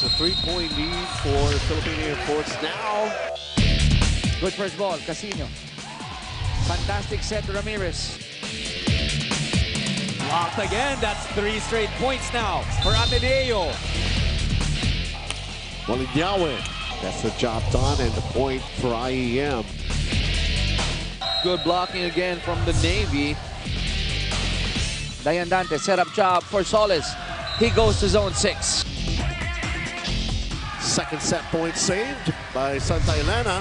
a 3-point lead for Philippine Air Force now. Good first ball, Casino. Fantastic set, Ramirez. Blocked again. That's 3 straight points now for Ateneo. Waligyawe gets the job done, and the point for IEM. Good blocking again from the Navy. Dayan Dante, set up job for Solis. He goes to zone 6. Second set point saved by Sta Elena.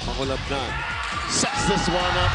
Pangulabnan sets this one up.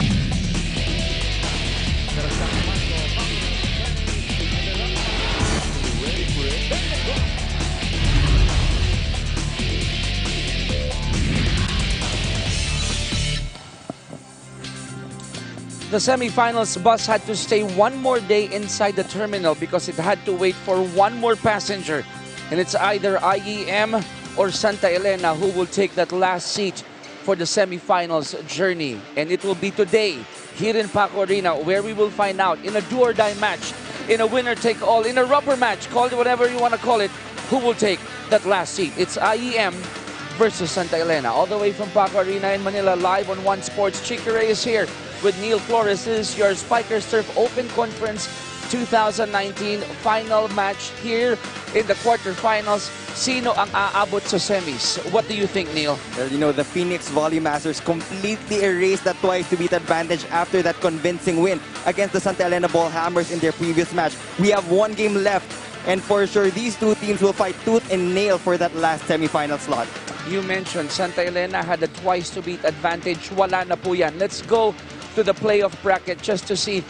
The semifinals bus had to stay one more day inside the terminal because it had to wait for one more passenger. And it's either IEM or Sta Elena who will take that last seat for the semifinals journey. And it will be today here in Paco Arena where we will find out in a do-or-die match, in a winner-take-all, in a rubber match, call it whatever you want to call it, who will take that last seat. It's IEM versus Sta Elena. All the way from Paco Arena in Manila, live on One Sports. Chico Reyes here with Neil Flores. This is your Spikers Turf Open Conference 2019 final match here in the quarterfinals. Sino ang aabot sa semis? What do you think, Neil? Well, you know, the Phoenix Volley Masters completely erased that twice-to-beat advantage after that convincing win against the Sta Elena Ball Hammers in their previous match. We have one game left, and for sure, these two teams will fight tooth and nail for that last semifinal slot. You mentioned Sta Elena had a twice-to-beat advantage. Wala na po yan. Let's go to the playoff bracket just to see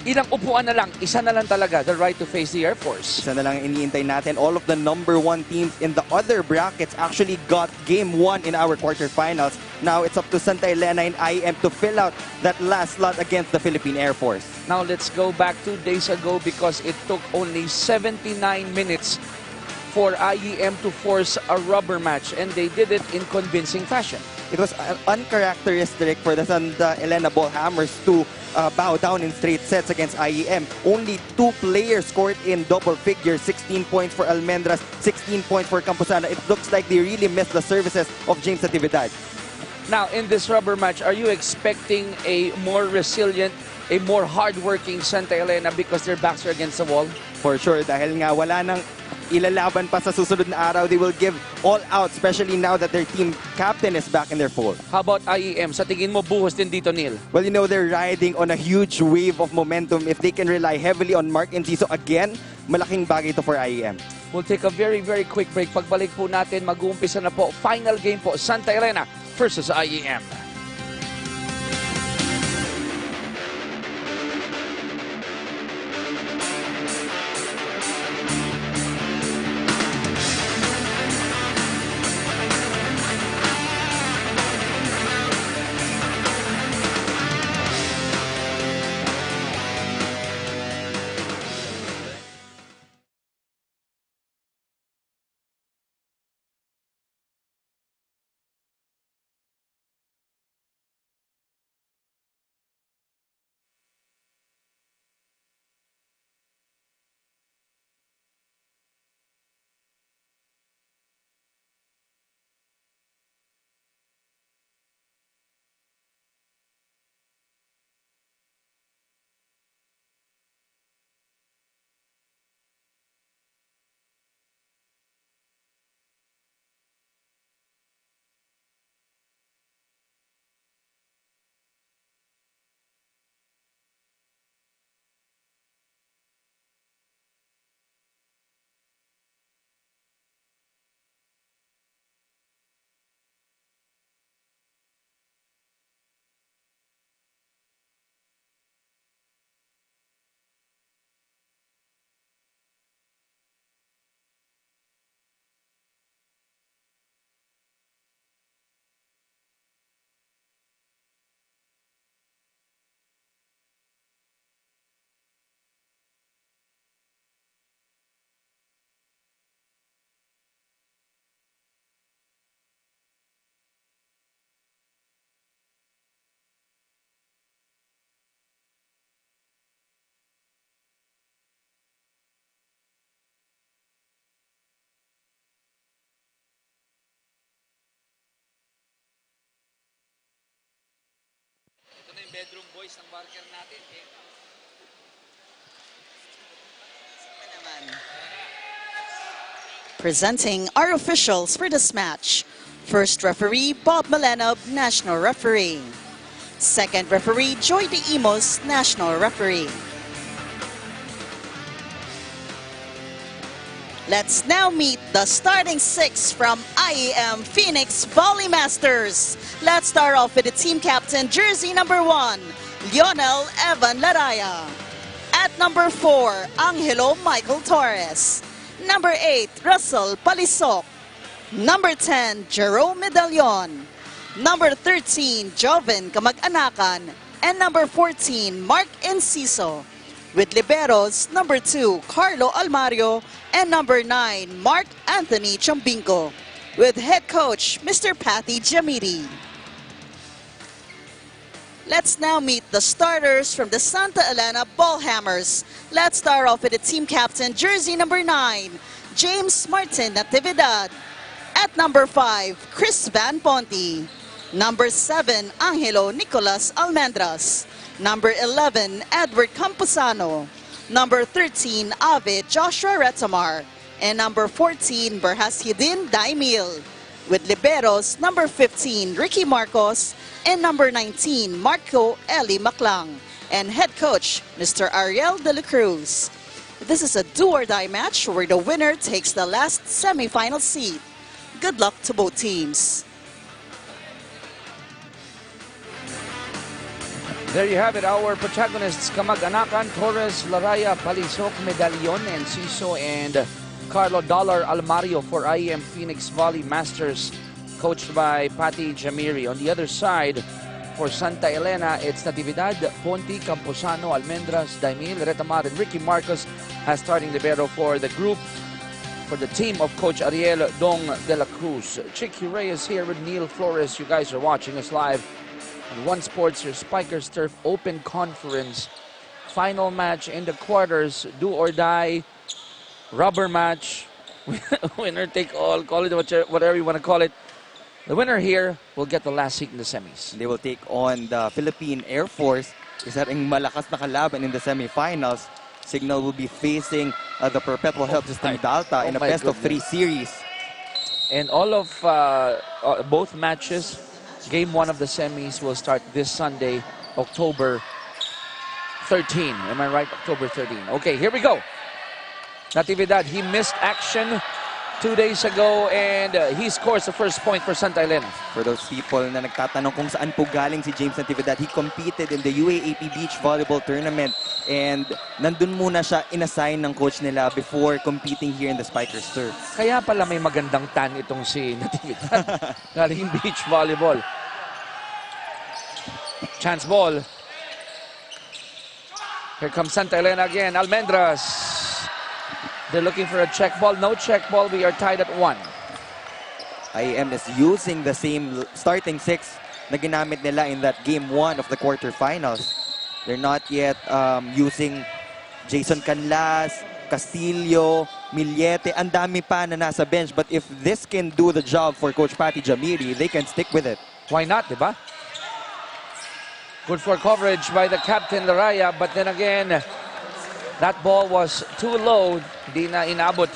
ilang upuan na lang, isa na lang talaga, the right to face the Air Force. Isa na lang iniintay natin. All of the #1 teams in the other brackets actually got game 1 in our quarterfinals. Now it's up to Sta Elena and IEM to fill out that last slot against the Philippine Air Force. Now let's go back 2 days ago because it took only 79 minutes for IEM to force a rubber match, and they did it in convincing fashion. It was uncharacteristic for the Sta Elena Ball Hammers to bow down in straight sets against IEM. Only 2 players scored in double figures, 16 points for Almendras, 16 points for Camposana. It looks like they really missed the services of James Natividad. Now, in this rubber match, are you expecting a more resilient, a more hardworking Sta Elena because their backs are against the wall? For sure, dahil nga wala nang ilalaban pa sa susunod na araw, they will give all out, especially now that their team captain is back in their fold. How about IEM? Sa tingin mo, buhos din dito, Neil? Well, you know, they're riding on a huge wave of momentum. If they can rely heavily on Mark Enciso again, malaking bagay ito for IEM. We'll take a very, very quick break. Pagbalik po natin, mag-uumpisa na po. Final game po, Sta Elena versus IEM. voice ng barker natin. Presenting our officials for this match. First referee, Bob Malenob, National Referee. Second referee, Joy De Imos, National Referee. Let's now meet the starting six from IEM Phoenix Volley Masters. Let's start off with the team captain, jersey number 1, Lionel Evan Laraya. At number 4, Angelo Michael Torres. Number 8, Russell Palisok. Number 10, Jerome Medallon. Number 13, Joven Kamag-anakan. And number 14, Mark Enciso. With liberos, number 2, Carlo Almario. And number 9, Mark Anthony Chombinco. With head coach, Mr. Patty Jamiri. Let's now meet the starters from the Santa Elena Ballhammers. Let's start off with the team captain, jersey number 9, James Martin Natividad. At number 5, Chris Van Ponte. Number 7, Angelo Nicolas Almendras. Number 11, Edward Camposano. Number 13, Ave Joshua Retamar. And number 14, Berhashidin Daimil. With liberos, number 15, Ricky Marcos. And number 19, Marco Eli Maclang. And head coach, Mr. Ariel De La Cruz. This is a do-or-die match where the winner takes the last semifinal seat. Good luck to both teams. There you have it, our protagonists, Kamag-anakan, Torres, Laraya, Palisok, Medallon, Enciso, and Carlo Dollar Almario for IEM Phoenix Volley Masters, coached by Patty Jamiri. On the other side, for Santa Elena, it's Natividad, Ponte, Camposano, Almendras, Daimil, Retamar, and Ricky Marcos has starting libero for the group, for the team of Coach Ariel Dong De La Cruz. Chicky Reyes here with Neil Flores. You guys are watching us live on One Sports, your Spikers Turf Open Conference. Final match in the quarters, do or die, rubber match, winner take all, call it whatever you want to call it. The winner here will get the last seat in the semis. They will take on the Philippine Air Force. Isa ring malakas na kalaban in the semifinals. Signal will be facing the Perpetual Health System Delta in a best-of-3 series. And all of both matches, game 1 of the semis will start this Sunday, October 13. Am I right? October 13. Okay, here we go. Natividad, he missed action 2 days ago, and he scores the first point for Santa Elena. For those people na nagtatanong kung saan po galing si James Natividad, he competed in the UAAP Beach Volleyball Tournament, and nandun muna siya inassign ng coach nila before competing here in the Spikers Turf. Kaya pala may magandang tan itong si Natividad. Galing beach volleyball. Chance ball. Here comes Santa Elena again. Almendras. They're looking for a check ball. No check ball. We are tied at 1. IEM is using the same starting 6 na ginamit nila in that game 1 of the quarterfinals. They're not yet using Jason Canlas, Castillo, Millete. Ang dami pa na nasa bench. But if this can do the job for Coach Patty Jamiri, they can stick with it. Why not, diba? Good for coverage by the captain, Laraya. But then again, that ball was too low. Di na inabot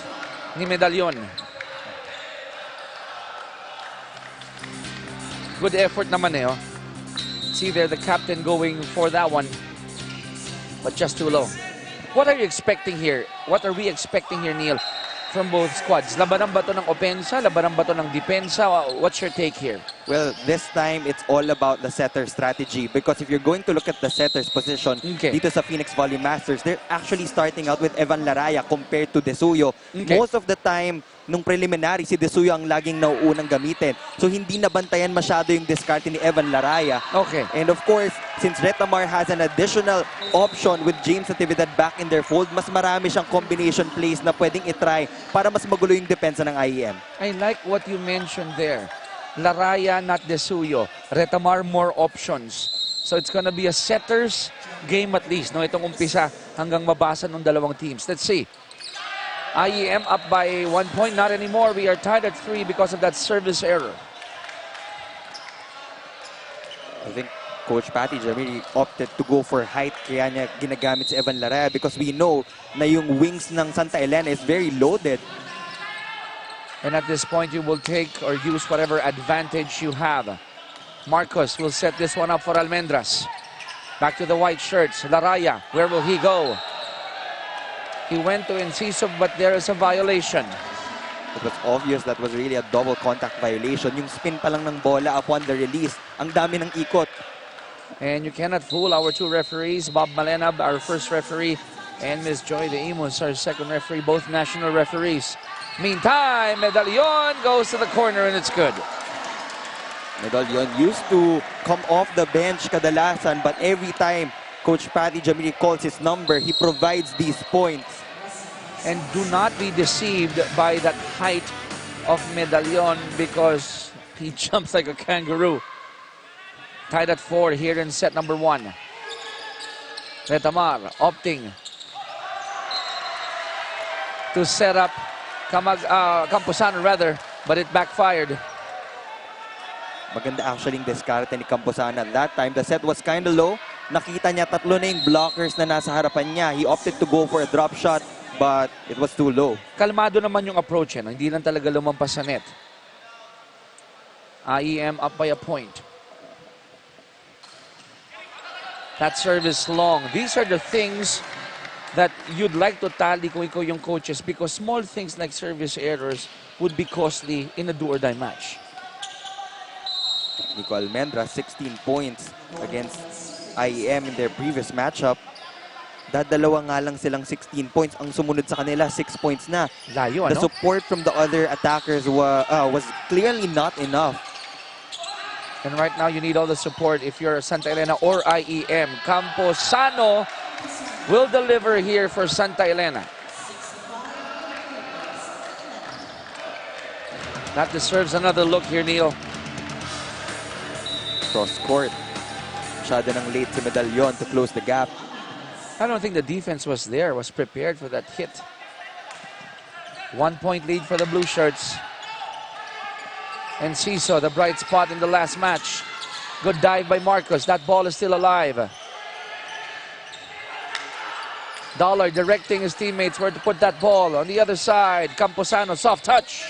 ni Medallon. Good effort naman eh. Oh. See there, the captain going for that one. But just too low. What are you expecting here? What are we expecting here, Neil, from both squads? Labanan ba to ng opensa? Labanan ba to ng depensa? What's your take here? Well, this time, it's all about the setter strategy. Because if you're going to look at the setter's position dito sa Phoenix Volley Masters, they're actually starting out with Evan Laraya compared to Desuyo. Most of the time, nung preliminary, si Desuyo ang laging nauunang gamitin. So, hindi nabantayan masyado yung discard ni Evan Laraya. Okay. And of course, since Retamar has an additional option with James Natividad back in their fold, mas marami siyang combination plays na pwedeng itry para mas magulo yung depensa ng IEM. I like what you mentioned there. Laraya, not Desuyo. Retamar, more options. So it's gonna be a setter's game at least, no? Itong umpisa hanggang mabasa ng dalawang teams. Let's see. IEM up by 1 point. Not anymore. We are tied at 3 because of that service error. I think Coach Patty Jamiri opted to go for height, kaya niya ginagamit si Evan Laraya because we know na yung wings ng Santa Elena is very loaded. And at this point, you will take or use whatever advantage you have. Marcos will set this one up for Almendras. Back to the white shirts. Laraya, where will he go? He went to Enciso, but there is a violation. It was obvious that was really a double contact violation. Yung spin pa lang ng bola upon the release. Ang dami ng ikot. And you cannot fool our two referees. Bob Malenab, our first referee, and Ms. Joy De Imus, our second referee, both national referees. Meantime, Medallon goes to the corner and it's good. Medallon used to come off the bench kadalasan, but every time Coach Patty Jamiri calls his number, he provides these points. And do not be deceived by that height of Medallon because he jumps like a kangaroo. Tied at 4 here in set number 1. Retamar opting to set up Camposano rather, but it backfired. Maganda actually yung diskarte ni Camposano. At that time, the set was kind of low. Nakita niya tatlo na yung blockers na nasa harapan niya. He opted to go for a drop shot, but it was too low. Kalmado naman yung approach yan. Hindi lang talaga lumampas sa net. IEM up by a point. That serve is long. These are the things that you'd like to tally kung ikaw yung coaches because small things like service errors would be costly in a do-or-die match. Nico Almendra, 16 points against IEM in their previous matchup. Dadalawa nga lang silang 16 points. Ang sumunod sa kanila, 6 points na. Layo, The ano? support from the other attackers was clearly not enough. And right now, you need all the support if you're Santa Elena or IEM. Camposano will deliver here for Santa Elena. That deserves another look here, Neil. Cross court. Masyado ng late si Medallon to close the gap. I don't think the defense was there, was prepared for that hit. 1 point lead for the blue shirts. And Ciso, the bright spot in the last match. Good dive by Marcos. That ball is still alive. Dollar directing his teammates where to put that ball. On the other side, Camposano, soft touch.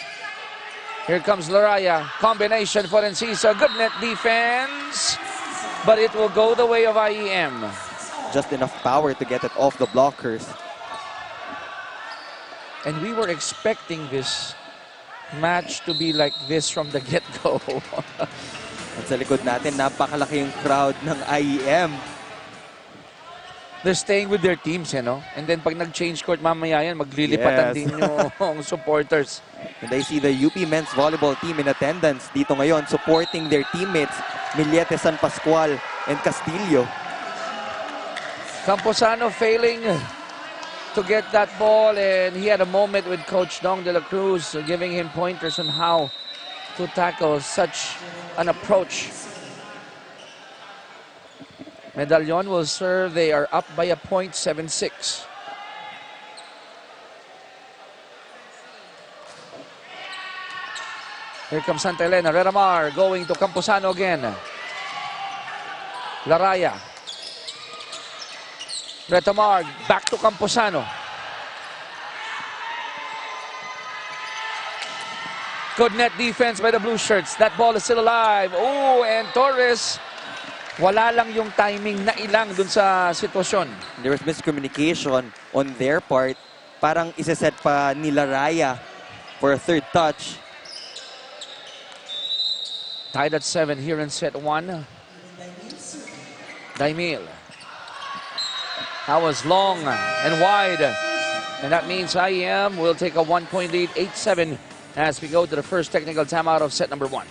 Here comes Laraya. Combination for Enciso. Good net defense. But it will go the way of IEM. Just enough power to get it off the blockers. And we were expecting this match to be like this from the get-go. At sa likod natin, napakalaki yung crowd ng IEM. They're staying with their teams, you know? And then pag nag-change court mamaya yan, maglilipatan Yes. din yung supporters. And I see the UP men's volleyball team in attendance dito ngayon, supporting their teammates, Millete, San Pascual, and Castillo. Camposano failing to get that ball, and he had a moment with Coach Dong de la Cruz giving him pointers on how to tackle such an approach. Medallon will serve. They are up by a point, 7-6. Here comes Santa Elena. Retamar going to Camposano again. Laraya. Retamar back to Camposano. Good net defense by the blue shirts. That ball is still alive. Oh, and Torres, wala lang yung timing na ilang dun sa sitwasyon. There was miscommunication on their part. Parang isaset pa ni Laraya for a third touch. Tied at 7 here in set 1. Daimil. That was long and wide. And that means IEM will take a 1-point lead, 8-7, as we go to the first technical timeout of set number 1.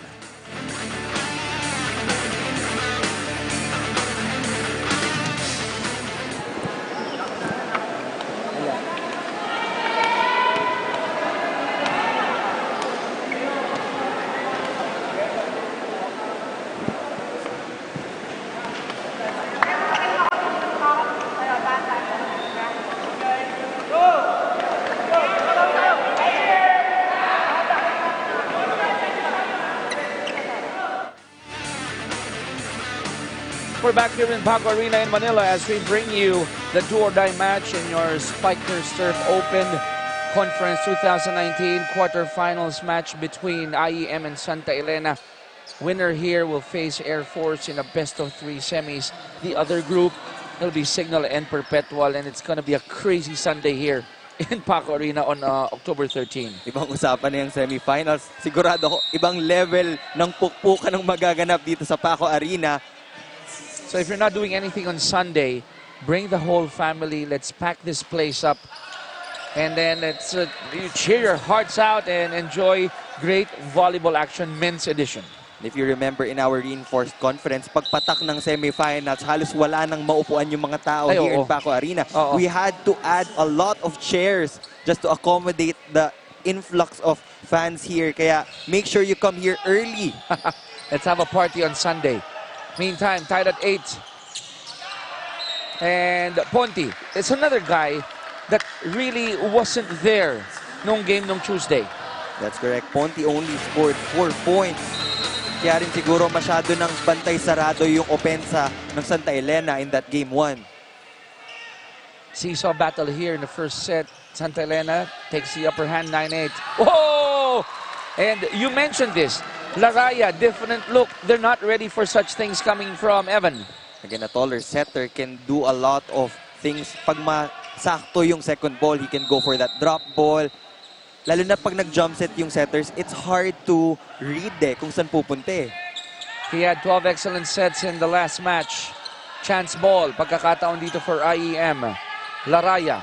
We're back here in Paco Arena in Manila as we bring you the do-or-die match in your Spikers Turf Open Conference 2019 quarterfinals match between IEM and Santa Elena. Winner here will face Air Force in a best-of-3 semis. The other group will be Signal and Perpetual, and it's going to be a crazy Sunday here in Paco Arena on October 13. Ibang usapan na yung semifinals. Sigurado ko, ibang level ng pukpukan ang magaganap dito sa Paco Arena. So if you're not doing anything on Sunday, bring the whole family. Let's pack this place up. And then let's you cheer your hearts out and enjoy great volleyball action men's edition. If you remember in our reinforced conference, pagpatak ng semifinals, halos wala nang maupuan yung mga tao here in Paco Arena. We had to add a lot of chairs just to accommodate the influx of fans here. Kaya make sure you come here early. Let's have a party on Sunday. Meantime, tied at 8. And Ponti, it's another guy that really wasn't there nung game nung Tuesday. That's correct. Ponti only scored 4 points. Kaya rin siguro masyado ng bantay sarado yung opensa ng Santa Elena in that game 1. Seesaw battle here in the first set. Santa Elena takes the upper hand, 9-8. Oh! And you mentioned this. Laraya, different look. They're not ready for such things coming from Evan. Again, a taller setter can do a lot of things. Pag masakto yung second ball, he can go for that drop ball. Lalo na pag nag-jump set yung setters, it's hard to read kung saan pupunte. He had 12 excellent sets in the last match. Chance ball, pagkakataon dito for IEM. Laraya.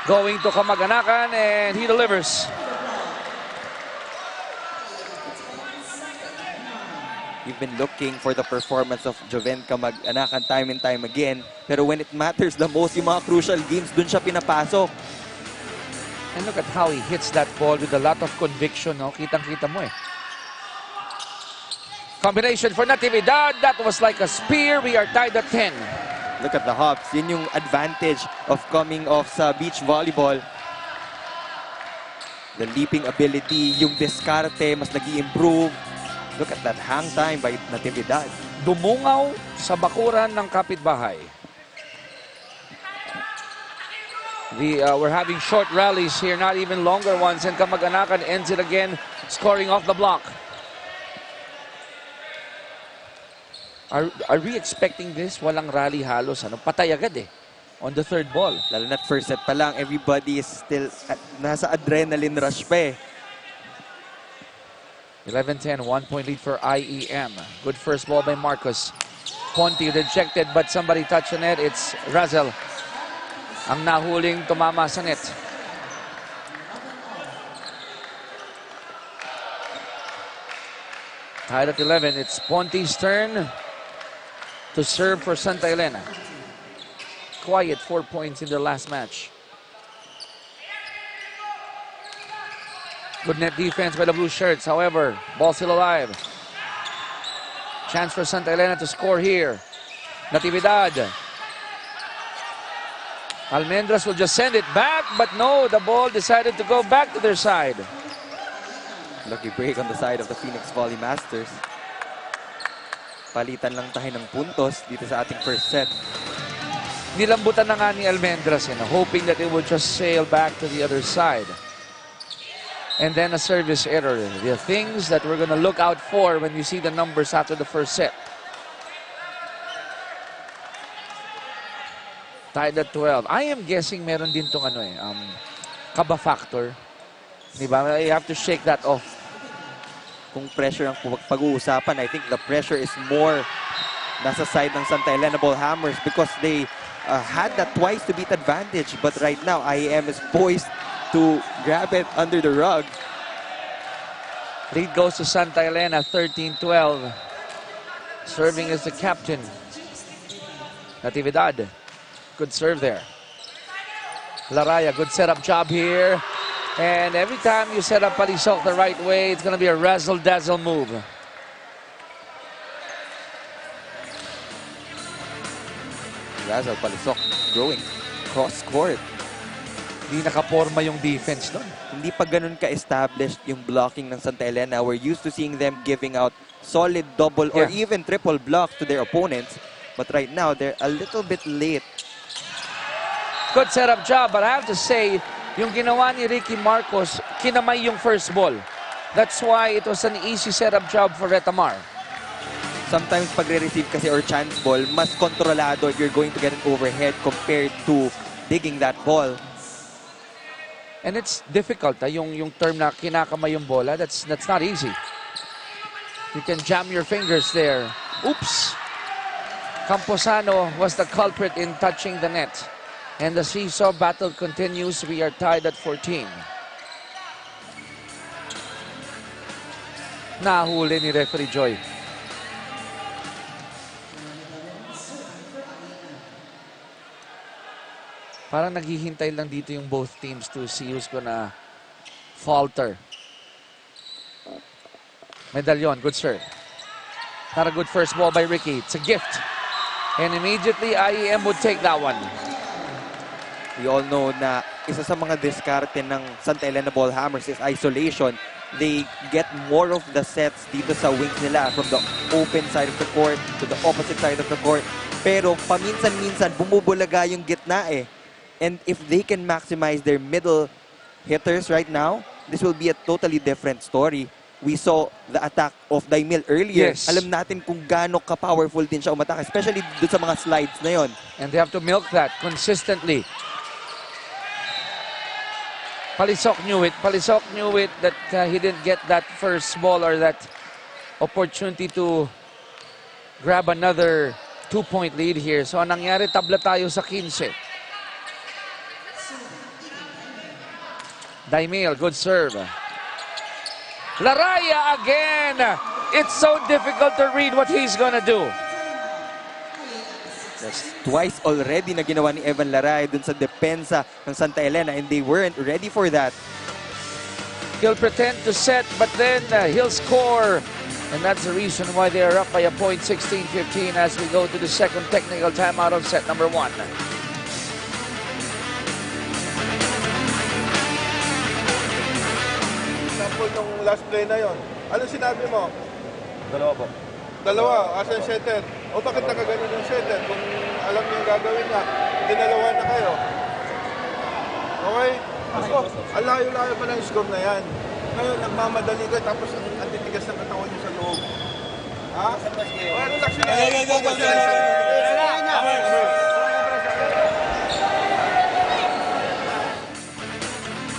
Going to Kamag-anakan and he delivers. We've been looking for the performance of Joven Kamag-anakan time and time again. Pero when it matters the most, yung mga crucial games, dun siya pinapasok. And look at how he hits that ball with a lot of conviction. No? Kitang-kita mo eh. Combination for Natividad. That was like a spear. We are tied at 10. Look at the hops. Yun yung advantage of coming off sa beach volleyball. The leaping ability, yung diskarte, mas nag-i-improve. Look at that hang time by Natividad. Dumungaw sa bakuran ng kapitbahay. We're having short rallies here, not even longer ones. And Kamag-anakan ends it again, scoring off the block. Are we expecting this? Walang rally halos. Patay agad eh. On the third ball. Lalo na't first set pa lang, everybody is still nasa adrenaline rush pa eh. 11-10, 1-point lead for IEM. Good first ball by Marcos. Ponti rejected but somebody touched on it. It's Razel ang nahuling tumama sa net. Tied at 11. It's Ponti's turn to serve for Santa Elena. Quiet 4 points in their last match. Good net defense by the blue shirts. However, ball still alive. Chance for Santa Elena to score here. Natividad. Almendras will just send it back, but no, the ball decided to go back to their side. Lucky break on the side of the Phoenix Volley Masters. Palitan lang tayo ng puntos dito sa ating first set. Nilambutan na nga ni Almendras, hoping that it would just sail back to the other side. And then a service error. The things that we're going to look out for when you see the numbers after the first set. Tied at 12. I am guessing meron din tong kaba factor. Diba? You have to shake that off. Kung pressure ang pag-uusapan, I think the pressure is more nasa side ng Santa Elena Ball Hammers because they had that twice to beat advantage. But right now, IEM is poised to grab it under the rug. Lead goes to Santa Elena, 13-12. Serving as the captain. Natividad. Good serve there. Laraya, good setup job here. And every time you set up Palisok the right way, it's going to be a razzle-dazzle move. Razzle Palisok growing cross-court. Hindi nakaporma yung defense doon. Hindi pa ganun ka-established yung blocking ng Santa Elena. We're used to seeing them giving out solid double or Yeah. even triple blocks to their opponents. But right now, they're a little bit late. Good setup job, but I have to say, yung ginawa ni Ricky Marcos, kinamay yung first ball. That's why it was an easy setup job for Retamar. Sometimes pagre-receive kasi or chance ball, mas kontrolado if you're going to get it overhead compared to digging that ball. And it's difficult, yung term na kinakamay yung bola, that's not easy. You can jam your fingers there. Oops! Camposano was the culprit in touching the net. And the seesaw battle continues. We are tied at 14. Nahuli ni Referee Joy. Parang naghihintay lang dito yung both teams to see who's gonna falter. Medallion, good serve. Not a good first ball by Ricky. It's a gift. And immediately, IEM would take that one. We all know na isa sa mga diskarte ng Santa Elena Ball Hammers is isolation. They get more of the sets dito sa wings nila from the open side of the court to the opposite side of the court. Pero paminsan-minsan bumubulaga yung gitna eh. And if they can maximize their middle hitters right now, this will be a totally different story. We saw the attack of Daimil earlier. Yes. Alam natin kung gaano ka-powerful din siya umatake, especially dun sa mga slides na yon. And they have to milk that consistently. Palisok knew it. Palisok knew it that he didn't get that first ball or that opportunity to grab another 2-point lead here. So, anong nangyari? Tabla tayo sa 15. Daimil, good serve. Laraya again. It's so difficult to read what he's gonna do. That's twice already na ginawa ni Evan Laray dun sa depensa ng Santa Elena and they weren't ready for that. He'll pretend to set, but then he'll score. And that's the reason why they are up by a point, 16-15, as we go to the second technical timeout of set number 1. Example nung last play na yon. Anong sinabi mo? Dalawa po. Dalawa, as a setter. O bakit nakaganon yung setter? Kung alam niyo yung gagawin niya, dinalawa na kayo. Okay? Ako, ang layo-layo pa ng score na yan. Ngayon, nagmamadali ka tapos ang titigas ng katawan niyo sa loob. Ha? O, relax yun.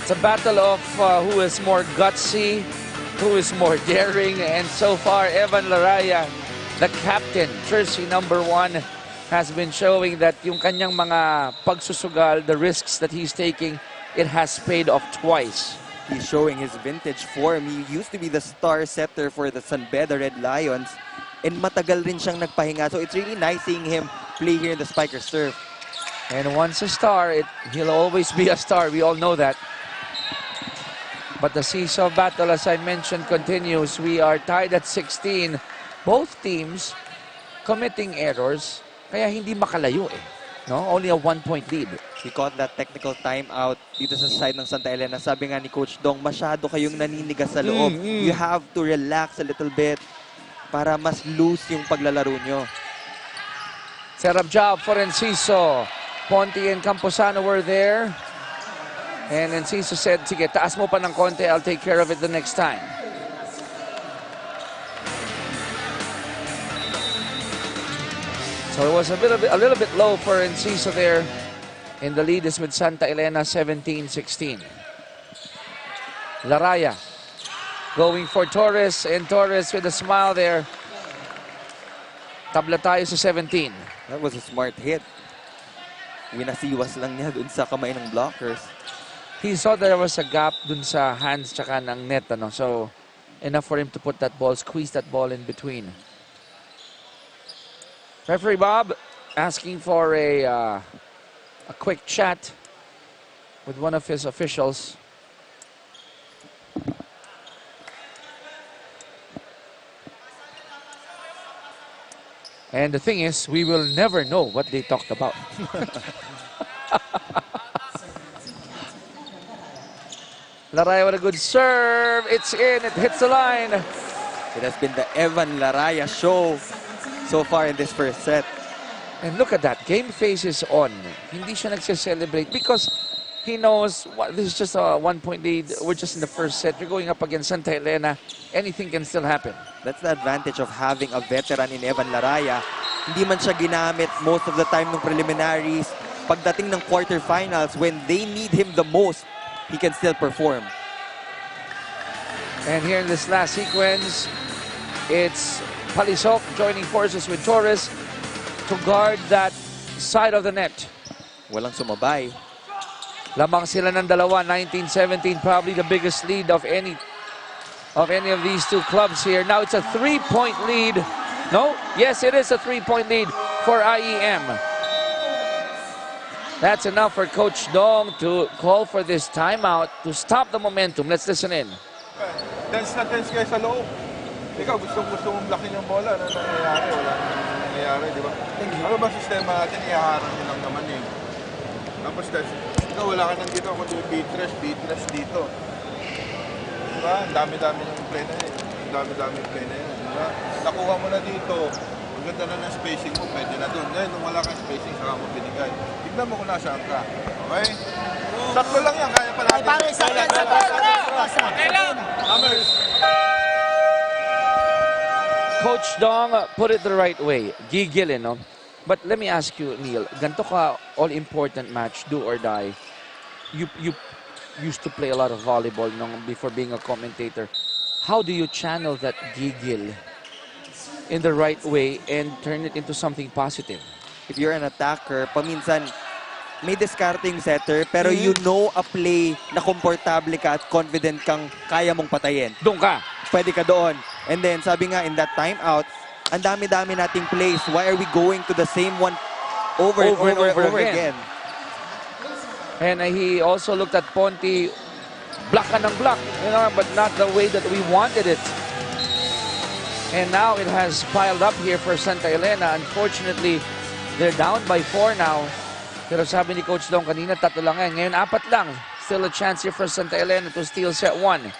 It's a battle of who is more gutsy, who is more daring, and so far, Evan Laraya, the captain, jersey number 1, has been showing that yung kanyang mga pagsusugal, the risks that he's taking, it has paid off twice. He's showing his vintage form. He used to be the star setter for the San Beda Red Lions and matagal rin siyang nagpahinga. So it's really nice seeing him play here in the Spiker Surf. And once a star, he'll always be a star. We all know that. But the seesaw battle, as I mentioned, continues. We are tied at 16. Both teams committing errors, kaya hindi makalayo eh. No? Only a 1-point lead. He caught that technical timeout dito sa side ng Santa Elena. Sabi nga ni Coach Dong, masyado kayong naninigas sa loob. You have to relax a little bit para mas loose yung paglalaro nyo. Setup job for Enciso. Ponte and Camposano were there. And Enciso said, sige, taas mo pa ng konti, I'll take care of it the next time. So it was a little bit low for Enciso there. And the lead is with Santa Elena, 17-16. Laraya going for Torres, and Torres with a smile there. Tabla tayo sa 17. That was a smart hit. Winasiwas lang niya dun sa kamay ng blockers. He saw there was a gap dun sa hands tsaka ng net, ano? So enough for him to put that ball, squeeze that ball in between. Referee Bob asking for a quick chat with one of his officials. And the thing is, we will never know what they talked about. Laraya with a good serve. It's in. It hits the line. It has been the Evan Laraya show so far in this first set. And look at that. Game face is on. Hindi siya nagse-celebrate because he knows this is just a 1-point lead. We're just in the first set. You're going up against Sta Elena. Anything can still happen. That's the advantage of having a veteran in Evan Laraya. Hindi man siya ginamit most of the time ng preliminaries. Pagdating ng quarterfinals, when they need him the most, he can still perform. And here in this last sequence, it's Palisok joining forces with Torres to guard that side of the net. Walang sumabay. Lamang sila ng dalawa, 19-17, probably the biggest lead of any of these two clubs here. Now it's a 3-point lead. No? Yes, it is a 3-point lead for IEM. That's enough for Coach Dong to call for this timeout to stop the momentum. Let's listen in. Tense na tense kayo sa loob. Ikaw, gusto mong blocking yung bola. Ano nangyayari? Wala nang nangyayari, di ba? Ano ba sistema natin? Iyaharap nyo lang naman eh. Tapos, ikaw wala ka nang dito. Kundi beatress dito. Di ba? Ang dami-dami yung play na yun. Ang dami-dami yung play na yun. Di ba? Nakuha mo na dito. Ang ganda na ng spacing mo. Pwede na doon. Ngayon, nung wala kang spacing, saka mo binigay. Tignan mo kung nasaan ka. Okay? Sakto lang yan. Kaya pa natin. Hammers. Coach Dong put it the right way. Gigilin, no? But let me ask you, Neil, ganito ka all-important match, do or die. You used to play a lot of volleyball before being a commentator. How do you channel that gigil in the right way and turn it into something positive? If you're an attacker, paminsan may discarding setter, pero you know a play na komportable ka at confident kang kaya mong patayin. Doon ka. Pwede ka doon. And then, sabi nga, in that timeout, ang dami-dami nating plays. Why are we going to the same one over and over again? And he also looked at Ponti, block ka ng block, you know, but not the way that we wanted it. And now it has piled up here for Sta Elena. Unfortunately, they're down by 4 now. Pero sabi ni Coach Dong kanina, 3 lang yan. Ngayon, 4 lang. Still a chance here for Sta Elena to steal set 1.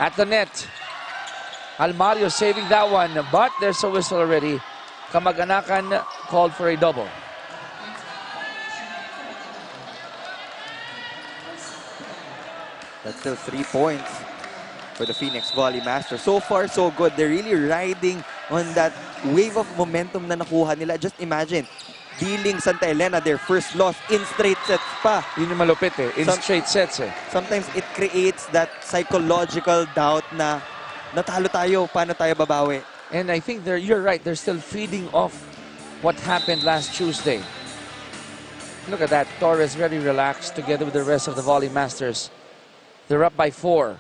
At the net, Almario saving that one, but there's a whistle already. Kamag-anakan called for a double. That's still 3 points for the Phoenix Volley Masters. So far, so good. They're really riding on that wave of momentum na nakuha nila. Just imagine, dealing Sta Elena their first loss in straight sets pa. Yun yung malupit eh, in straight sets eh. Sometimes it creates that psychological doubt na natalo tayo, paano tayo babawi? And I think you're right, they're still feeding off what happened last Tuesday. Look at that, Torres very relaxed together with the rest of the Volley Masters. They're up by 4.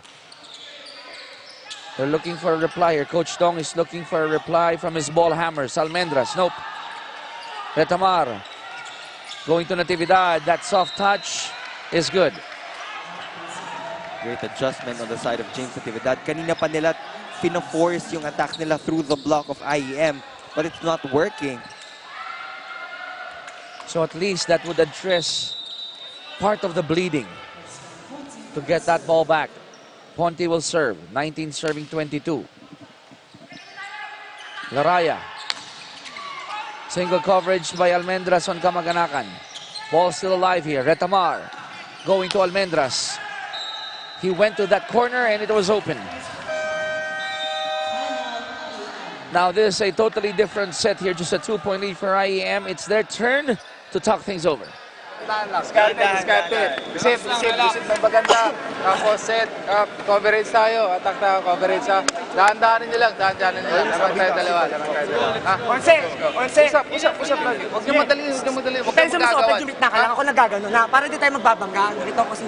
They're looking for a reply here. Coach Dong is looking for a reply from his ball hammers. Almendras, nope. Retamar going to Natividad. That soft touch is good. Great adjustment on the side of James Natividad. Kanina pa nila pino-force yung attack nila through the block of IEM, but it's not working. So at least that would address part of the bleeding to get that ball back. Ponte will serve. 19 serving 22. Laraya. Single coverage by Almendras on Kamag-anakan. Ball still alive here. Retamar going to Almendras. He went to that corner and it was open. Now this is a totally different set here. Just a 2-point lead for IEM. It's their turn to talk things over. Diskarte. Isip ng maganda. Tapos set, coverage tayo. Attack tayo, coverage ha. Dahan-dahanin nyo lang, Lamang tayo dalawa. Usap lang. Huwag nyo madali. Huwag kayo magagawan. Medyo bitna ka lang. Ako nagagano na. Para di tayo magbabangga. Ganito kasi.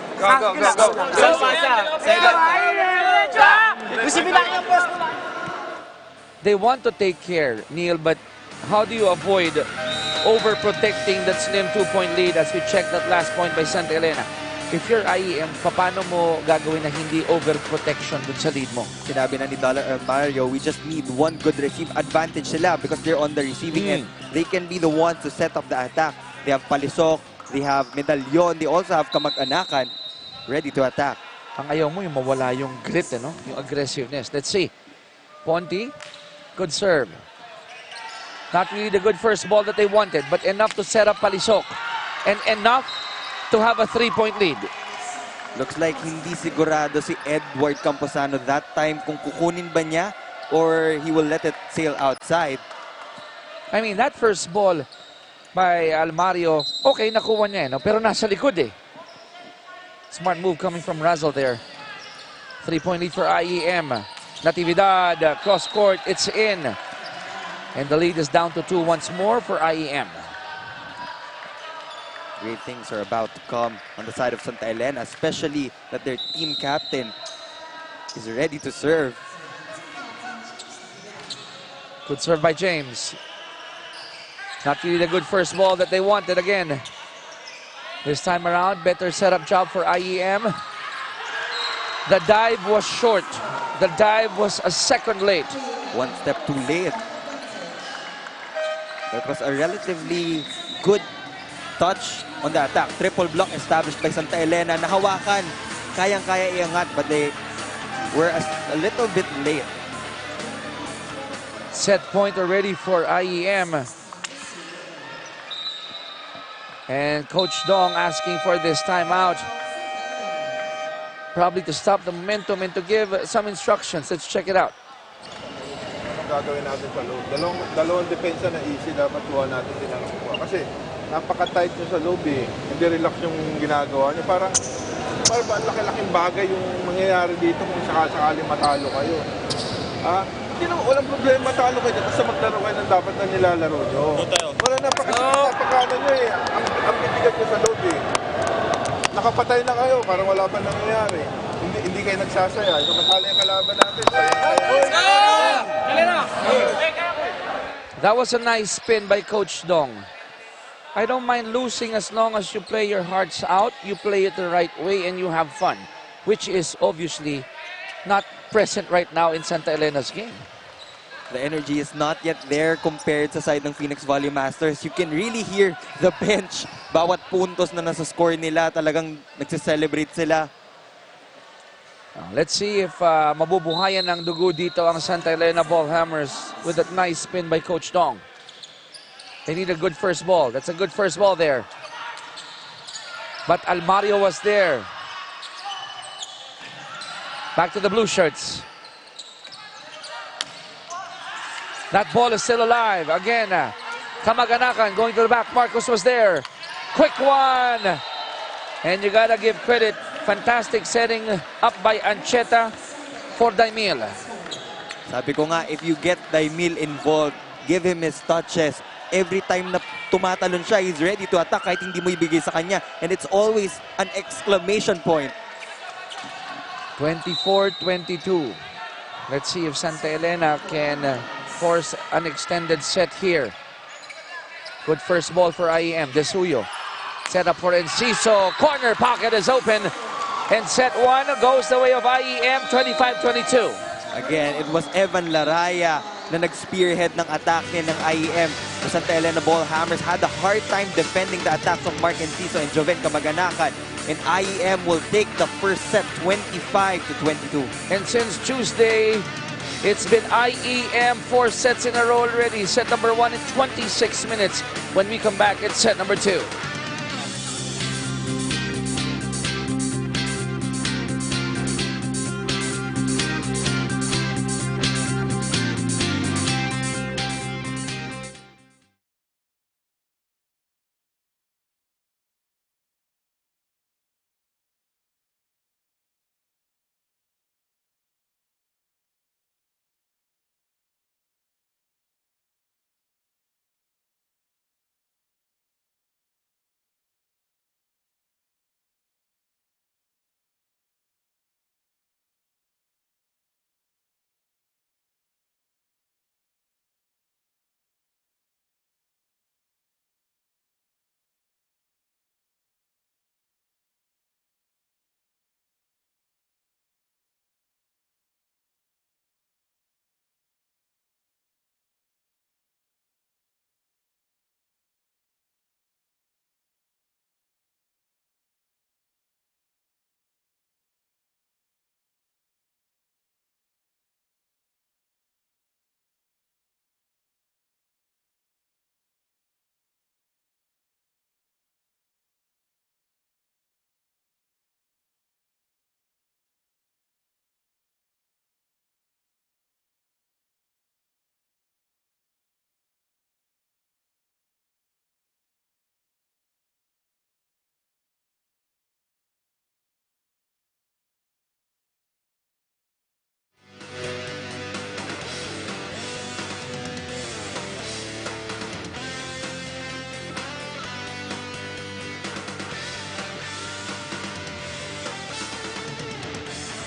They want to take care, Neil, but how do you avoid overprotecting that slim 2-point lead as we check that last point by Sta Elena? If you're IEM, paano mo gagawin na hindi overprotection dun sa lead mo? Sinabi na ni Mario, we just need one good receive advantage sila because they're on the receiving end. They can be the ones to set up the attack. They have Palisok, they have Medalyon, they also have Kamag-anakan. ready to attack. Ang ayaw mo yung mawala yung grit, no? Yung aggressiveness. Let's see. Ponti, good serve. Not really the good first ball that they wanted, but enough to set up Palisok. And enough to have a 3-point lead. Looks like hindi sigurado si Edward Camposano that time kung kukunin ba niya or he will let it sail outside. I mean, that first ball by Almario, okay, nakuha niya, no? Pero nasa likod eh. Smart move coming from Razzle there. 3-point lead for IEM. Natividad, cross court, it's in. And the lead is down to 2 once more for IEM. Great things are about to come on the side of Santa Elena, especially that their team captain is ready to serve. Good serve by James. Not really the good first ball that they wanted again. This time around, better setup job for IEM. The dive was short. The dive was a second late. One step too late. That was a relatively good touch on the attack. Triple block established by Santa Elena. Nahawakan. Kayang-kaya iangat, but they were a little bit late. Set point already for IEM. And Coach Dong asking for this timeout. Probably to stop the momentum and to give some instructions. Let's check it out. Anong gagawin natin sa loob? Dalawang depensa na easy dapat kuha natin din ang kuha. Kasi napaka-tight nyo sa loob eh. Hindi relax yung ginagawa nyo. Parang ba laki-laking bagay yung mangyayari dito kung sakali matalo kayo. Hindi naman, walang problema matalo kayo. Basta maglaro kayo ng dapat na nilalaro nyo. Wala napaka-ano nyo eh. Ang bibigat nyo sa loob eh. Nakapatay na kayo, parang wala pa nangyayari. Hindi kayo nagsasaya. Ito matalo yung kalaban natin. That was a nice spin by Coach Dong. I don't mind losing as long as you play your hearts out, you play it the right way, and you have fun, which is obviously not present right now in Santa Elena's game. The energy is not yet there compared sa side ng Phoenix Volley Masters. You can really hear the bench. Bawat puntos na nasa score nila, talagang nagsiselebrate sila. Let's see if mabubuhayan ng dugo dito ang Santa Elena Ballhammers with that nice spin by Coach Dong. They need a good first ball. That's a good first ball there. But Almario was there. Back to the blue shirts. That ball is still alive. Again, Kamaganakan going to the back. Marcos was there. Quick one. And you gotta give credit. Fantastic setting up by Ancheta for Daimil. Sabi ko nga, if you get Daimil involved, give him his touches. Every time na tumatalon siya, he's ready to attack kahit hindi mo ibigay sa kanya. And it's always an exclamation point. 24-22. Let's see if Santa Elena can force an extended set here. Good first ball for IEM. Desuyo. Set up for Enciso. Corner pocket is open. And set one goes the way of IEM, 25-22. Again, it was Evan Laraya na nag-spearhead ng atake ng IEM. The Santa Elena Ballhammers had a hard time defending the attacks of Mark Enciso and Joven Kamaganakan. And IEM will take the first set 25-22. And since Tuesday, it's been IEM 4 sets in a row already. Set number 1 in 26 minutes. When we come back, it's set number 2.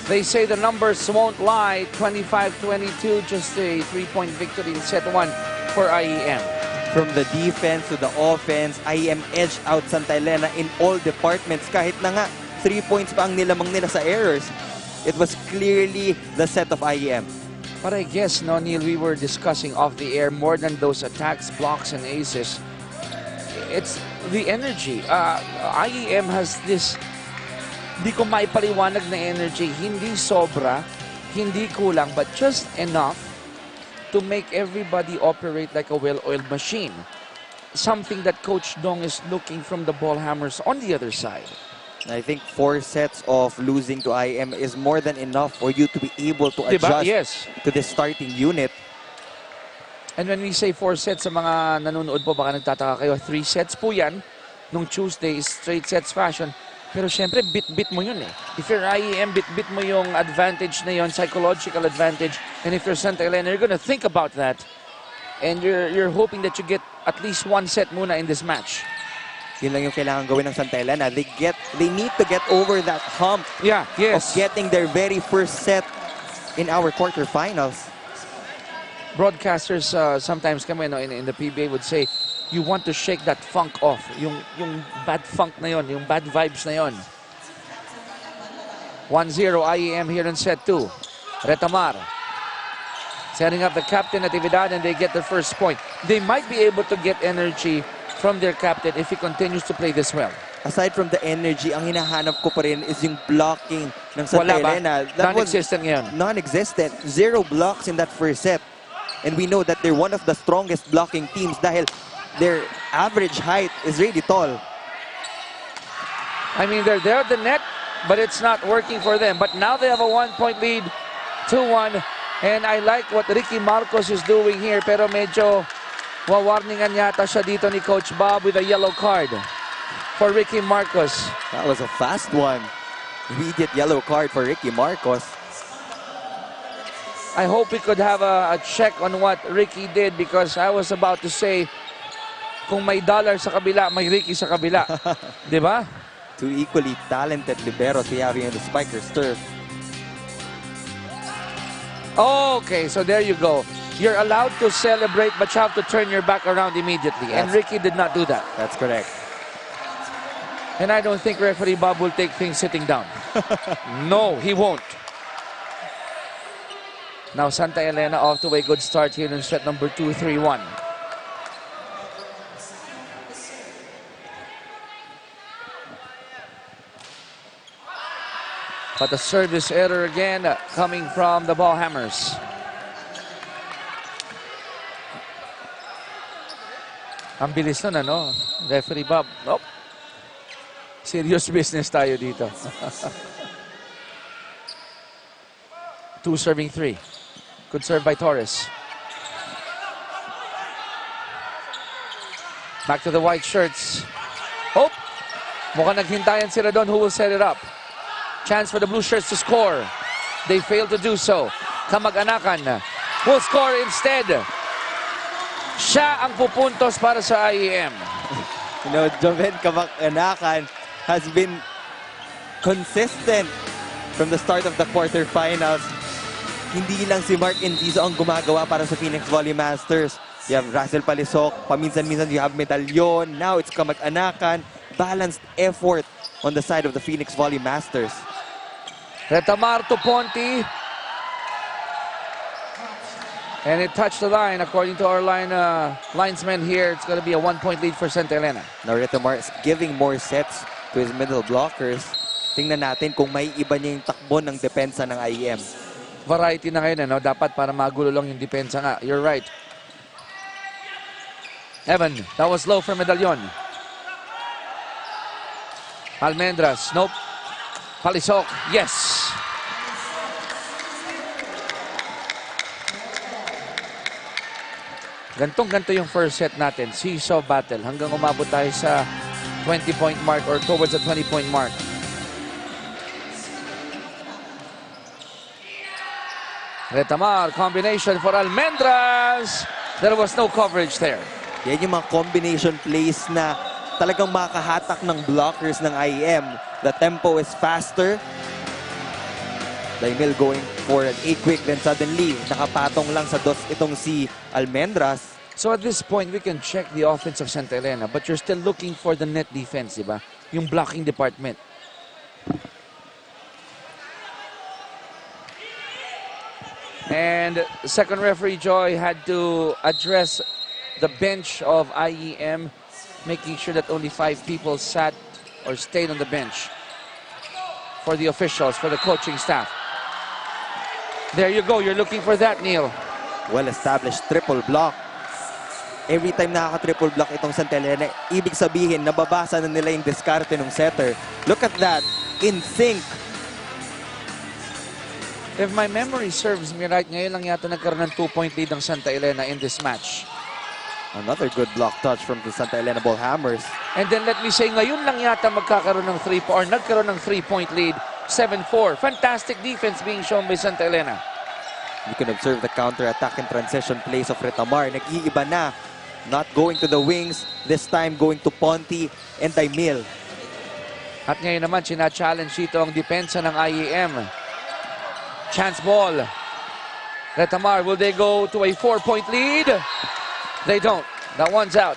They say the numbers won't lie. 25-22, just a 3-point victory in set 1 for IEM. From the defense to the offense, IEM edged out Santa Elena in all departments. Kahit na nga 3 points pa ang nilamang nila sa errors, it was clearly the set of IEM. But I guess, no, Neil, we were discussing off the air, more than those attacks, blocks, and aces, it's the energy. IEM has this, di ko maipaliwanag na energy. Hindi sobra, hindi kulang, but just enough to make everybody operate like a well-oiled machine. Something that Coach Dong is looking from the ball hammers on the other side. I think 4 sets of losing to IEM is more than enough for you to be able to adjust Yes. to the starting unit. And when we say 4 sets, sa mga nanonood po, baka nagtataka kayo, 3 sets po yan. Nung Tuesday, straight sets fashion. Pero syempre, bit-bit mo yun eh. If you're IEM, bit-bit mo yung advantage na yun, psychological advantage. And if you're Santa Elena, you're gonna think about that. And you're hoping that you get at least 1 set muna in this match. Yun lang yung kailangan gawin ng Santa Elena. They need to get over that hump of getting their very first set in our quarterfinals. Broadcasters sometimes kami in the PBA would say, you want to shake that funk off. Yung bad funk na yon, yung bad vibes na yon. 1-0 IEM here in set 2. Retamar setting up the captain Natividad, and they get the first point. They might be able to get energy from their captain if he continues to play this well. Aside from the energy, ang hinahanap ko pa rin is yung blocking ng Santa Elena. That was non-existent ngayon. Non-existent. 0 blocks in that first set. And we know that they're one of the strongest blocking teams dahil their average height is really tall. I mean, they're there at the net, but it's not working for them. But now they have a 1-point lead, 2-1. And I like what Ricky Marcos is doing here. Pero medyo wawarningan yata siya dito ni Coach Bob with a yellow card for Ricky Marcos. That was a fast one. Immediate yellow card for Ricky Marcos. I hope we could have a check on what Ricky did, because I was about to say, kung may dollar sa kabila, may Ricky sa kabila. Di ba? 2 equally talented liberos we have here in the Spikers turf. Okay, so there you go. You're allowed to celebrate, but you have to turn your back around immediately. And Ricky did not do that. That's correct. And I don't think referee Bob will take things sitting down. No, he won't. Now Santa Elena off to a good start here in set number 2, 3-1. But the service error again coming from the ball hammers. Ang bilis nun, ano? Referee Bob. Nope. Serious business tayo dito. 2 serving 3. Good serve by Torres. Back to the white shirts. Oh! Mukhang naghintayan sila doon. Who will set it up? Chance for the blue shirts to score. They failed to do so. Kamag-anakan will score instead. Siya ang pupuntos para sa IEM. You know, Joven Kamag-anakan has been consistent from the start of the quarterfinals. Hindi lang si Mark Enciso ang gumagawa para sa Phoenix Volley Masters. You have Russell Palisok, paminsan-minsan you have Medallion, now it's Kamag-anakan. Balanced effort on the side of the Phoenix Volley Masters. Retamar to Ponti. And it touched the line. According to our linesman here, it's going to be a 1-point lead for Santa Elena. Now Retamar is giving more sets to his middle blockers. Tingnan natin kung may iba niya yung takbo ng depensa ng IEM. Variety na ngayon, ano? Dapat para magulo lang yung depensa nga. You're right. Evan, that was low for Medallion. Almendras, nope. Palisok, yes. Gantong-ganto yung first set natin. Seesaw battle. Hanggang umabot tayo sa 20-point mark or towards the 20-point mark. Retamar, combination for Almendras. There was no coverage there. Yan yung mga combination plays na talagang makahatak ng blockers ng IEM. The tempo is faster. Daimil going for an A-quick, then suddenly, nakapatong lang sa dos itong si Almendras. So at this point, we can check the offense of Santa Elena, but you're still looking for the net defense, di ba? Yung blocking department. And second referee Joy had to address the bench of IEM, making sure that only 5 people sat or stayed on the bench for the officials, for the coaching staff. There you go. You're looking for that, Neil. Well-established triple block. Every time nakaka-triple block itong Santa Elena, ibig sabihin, nababasa na nila yung diskarte ng setter. Look at that. In sync. If my memory serves me right, ngayon lang yata nagkaroon ng 2-point lead ng Santa Elena in this match. Another good block touch from the Santa Elena Ball Hammers. And then let me say, ngayon lang yata magkakaroon ng nagkaroon ng 3-point lead, 7-4. Fantastic defense being shown by Santa Elena. You can observe the counter-attack and transition plays of Retamar. Nag-iiba na. Not going to the wings, this time going to Ponti and Daimil. At ngayon naman, sina-challenge dito ang depensa ng IEM. Chance ball. Retamar, will they go to a 4-point lead? They don't. That one's out.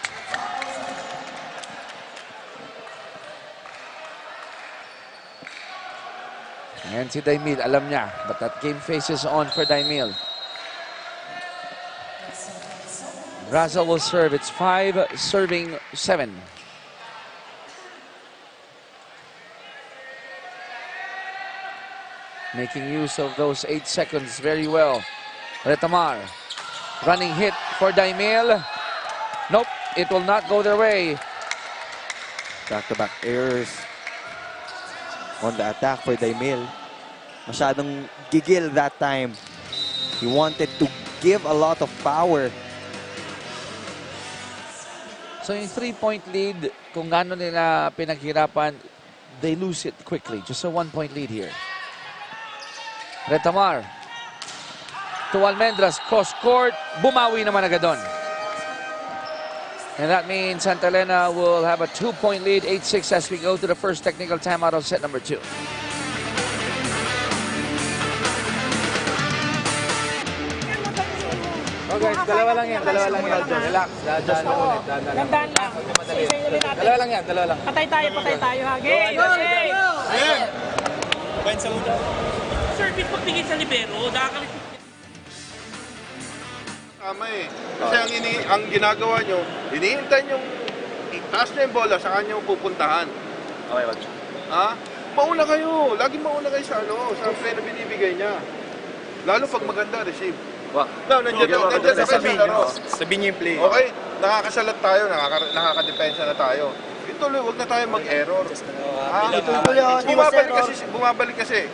And si Daimil, alam niya. But that game face is on for Daimil. Razel will serve. It's 5 serving 7. Making use of those 8 seconds very well. Retamar. Running hit for Daimil. Nope, it will not go their way. Back-to-back errors on the attack for Daimil. Masyadong gigil that time. He wanted to give a lot of power. So yung 3-point lead, kung gaano nila pinaghirapan, they lose it quickly. Just a 1-point lead here. Retamar. To Almendras, cross court. Bumawi naman agad doon. And that means Santa Elena will have a 2-point lead, 8-6 as we go to the first technical timeout of set number 2. Okay, dalawa lang yan. Relax. Dadaan lang ulit. Gandaan lang. Isa-isa natin. Dalawa lang yan. Patay tayo ha. Game! Service pagbigay sa libero, nakakalit. Tama eh. Kasi ang ginagawa nyo, hinihintay nyo, itaas nyo yung bola, saka nyo pupuntahan. Okay, wag. Ha? Mauna kayo. Lagi mauna kayo sa play na binibigay niya. Lalo pag maganda, receive. Wag. No, nandiyan na kayo sa laro. Sabihin niyo yung play. Okay, nakakasalat tayo, nakakadepensa na tayo. Ituloy, wag na tayo mag-error. Bumabalik kasi.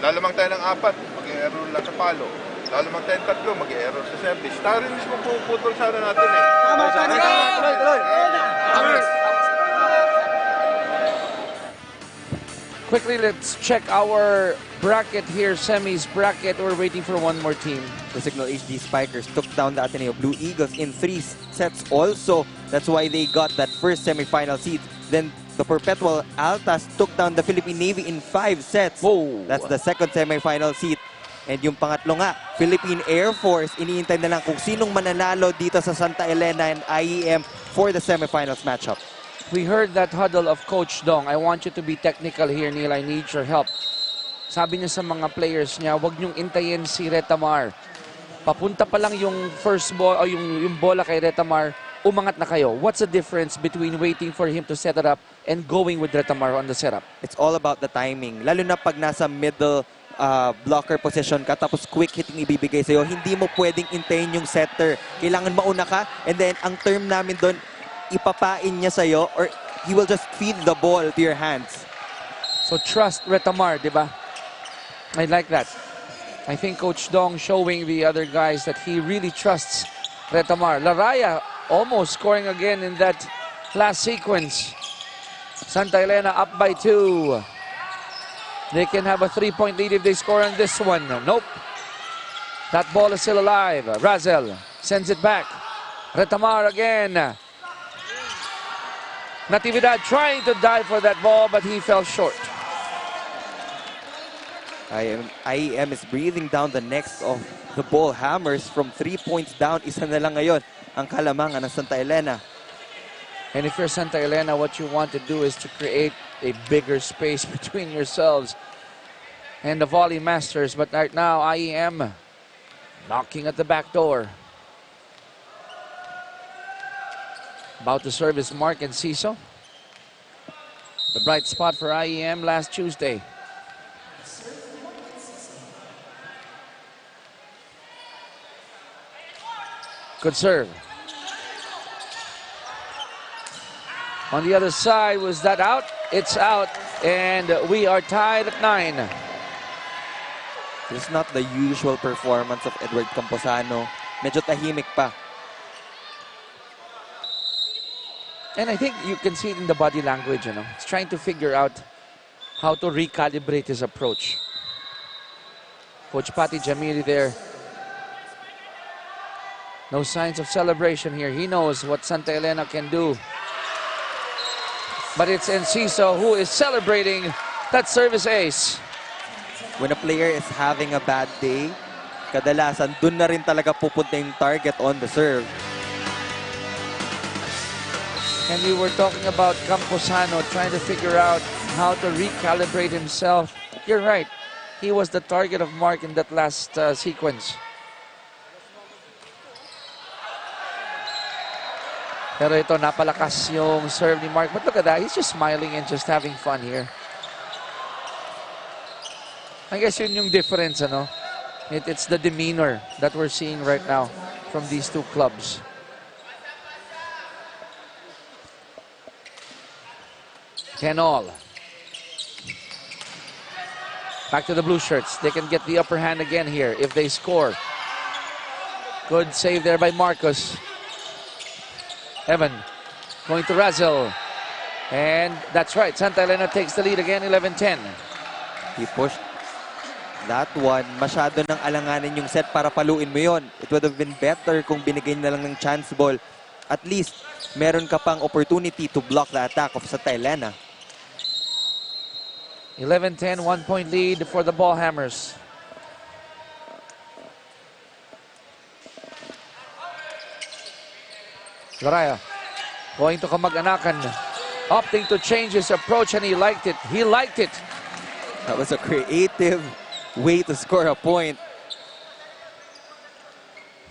Lalamang tayo ng 4, mag-error lang sa palo. Lalamang tayo ng 3, mag-error sa service. Tayo rin mismo puputol sana natin eh. Quickly, let's check our bracket here, semis bracket. We're waiting for one more team. The Signal HD Spikers took down the Ateneo Blue Eagles in 3 sets also. That's why they got that first semifinal seed. Then the Perpetual Altas took down the Philippine Navy in 5 sets. Whoa. That's the second semifinal seat. And yung pangatlo nga, Philippine Air Force, iniintay na lang kung sinong mananalo dito sa Santa Elena and IEM for the semifinals matchup. We heard that huddle of Coach Dong. I want you to be technical here, Neil. I need your help. Sabi niya sa mga players niya, huwag niyong intayin si Retamar. Papunta pa lang yung first ball o yung bola kay Retamar, umangat na kayo. What's the difference between waiting for him to set it up and going with Retamar on the setup? It's all about the timing. Lalo na pag nasa middle blocker position ka, tapos quick hitting ibibigay sa'yo, hindi mo pwedeng intayin yung setter. Kailangan mauna ka, and then ang term namin doon, ipapain niya sa'yo, or he will just feed the ball to your hands. So trust Retamar, di ba? I like that. I think Coach Dong showing the other guys that he really trusts Retamar. Laraya almost scoring again in that last sequence. Santa Elena up by 2. They can have a 3-point lead if they score on this one. Nope. That ball is still alive. Razel sends it back. Retamar again. Natividad trying to dive for that ball, but he fell short. IEM is breathing down the necks of the ball hammers from 3 points down. Isa na lang ngayon ang kalamangan ng Santa Elena. And if you're Santa Elena, what you want to do is to create a bigger space between yourselves and the Volley Masters. But right now, IEM knocking at the back door. About to serve is Mark and Ciso. The bright spot for IEM last Tuesday. Good serve. On the other side, was that out? It's out, and we are tied at 9. This is not the usual performance of Edward Camposano. Medyo tahimik pa. And I think you can see it in the body language, you know. He's trying to figure out how to recalibrate his approach. Coach Pati Jamili there. No signs of celebration here. He knows what Santa Elena can do. But it's Enciso who is celebrating that service ace. When a player is having a bad day, kadalasan dun na rin talaga pupunta yung target on the serve. And we were talking about Camposano trying to figure out how to recalibrate himself. You're right. He was the target of Mark in that last sequence. Pero ito, napalakas yung serve ni Mark. But look at that. He's just smiling and just having fun here. I guess yun yung difference, ano? It's the demeanor that we're seeing right now from these two clubs. All. Back to the blue shirts. They can get the upper hand again here if they score. Good save there by Marcos. Evan going to Razel. And that's right. Santa Elena takes the lead again, 11-10. He pushed that one. Masyado nang alanganin yung set para paluin mo yon. It would have been better kung binigay na lang ng chance ball. At least, meron ka pang opportunity to block the attack of Santa Elena. 11-10, 1-point lead for the Ball Hammers. Garaya going to kamag-anakan, opting to change his approach, and he liked it. He liked it. That was a creative way to score a point.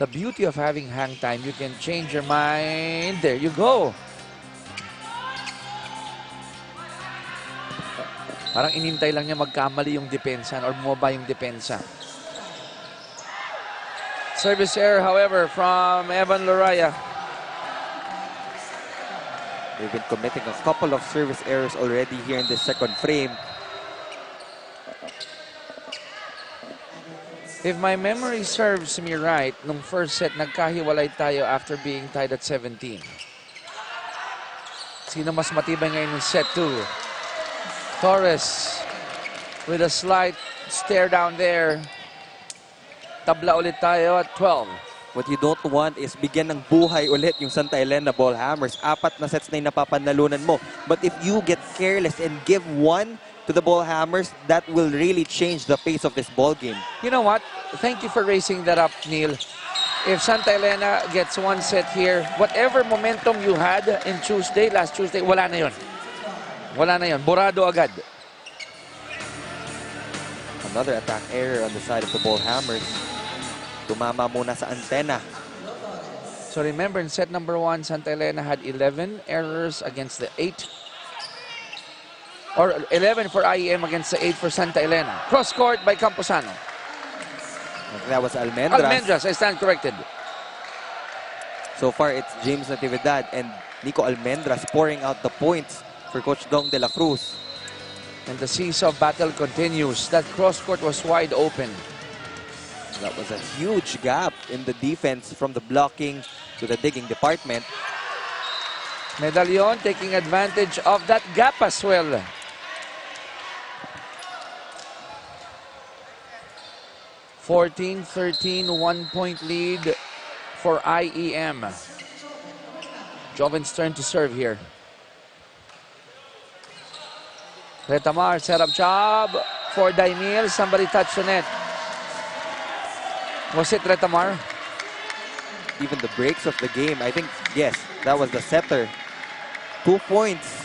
The beauty of having hang time, you can change your mind. There you go. Parang inintay lang niya magkamali yung depensa or bumaba yung depensa. Service error, however, from Evan Loraya. They've been committing a couple of service errors already here in the second frame. If my memory serves me right, nung first set, nagkahiwalay tayo after being tied at 17. Sino mas matibay ngayon ng set 2? Torres with a slight stare down there. Tabla ulit tayo at 12. What you don't want is bigyan ng buhay ulit yung Santa Elena Ball Hammers. 4 na sets na yung napapanalunan mo. But if you get careless and give one to the Ball Hammers, that will really change the pace of this ball game. You know what? Thank you for raising that up, Neil. If Santa Elena gets one set here, whatever momentum you had in last Tuesday, wala na yun. Wala na yun. Borado agad. Another attack error on the side of the Ball Hammers. Tumama muna sa antena. So remember, in set number 1, Santa Elena had 11 errors against the 8. Or 11 for IEM against the 8 for Santa Elena. Cross court by Camposano. That was Almendras. Almendras, I stand corrected. So far, it's James Natividad and Nico Almendras pouring out the points for Coach Dong de la Cruz. And the seesaw battle continues. That cross court was wide open. That was a huge gap in the defense from the blocking to the digging department. Medallion taking advantage of that gap as well. (14-13), 1-point lead for IEM. Jovin's turn to serve here. Retamar, set up job. for Daimil. Somebody touched the net. Was it Retamar? Even the breaks of the game, I think, yes, that was the setter. 2 points.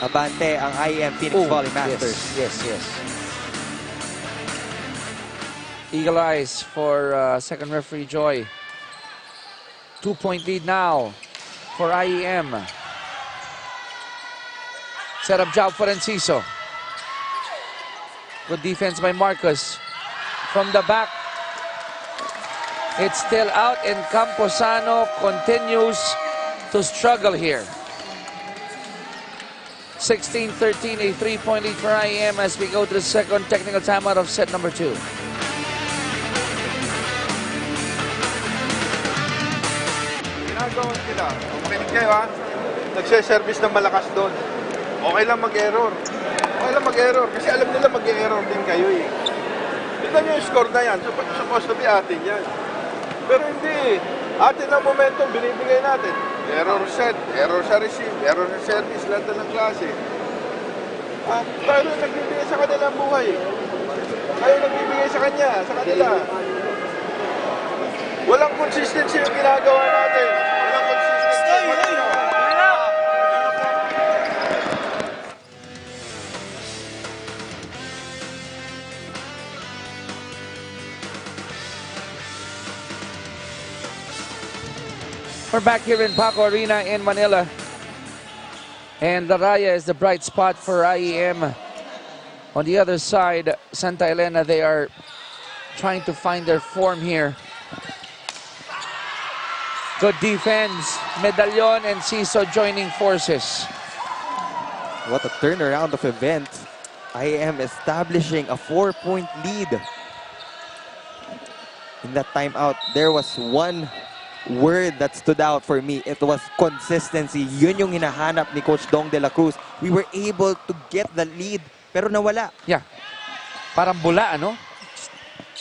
Abante ang IEM Phoenix Volley Masters. Yes. Eagle eyes for second referee Joy. 2-point lead now for IEM. Set up job for Enciso. Good defense by Marcus. From the back, it's still out, and Camposano continues to struggle here. 16-13, a 3-point lead for IEM as we go to the second technical timeout of set number 2. Ginagawa nila. Makinig kayo ha. Nagse-service ng malakas doon. Okay lang mag-error. Kasi alam nila mag-error din kayo eh. Tignan nyo yung score na yan. Supposed to be atin yan. Pero hindi. Atin ang momentum, binibigay natin. Error set, error sa receive, error sa service, lahat ng klase. At tayo nagbibigay sa kanila ang buhay. Tayo nagbibigay sa kanila. Walang consistency yung ginagawa natin. Walang consistency. We're back here in Paco Arena in Manila. And Laraya is the bright spot for IEM. On the other side, Santa Elena, they are trying to find their form here. Good defense. Medallon and Ciso joining forces. What a turnaround of events. IEM establishing a 4-point lead. In that timeout, there was one word that stood out for me. It was consistency. Yun yung hinahanap ni Coach Dong de la Cruz. We were able to get the lead, pero nawala. Yeah. Parang bula, ano?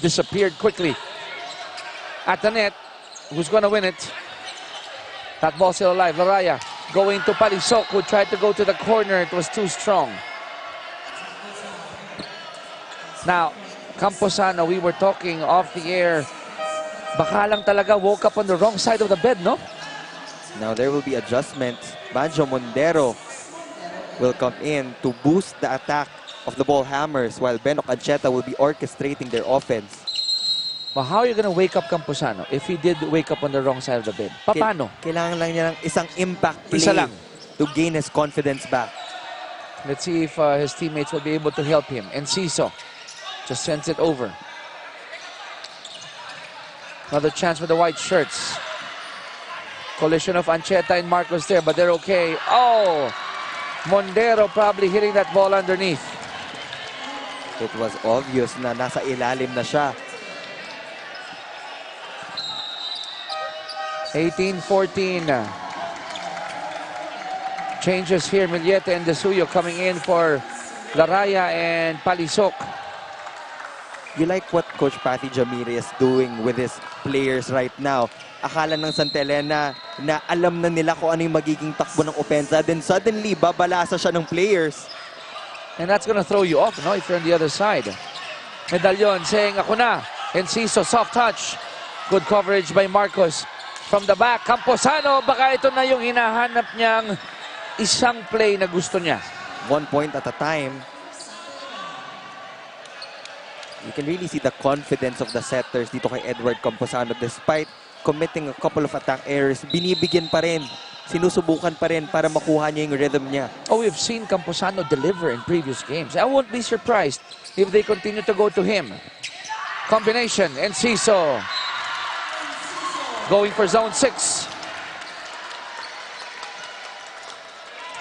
Disappeared quickly. At the net, who's gonna win it? That ball still alive. Laraya going to Palisok, who tried to go to the corner. It was too strong. Now, Camposano, we were talking off the air. Baka lang talaga woke up on the wrong side of the bed, no? Now there will be adjustments. Banjo Mondero will come in to boost the attack of the ball hammers, while Benok Ancheta will be orchestrating their offense. But how are you gonna wake up Camposano if he did wake up on the wrong side of the bed? Paano? Kailangan lang niya ng isang impact play Isa lang. to gain his confidence back. Let's see if his teammates will be able to help him. And Ciso just sends it over. Another chance for the white shirts. Collision of Ancheta and Marcos there, but they're okay. Oh! Mondero probably hitting that ball underneath. It was obvious na nasa ilalim na siya. 18-14. Changes here. Millete and Desuyo coming in for Laraya and Palisok. You like what Coach Patty Jamiri is doing with his players right now. Akala ng Santa Elena na alam na nila kung ano yung magiging takbo ng opensa. Then suddenly, babalasa siya ng players. And that's gonna throw you off, no? If you're on the other side. Medallon saying, ako na. Enciso, soft touch. Good coverage by Marcos. From the back, Camposano. Baka ito na yung hinahanap niyang isang play na gusto niya. 1 point at a time. You can really see the confidence of the setters dito kay Edward Camposano. Despite committing a couple of attack errors, binibigyan pa rin. Sinusubukan pa rin para makuha niya yung rhythm niya. Oh, we've seen Camposano deliver in previous games. I won't be surprised if they continue to go to him. Combination, Enciso. Going for zone 6.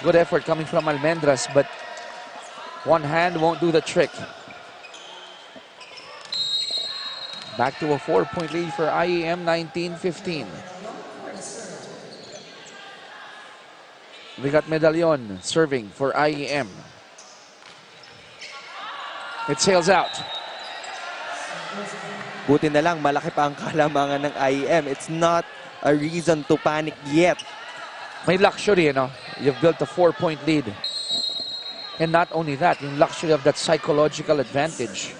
Good effort coming from Almendras, but one hand won't do the trick. Back to a 4-point lead for IEM, 19-15. We got Medallon serving for IEM. It sails out. Buti na lang, malaki pa ang kalamangan ng IEM. It's not a reason to panic yet. May luxury, you know. You've built a 4-point lead. And not only that, yung luxury of that psychological advantage.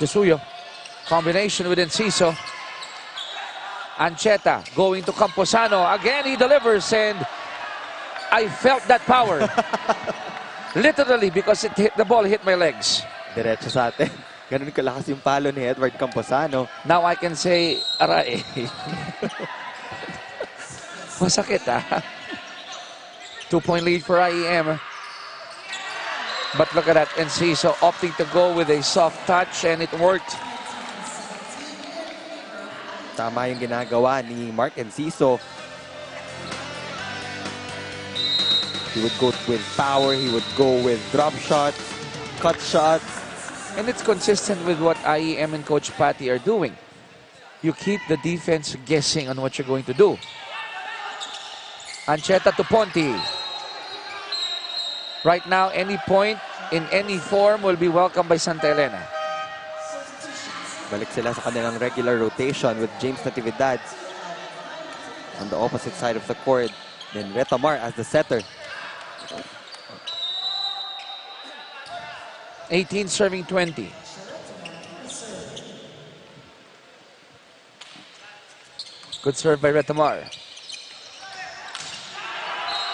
Desuyo, combination with Enciso. Ancheta going to Camposano. Again, he delivers, and I felt that power. Literally, because the ball hit my legs. Diretso sa atin. Ganun kalakas yung palo ni Edward Camposano. Now I can say, aray. Masakit, ah. 2-point lead for IEM. But look at that, Enciso opting to go with a soft touch, and it worked. Tama yung ginagawa ni Mark Enciso. He would go with power, he would go with drop shots, cut shots. And it's consistent with what IEM and Coach Patty are doing. You keep the defense guessing on what you're going to do. Ancheta to Ponti. Right now, any point in any form will be welcomed by Santa Elena. Balik sila sa kanilang regular rotation with James Natividad on the opposite side of the court. Then Retamar as the setter. 18 serving 20. Good serve by Retamar.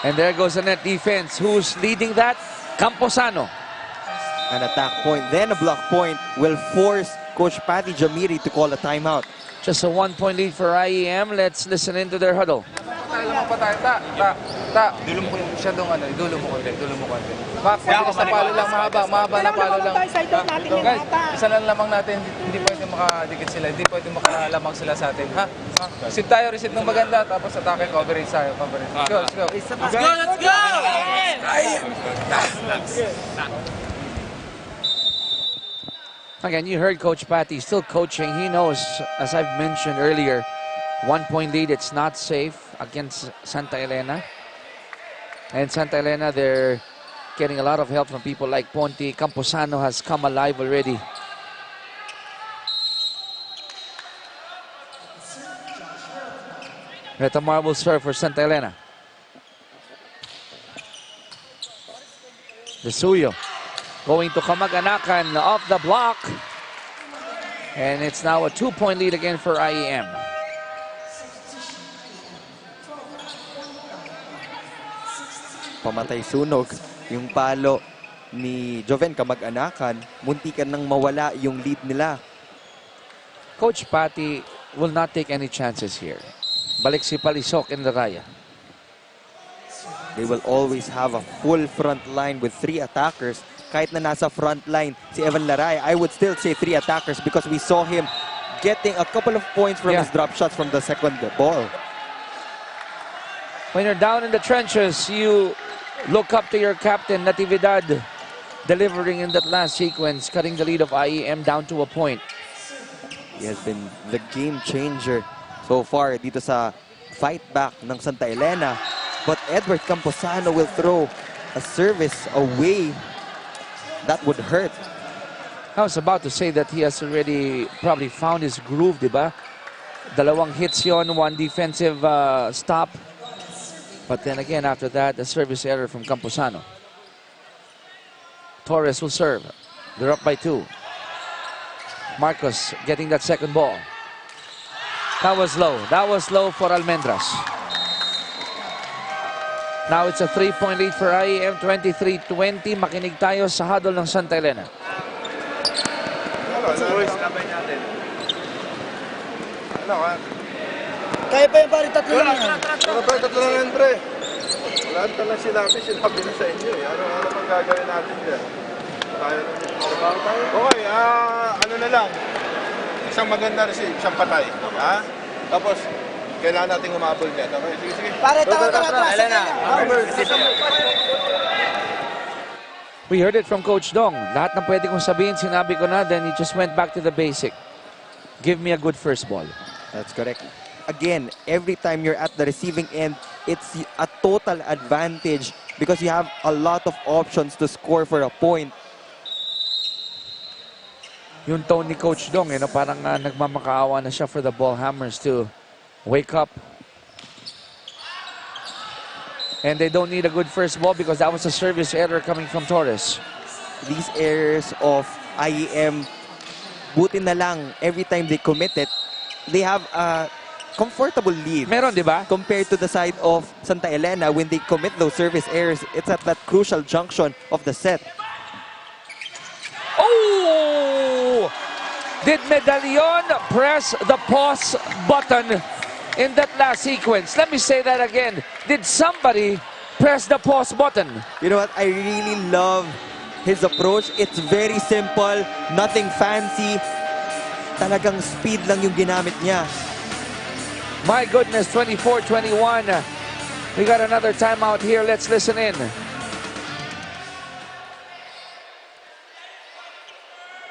And there goes the net defense. Who's leading that? Camposano. An attack point, then a block point will force Coach Patty Jamiri to call a timeout. Just a 1-point lead for IEM. Let's listen into their huddle. Lamang pa tayo. Dulo mo ko yung masyadong dulo mo konti. Mabilis na palo lang, mahaba na palo lang. Guys, isa lang lamang natin, hindi pwede makadikit sila, hindi pwede makalamang sila sa atin. Ha? Receive tayo, receive ng maganda, tapos atake, coverage tayo, coverage. Let's go, let's go. Let's go! Again, you heard Coach Patty still coaching. He knows, as I've mentioned earlier, 1-point lead, it's not safe against Santa Elena. And Santa Elena, they're getting a lot of help from people like Ponti. Camposano has come alive already. Retamar will serve for Santa Elena. Desuyo going to Kamag-Anakan off the block. And it's now a 2-point lead again for IEM. Pamatay sunog yung palo ni Joven Kamag-Anakan. Muntikan nang mawala yung lead nila. Coach Patty will not take any chances here. Balik si Palisok in the raya. They will always have a full front line with 3 attackers. Kahit na nasa front line si Evan Laraya, I would still say 3 attackers because we saw him getting a couple of points from his drop shots from the second ball. When you're down in the trenches, you look up to your captain, Natividad, delivering in that last sequence, cutting the lead of IEM down to a point. He has been the game changer so far dito sa fight back ng Santa Elena. But Edward Camposano will throw a service away. That would hurt. I was about to say that he has already probably found his groove, diba? Dalawang hits yon, 1 defensive stop. But then again, after that, a service error from Camposano. Torres will serve. They're up by 2. Marcos getting that second ball. That was low. That was low for Almendras. Now it's a 3-point lead for IEM, 23-20. Makinig tayo sa huddle ng Santa Elena. Kaya pa yung pari 3 lang yan. Pero pa 3 lang yan, pre. Wala ka lang sinabi na sa inyo eh. Ano bang gagawin natin dyan? Okay, ano na lang. Isang maganda receive, isang patay. Ha? Tapos, kailangan natin umabol niya. Okay, sige. Pare, tara. We heard it from Coach Dong. Lahat ng pwede kong sabihin, sinabi ko na, then he just went back to the basic. Give me a good first ball. That's correct. Again, every time you're at the receiving end, it's a total advantage because you have a lot of options to score for a point. Yung tone ni Coach Dong, parang nagmamakaawa na siya for the ball hammers to wake up. And they don't need a good first ball because that was a service error coming from Torres. These errors of IEM, buti na lang every time they commit it, they have a comfortable lead. Meron, di ba? Compared to the side of Santa Elena, when they commit those service errors, it's at that crucial junction of the set. Oh! Did Medallion press the pause button in that last sequence? Let me say that again. Did somebody press the pause button? You know what? I really love his approach. It's very simple, nothing fancy. Talagang speed lang yung ginamit niya. My goodness, 24-21. We got another timeout here. Let's listen in.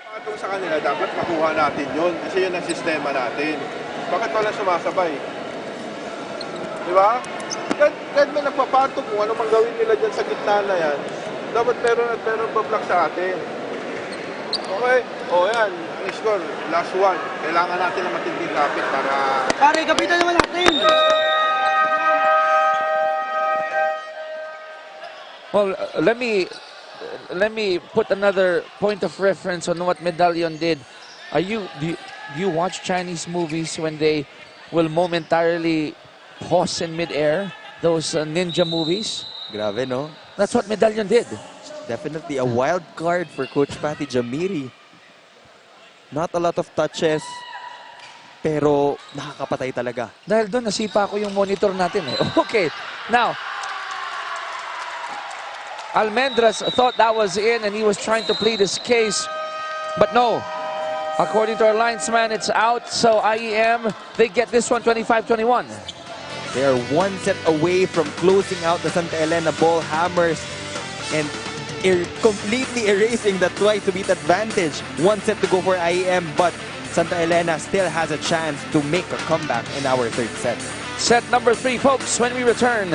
Patong sa kanila, dapat makuha natin yun. Kasi yun ang sistema natin. Bakit walang sumasabay? Di ba? Kahit may nagpapatong kung ano mang gawin nila dyan sa gitna na yan, dapat meron at meron pa-block sa atin. Okay? O yan, ang score, last one. Kailangan natin ng matinding kapit para... Pare, kapitan naman natin! Well, let me put another point of reference on what Medallion did. Do you watch Chinese movies when they will momentarily pause in midair? Those ninja movies? Grabe, no? That's what Medallion did. Definitely a wild card for Coach Patty Jamiri. Not a lot of touches, pero nakakapatay talaga. Dahil doon, nasipa ko yung monitor natin eh. Okay, now, Almendras thought that was in and he was trying to plead his case. But no, according to our linesman, it's out. So IEM, they get this one 25-21. They are one set away from closing out the Santa Elena Ball Hammers and completely erasing the twice to beat advantage. One set to go for IEM, but Santa Elena still has a chance to make a comeback in our third set. Set number 3, folks, when we return.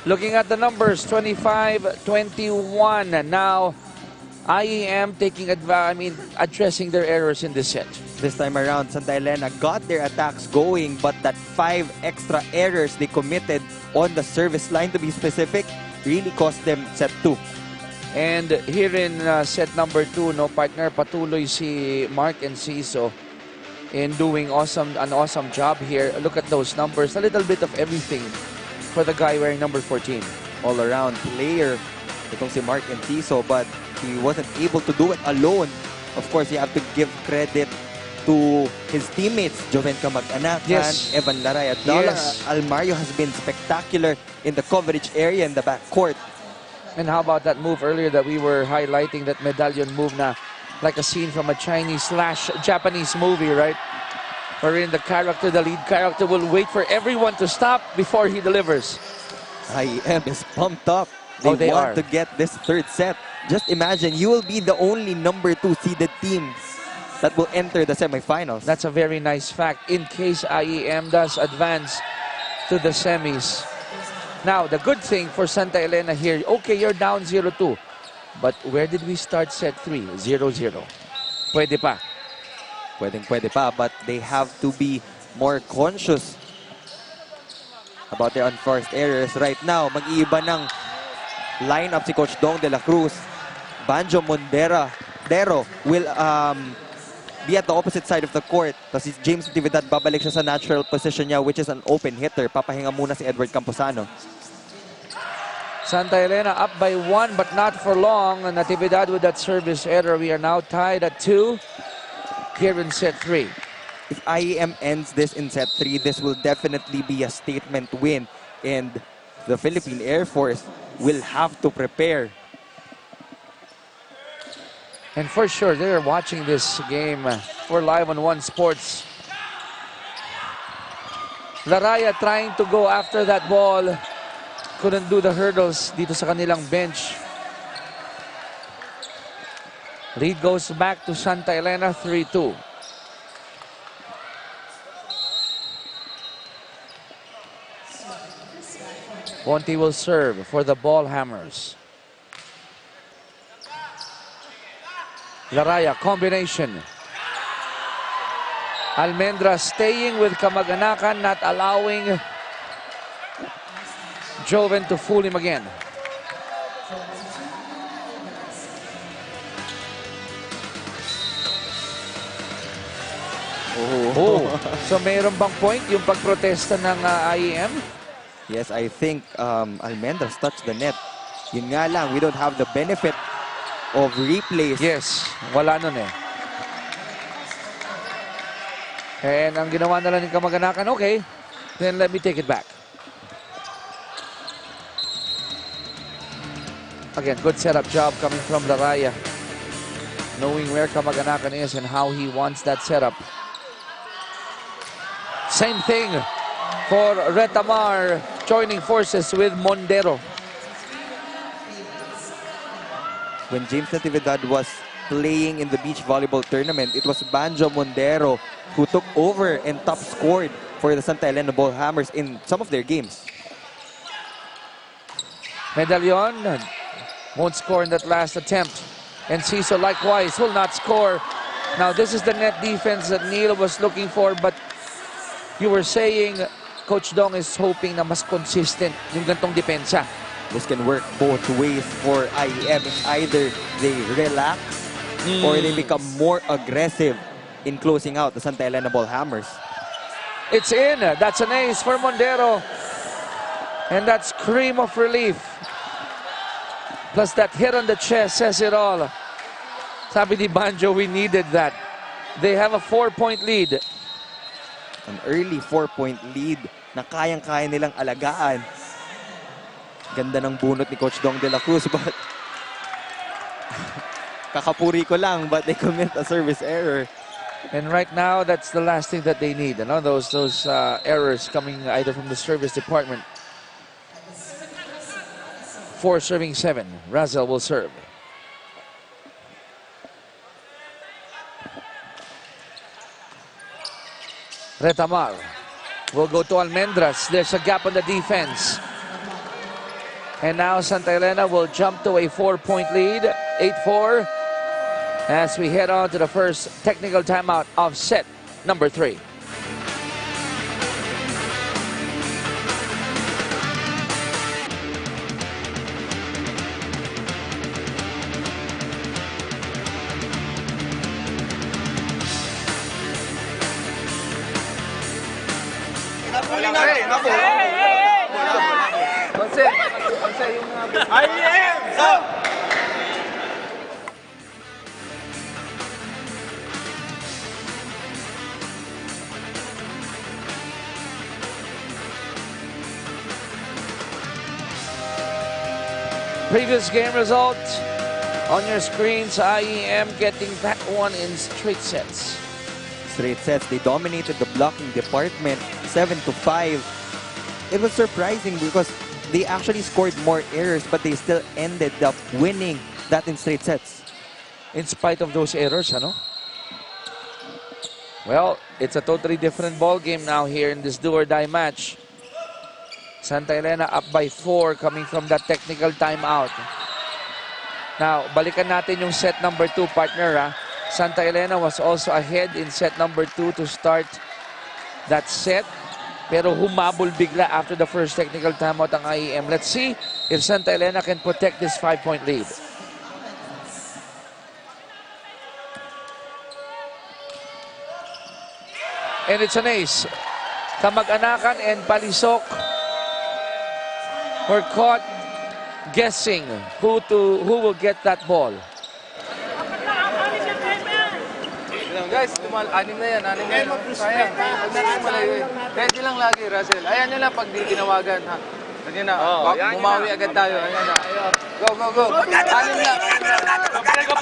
Looking at the numbers, 25-21. Now, IEM addressing their errors in this set. This time around, Santa Elena got their attacks going, but that 5 extra errors they committed on the service line, to be specific, really cost them set 2. And here in set number 2, no partner, patuloy si Mark Enciso in doing an awesome job here. Look at those numbers, a little bit of everything for the guy wearing number 14. All-around player, itong si Mark Enciso, but he wasn't able to do it alone. Of course, you have to give credit to to his teammates, Joven Kamag-Anakan, Yes. Evan Laray at Dala. Yes. Almario has been spectacular in the coverage area in the backcourt. And how about that move earlier that we were highlighting, that medallion move na like a scene from a Chinese/Japanese movie, right? Wherein the lead character will wait for everyone to stop before he delivers. IEM is pumped up. They want are. to get this third set. Just imagine, you will be the only number 2 seeded team that will enter the semifinals. That's a very nice fact in case IEM does advance to the semis. Now, the good thing for Santa Elena here, okay, you're down 0-2. But where did we start set 3? 0-0. Pwede pa. Pwede pa, but they have to be more conscious about their unforced errors. Right now, mag-iiba ng lineup si Coach Dong de la Cruz. Banjo Dero will be at the opposite side of the court. Tapos si James Natividad babalik siya sa natural position niya, which is an open hitter. Papahinga muna si Edward Camposano. Santa Elena up by 1 but not for long. Natividad with that service error. We are now tied at 2 here in set 3. If IEM ends this in set 3, this will definitely be a statement win. And the Philippine Air Force will have to prepare. And for sure, they're watching this game for Live on One Sports. Laraya trying to go after that ball. Couldn't do the hurdles dito sa kanilang bench. Lead goes back to Santa Elena, 3-2. Bonte will serve for the Ball Hammers. Laraya, combination. Almendra staying with Kamag-Anakan, not allowing Joven to fool him again. Oh. So mayroon bang point yung pagprotesta ng IEM? Yes, I think Almendras touched the net. Yun nga lang, we don't have the benefit of replays. Yes, wala nun eh. And ang ginawa na lang ni Kamag-Anakan, okay, then let me take it back. Again, good setup job coming from Laraya. Knowing where Kamag-Anakan is and how he wants that setup. Same thing for Retamar joining forces with Mondero. When James Natividad was playing in the beach volleyball tournament, it was Banjo Mondero who took over and top scored for the Santa Elena Ball Hammers in some of their games. Medallion won't score in that last attempt. And Ciso likewise will not score. Now this is the net defense that Neil was looking for, but you were saying Coach Dong is hoping na mas consistent yung gantong depensa. This can work both ways for IEM. Either they relax or they become more aggressive in closing out the Santa Elena Ball Hammers. It's in. That's an ace for Mondero. And that scream of relief. Plus that hit on the chest says it all. Sabi ni Banjo, we needed that. They have a 4-point lead. An early 4-point lead na kayang-kaya nilang alagaan. Ganda ng bunot ni Coach Dong de la Cruz, but kakapuri ko lang, but they commit a service error. And right now, that's the last thing that they need. You know, those errors coming either from the service department. 4 serving 7. Razel will serve. Retamar will go to Almendras. There's a gap on the defense. And now Santa Elena will jump to a 4-point lead, 8-4, as we head on to the first technical timeout of set number 3. IEM! Go! Previous game result on your screens, IEM getting that one in straight sets. Straight sets, they dominated the blocking department 7-5. It was surprising because they actually scored more errors, but they still ended up winning that in straight sets. In spite of those errors, ano? Well, it's a totally different ball game now here in this do-or-die match. Santa Elena up by 4 coming from that technical timeout. Now, balikan natin yung set number 2, partner. Ha? Santa Elena was also ahead in set number 2 to start that set. Pero humabol bigla after the first technical timeout ang IEM. Let's see if Santa Elena can protect this 5-point lead. And it's an ace. Kamag-anakan and Palisok were caught guessing who will get that ball. Guys, 6 na yan, 6 na yan. Sayang, huwag na rin malayo eh. Ready lang lagi, Russell. Ayan nyo lang pag di tinawagan, ha. Ganyan na, bumawi agad tayo. Ayan na. Go, go, go. 6 na. Go,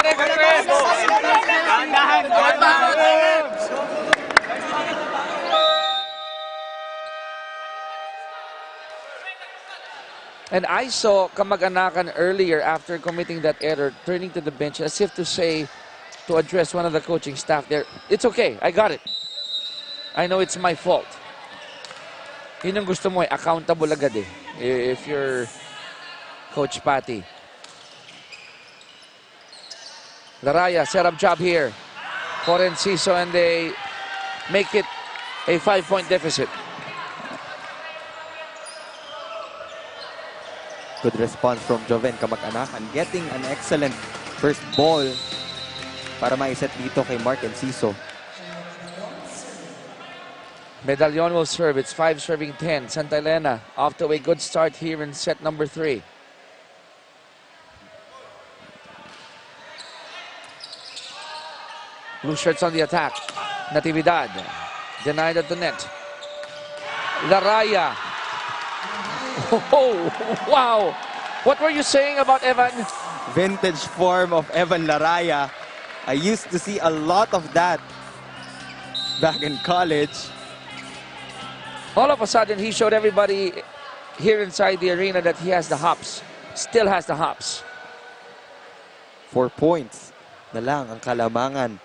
And I saw Kamag-anakan earlier after committing that error, turning to the bench as if to say, to address one of the coaching staff there, it's okay, I got it. I know it's my fault. Yun yung gusto mo eh, accountable agad eh, if you're Coach Patty. Laraya, set up job here for Enciso, and they make it a 5-point deficit. Good response from Joven Kamag-anakan, getting an excellent first ball para maiset dito kay Mark Enciso. Medallion will serve. It's 5 serving 10. Santa Elena off to a good start here in set number 3. Blue shirts on the attack. Natividad denied at the net. Laraya. Oh, wow. What were you saying about Evan? Vintage form of Evan Laraya. I used to see a lot of that back in college. All of a sudden, he showed everybody here inside the arena that he has the hops. Still has the hops. 4 points na lang ang kalamangan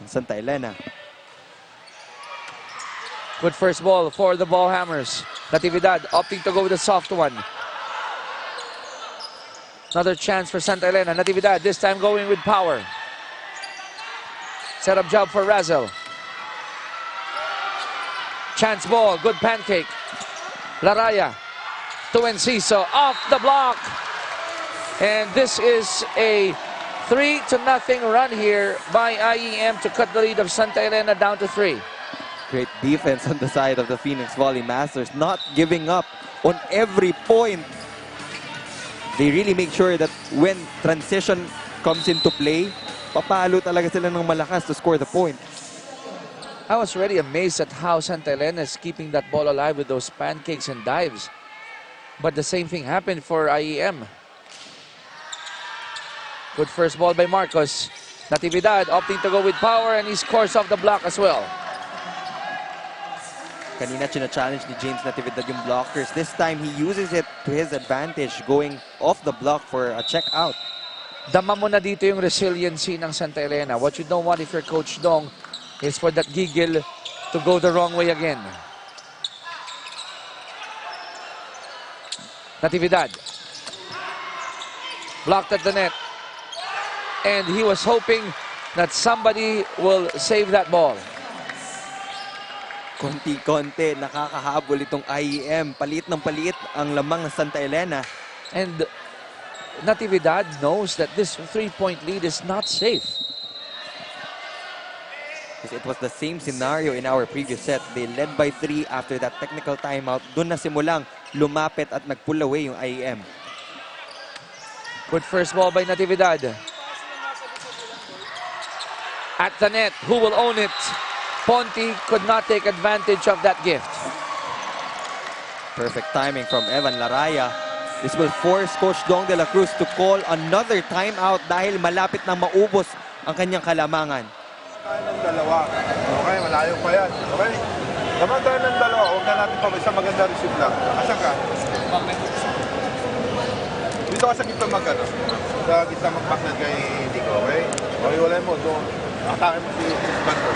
ng Santa Elena. Good first ball for the ball hammers. Natividad opting to go with a soft one. Another chance for Santa Elena. Natividad this time going with power. Set up job for Razel. Chance ball, good pancake. Laraya to Enciso, off the block. And this is a 3-0 run here by IEM to cut the lead of Santa Elena down to 3. Great defense on the side of the Phoenix Volley Masters, not giving up on every point. They really make sure that when transition comes into play, papalo talaga sila ng malakas to score the point. I was really amazed at how Santa Elena is keeping that ball alive with those pancakes and dives. But the same thing happened for IEM. Good first ball by Marcos. Natividad opting to go with power, and he scores off the block as well. Kanina china-challenge ni James Natividad yung blockers. This time, he uses it to his advantage, going off the block for a check out. Dama mo na dito yung resiliency ng Santa Elena. What you don't want if you're Coach Dong is for that giggle to go the wrong way again. Natividad. Blocked at the net. And he was hoping that somebody will save that ball. Konti-konti, nakakahabol itong IEM. Paliit ng paliit ang lamang ng Santa Elena. And Natividad knows that this 3-point lead is not safe. It was the same scenario in our previous set. They led by 3 after that technical timeout. Doon na simulang lumapit at nag-pull away yung IEM. Good first ball by Natividad. At the net, who will own it? Ponti could not take advantage of that gift. Perfect timing from Evan Laraya. This will force Coach Dong de la Cruz to call another timeout dahil malapit na maubos ang kanyang kalamangan. Tayo ng dalawa. Okay, malayo pa yan. Okay? Naman tayo ng dalawa. Huwag na natin pa. Isang maganda receive lang. Asan ka? Dito ka sa gitna mag-ano. Sa gitna mag-backnet kay Nico. Okay? Okay, wala mo. Doon. Atake mo si Banton.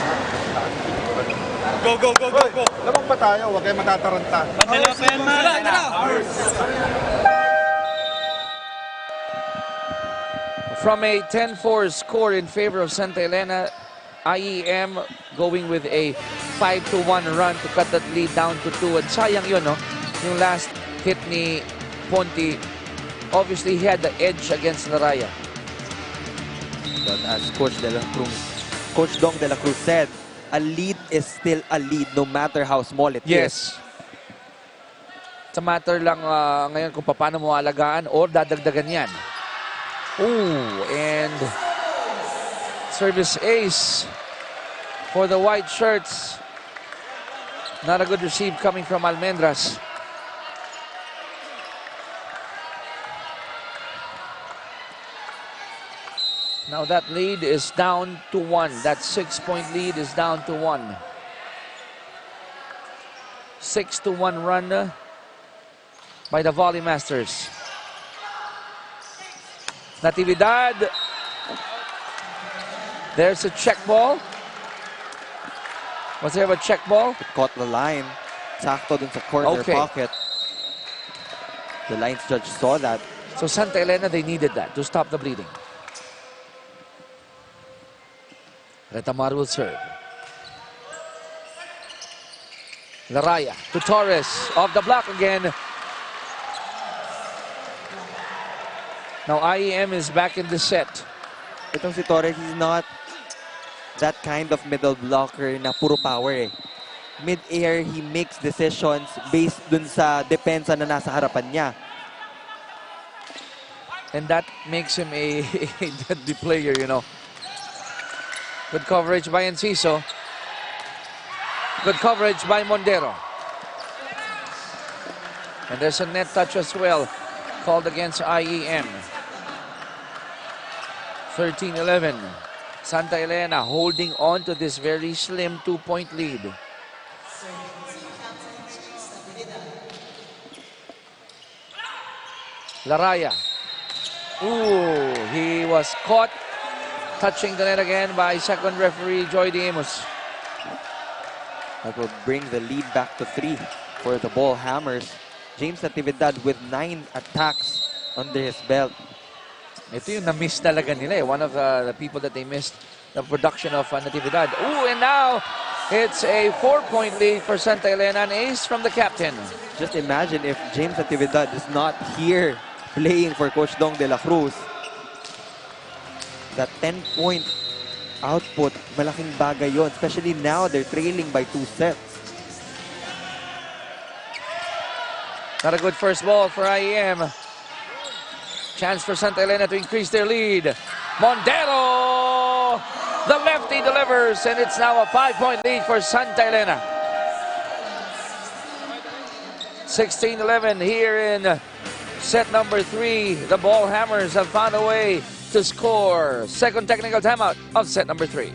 Go, go, go, go, go. Lamang pa tayo. Huwag kayo matataranta. Padala pa yan, man. From a 10-4 score in favor of Santa Elena, IEM going with a 5-1 run to cut that lead down to 2. And sayang yun, no? Yung last hit ni Ponti, obviously he had the edge against Laraya. But as Coach Dong de la Cruz said, a lead is still a lead no matter how small it is. Yes. It's a matter lang ngayon kung paano mo alagaan or dadagdagan yan. Ooh, and service ace for the white shirts. Not a good receive coming from Almendras. Now that lead is down to 1. That 6-point lead is down to 1. 6-1 run by the Volley Masters. Natividad. There's a check ball. Was there a check ball? It caught the line. Sakto dun sa corner pocket. The lines judge saw that. So Santa Elena, they needed that to stop the bleeding. Retamar will serve. Laraya to Torres. Off the block again. Now IEM is back in the set. Itong si Torres, he's not that kind of middle blocker na puro power eh. Mid-air, he makes decisions based dun sa depensa na nasa harapan niya. And that makes him a deadly player, you know. Good coverage by Enciso. Good coverage by Mondero. And there's a net touch as well called against IEM. 13-11. Santa Elena holding on to this very slim 2-point lead. Laraya. Ooh, he was caught touching the net again by second referee Joy De Amos. That will bring the lead back to 3 for the Ball Hammers. James Natividad with 9 attacks under his belt. Ito yung na-miss talaga nila eh. One of the people that they missed, the production of Natividad. Ooh, and now it's a 4-point lead for Santa Elena, an ace from the captain. Just imagine if James Natividad is not here playing for Coach Dong de la Cruz. That 10-point output, malaking bagay yon. Especially now, they're trailing by 2 sets. Not a good first ball for IEM. Chance for Santa Elena to increase their lead. Mondero! The lefty delivers, and it's now a 5-point lead for Santa Elena. 16-11 here in set number 3. The Ball Hammers have found a way to score. Second technical timeout of set number 3.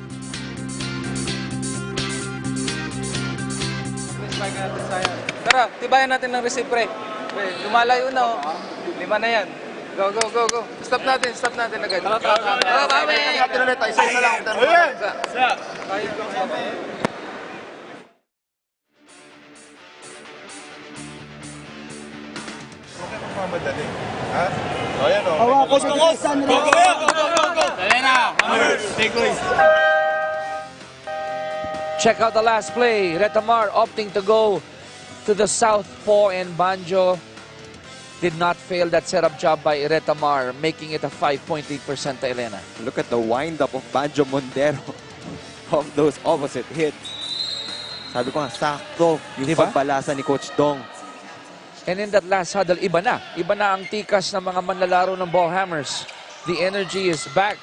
Tara, tibayan natin ng receive, pre. Lumalayo na, oh. 5 na yan. Go, go, go, go. Stop natin agad. Tara, kami! Natin ulit. Isa na lang. Mamadali. Ha? O yan o. Go, go, go. Elena, take place. Check out the last play. Retamar opting to go to the southpaw, and Banjo did not fail that setup job by Retamar, making it a 5-point lead for Santa Elena. Look at the wind-up of Banjo Mondero of those opposite hits. Sabi ko nga, sakto yung pagbalasa ni Coach Dong. And in that last huddle, iba na. Iba na ang tikas ng mga manlalaro ng Ball Hammers. The energy is back.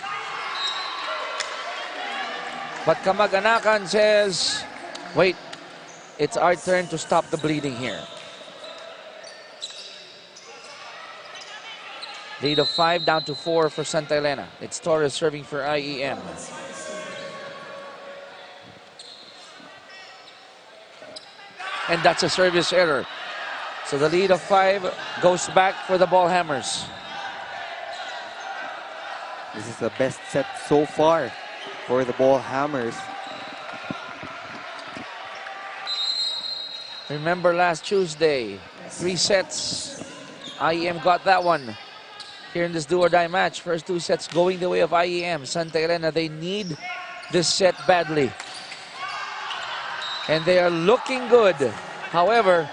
But Kamag-anakan says, wait, it's our turn to stop the bleeding here. Lead of 5 down to 4 for Santa Elena. It's Torres serving for IEM. And that's a service error. So the lead of 5 goes back for the ball hammers. This is the best set so far for the ball hammers. Remember last Tuesday, 3 sets. IEM got that one. Here in this do-or-die match, first 2 sets going the way of IEM. Santa Elena, they need this set badly. And they are looking good. However,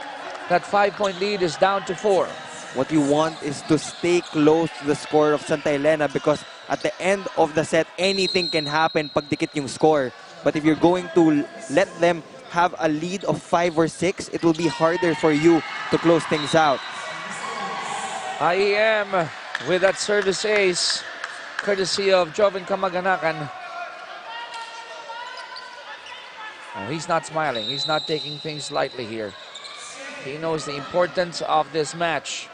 that 5-point lead is down to 4. What you want is to stay close to the score of Santa Elena because at the end of the set, anything can happen pag dikit yung score. But if you're going to let them have a lead of 5 or 6, it will be harder for you to close things out. IEM with that service ace, courtesy of Joven Kamaganakan. Oh, he's not smiling. He's not taking things lightly here. He knows the importance of this match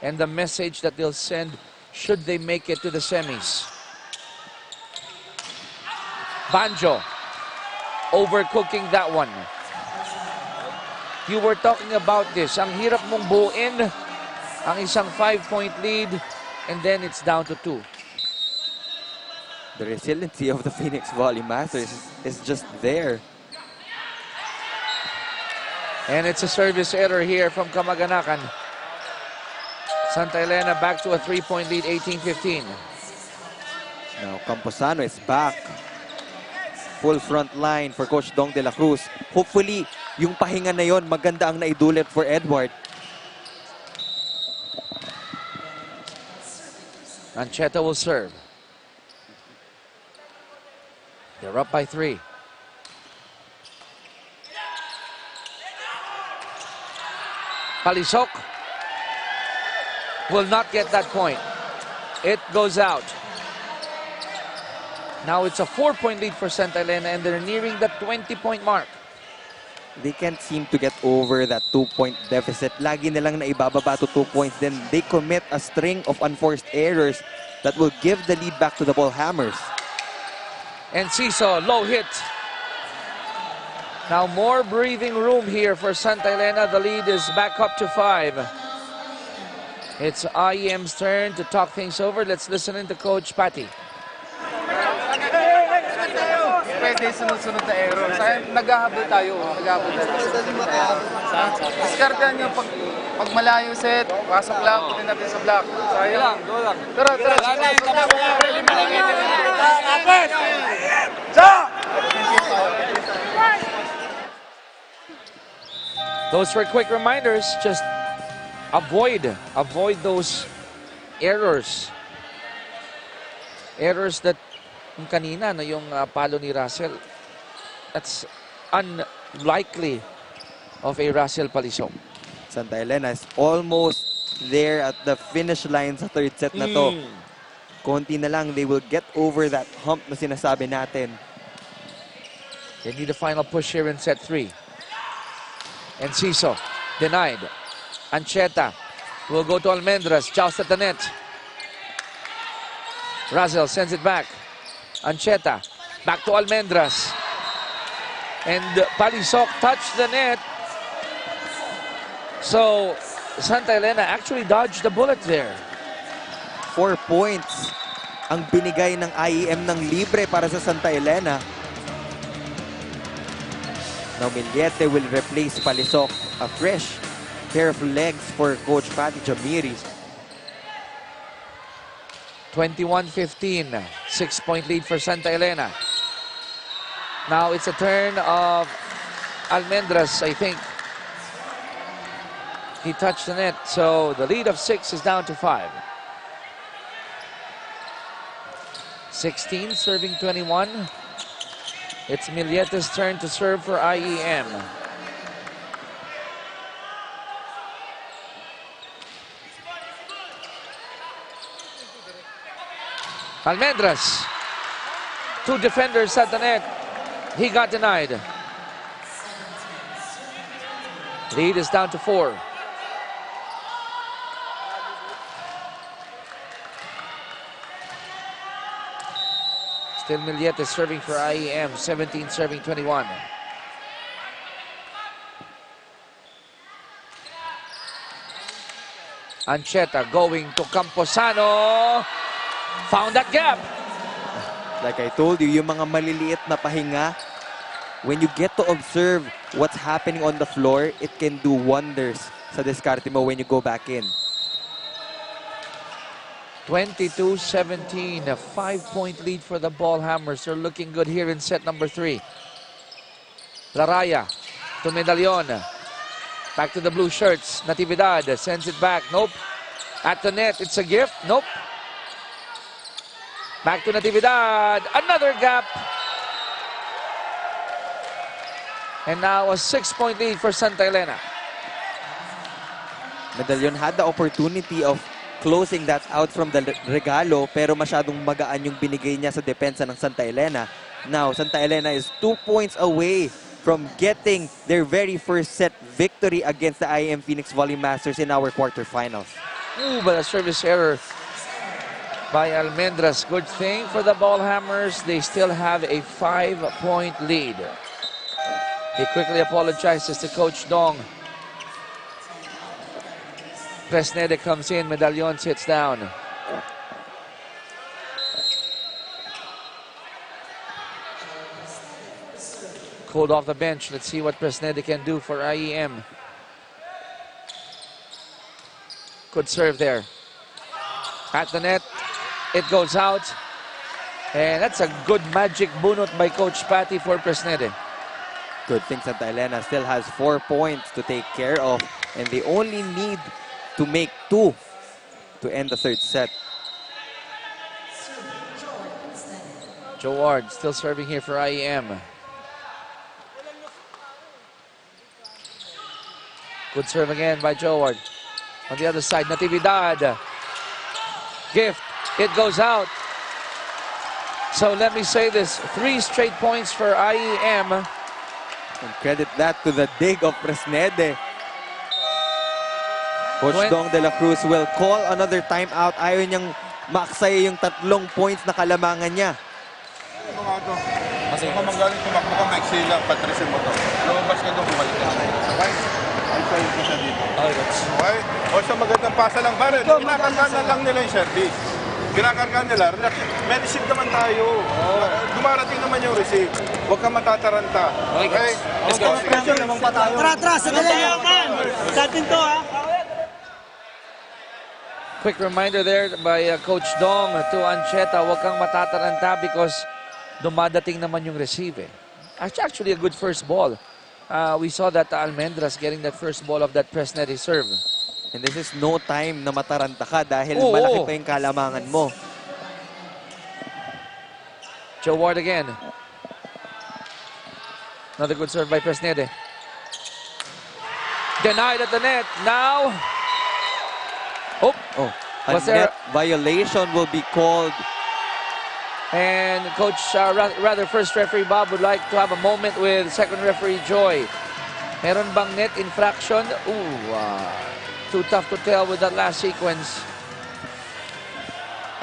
and the message that they'll send should they make it to the semis. Banjo overcooking that one. You were talking about this. Ang hirap mong buuin ang isang 5-point lead and then it's down to 2. The resiliency of the Phoenix Volley Masters is just there. And it's a service error here from Kamaganakan. Santa Elena back to a 3-point lead, 18-15. Now Camposano is back. Full front line for Coach Dong de la Cruz. Hopefully, yung pahinga na yon maganda ang naidulot for Edward. Ancheta will serve. They're up by 3. Palisok will not get that point. It goes out. Now it's a 4-point lead for Santa Elena and they're nearing the 20-point mark. They can't seem to get over that 2-point deficit. Lagi nilang naibababa to 2 points. Then they commit a string of unforced errors that will give the lead back to the ball hammers. And Ciso, low hit. Now more breathing room here for Santa Elena. The lead is back up to 5. It's IEM's turn to talk things over. Let's listen in to Coach Patty. Pwede sunod-sunod na error. Naghahabol tayo. Diskartehan nyo pag malayo set, pasok lang, putin natin sa block. Sayang. Tara. Those were quick reminders. Just avoid those errors. Errors that yung kanina na yung palo ni Russell. That's unlikely of a Russell Palisok. Santa Elena is almost there at the finish line sa third set na to. Konti na lang, they will get over that hump na sinasabi natin. They need a final push here in set 3. And Ciso denied. Ancheta will go to Almendras. Joust at the net. Russell sends it back. Ancheta back to Almendras. And Palisok touched the net. So Santa Elena actually dodged the bullet there. 4 points ang binigay ng IEM ng libre para sa Santa Elena. Now Millete will replace Palisok. A fresh pair of legs for Coach Patty Jamiri. 21-15. 6-point lead for Santa Elena. Now it's a turn of Almendras, I think. He touched the net, so the lead of 6 is down to 5. 16 serving 21. It's Millete's turn to serve for IEM. Almendras. 2 defenders at the net. He got denied. Lead is down to 4. Still Millete serving for IEM, 17 serving 21. Ancheta going to Camposano. Found that gap. Like I told you, yung mga maliliit na pahinga, when you get to observe what's happening on the floor, it can do wonders sa diskarte mo when you go back in. 22-17, a 5-point lead for the Ball Hammers. They're looking good here in set number 3. Laraya to Medallion. Back to the blue shirts. Natividad sends it back. Nope. At the net, it's a gift. Nope. Back to Natividad. Another gap. And now a 6-point lead for Santa Elena. Medallion had the opportunity of closing that out from the regalo, pero masyadong magaan yung binigay niya sa depensa ng Santa Elena. Now, Santa Elena is 2 points away from getting their very first set victory against the IEM Phoenix Volley Masters in our quarterfinals. Ooh, but a service error by Almendras. Good thing for the Ball Hammers. They still have a 5-point lead. He quickly apologizes to Coach Dong. Presnede comes in. Medallion sits down. Cold off the bench. Let's see what Presnede can do for IEM. Good serve there. At the net. It goes out. And that's a good magic bunot by Coach Patty for Presnede. Good thing Santa Elena still has 4 points to take care of, and they only need to make 2 to end the third set. Joe Ward still serving here for IEM. Good serve again by Joe Ward. On the other side, Natividad. Gift. It goes out. So let me say this. 3 straight points for IEM. And credit that to the dig of Presnede. Coach Dong de la Cruz will call another timeout. Ayaw niyang maaksaya yung 3 points na kalamangan niya. Ano nga ito? Kasi kung manggaling tumakbo ka, maiksi lang, patrisin mo to. Lumabas ka doon, bumalik ka. Okay? Ay, sa'yo ko siya dito. Okay? O sa magandang pasa lang, Barret. Kinakargaan na lang nila yung service. Kinakargaan nila. May receive naman tayo. Dumarating naman yung receive. Huwag kang matataranta. Okay? Let's go. Tara, sandali lang. Sa atin to, ha? Quick reminder there by Coach Dong to Ancheta, huwag kang matataranta because dumadating naman yung receive. Actually, a good first ball. We saw that Almendras getting that first ball of that Presnede serve. And this is no time na mataranta ka dahil malaki pa yung kalamangan mo. Joe Ward again. Another good serve by Presnede. Denied at the net. Now... A net violation will be called. And Coach, rather first referee Bob would like to have a moment with second referee Joy. Meron bang net infraction? Too tough to tell with that last sequence.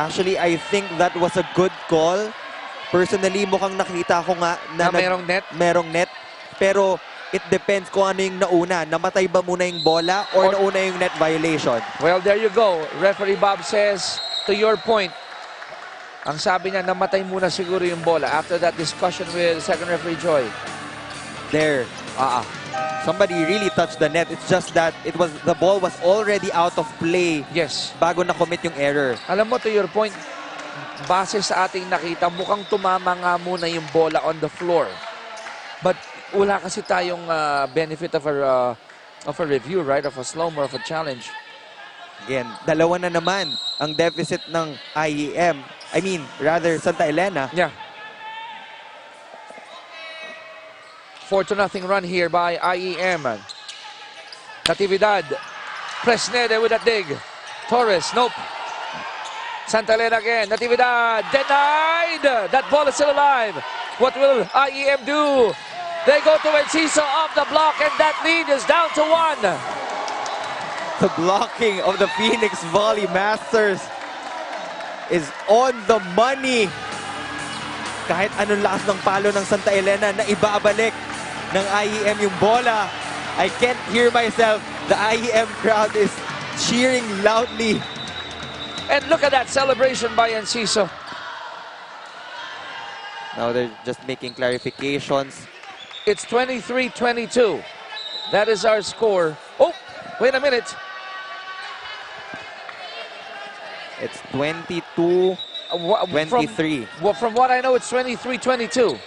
Actually, I think that was a good call. Personally, mukhang nakita ko nga na merong net? Merong net. Pero it depends kung ano yung nauna. Namatay ba muna yung bola or nauna yung net violation? Well, there you go. Referee Bob says, to your point, ang sabi niya, namatay muna siguro yung bola after that discussion with second referee Joy. There. Somebody really touched the net. It's just that the ball was already out of play. Yes. Bago na-commit yung error. Alam mo, to your point, base sa ating nakita, mukhang tumama nga muna yung bola on the floor. But wala kasi tayong benefit of a review, right? Of a slow-mo, of a challenge. Again, dalawa na naman ang deficit ng IEM. I mean, rather, Santa Elena. Yeah. 4-0 run here by IEM. Natividad. Presnede with a dig. Torres, nope. Santa Elena again. Natividad, denied. That ball is still alive. What will IEM do? They go to Enciso off the block, and that lead is down to 1. The blocking of the Phoenix Volley Masters is on the money. kahit anong lakas ng palo ng Santa Elena na ibabalik ng IEM yung bola. I can't hear myself. The IEM crowd is cheering loudly. And look at that celebration by Enciso. Now they're just making clarifications. It's 23-22. That is our score. Oh, wait a minute. It's 22-23. From what I know, it's 23-22.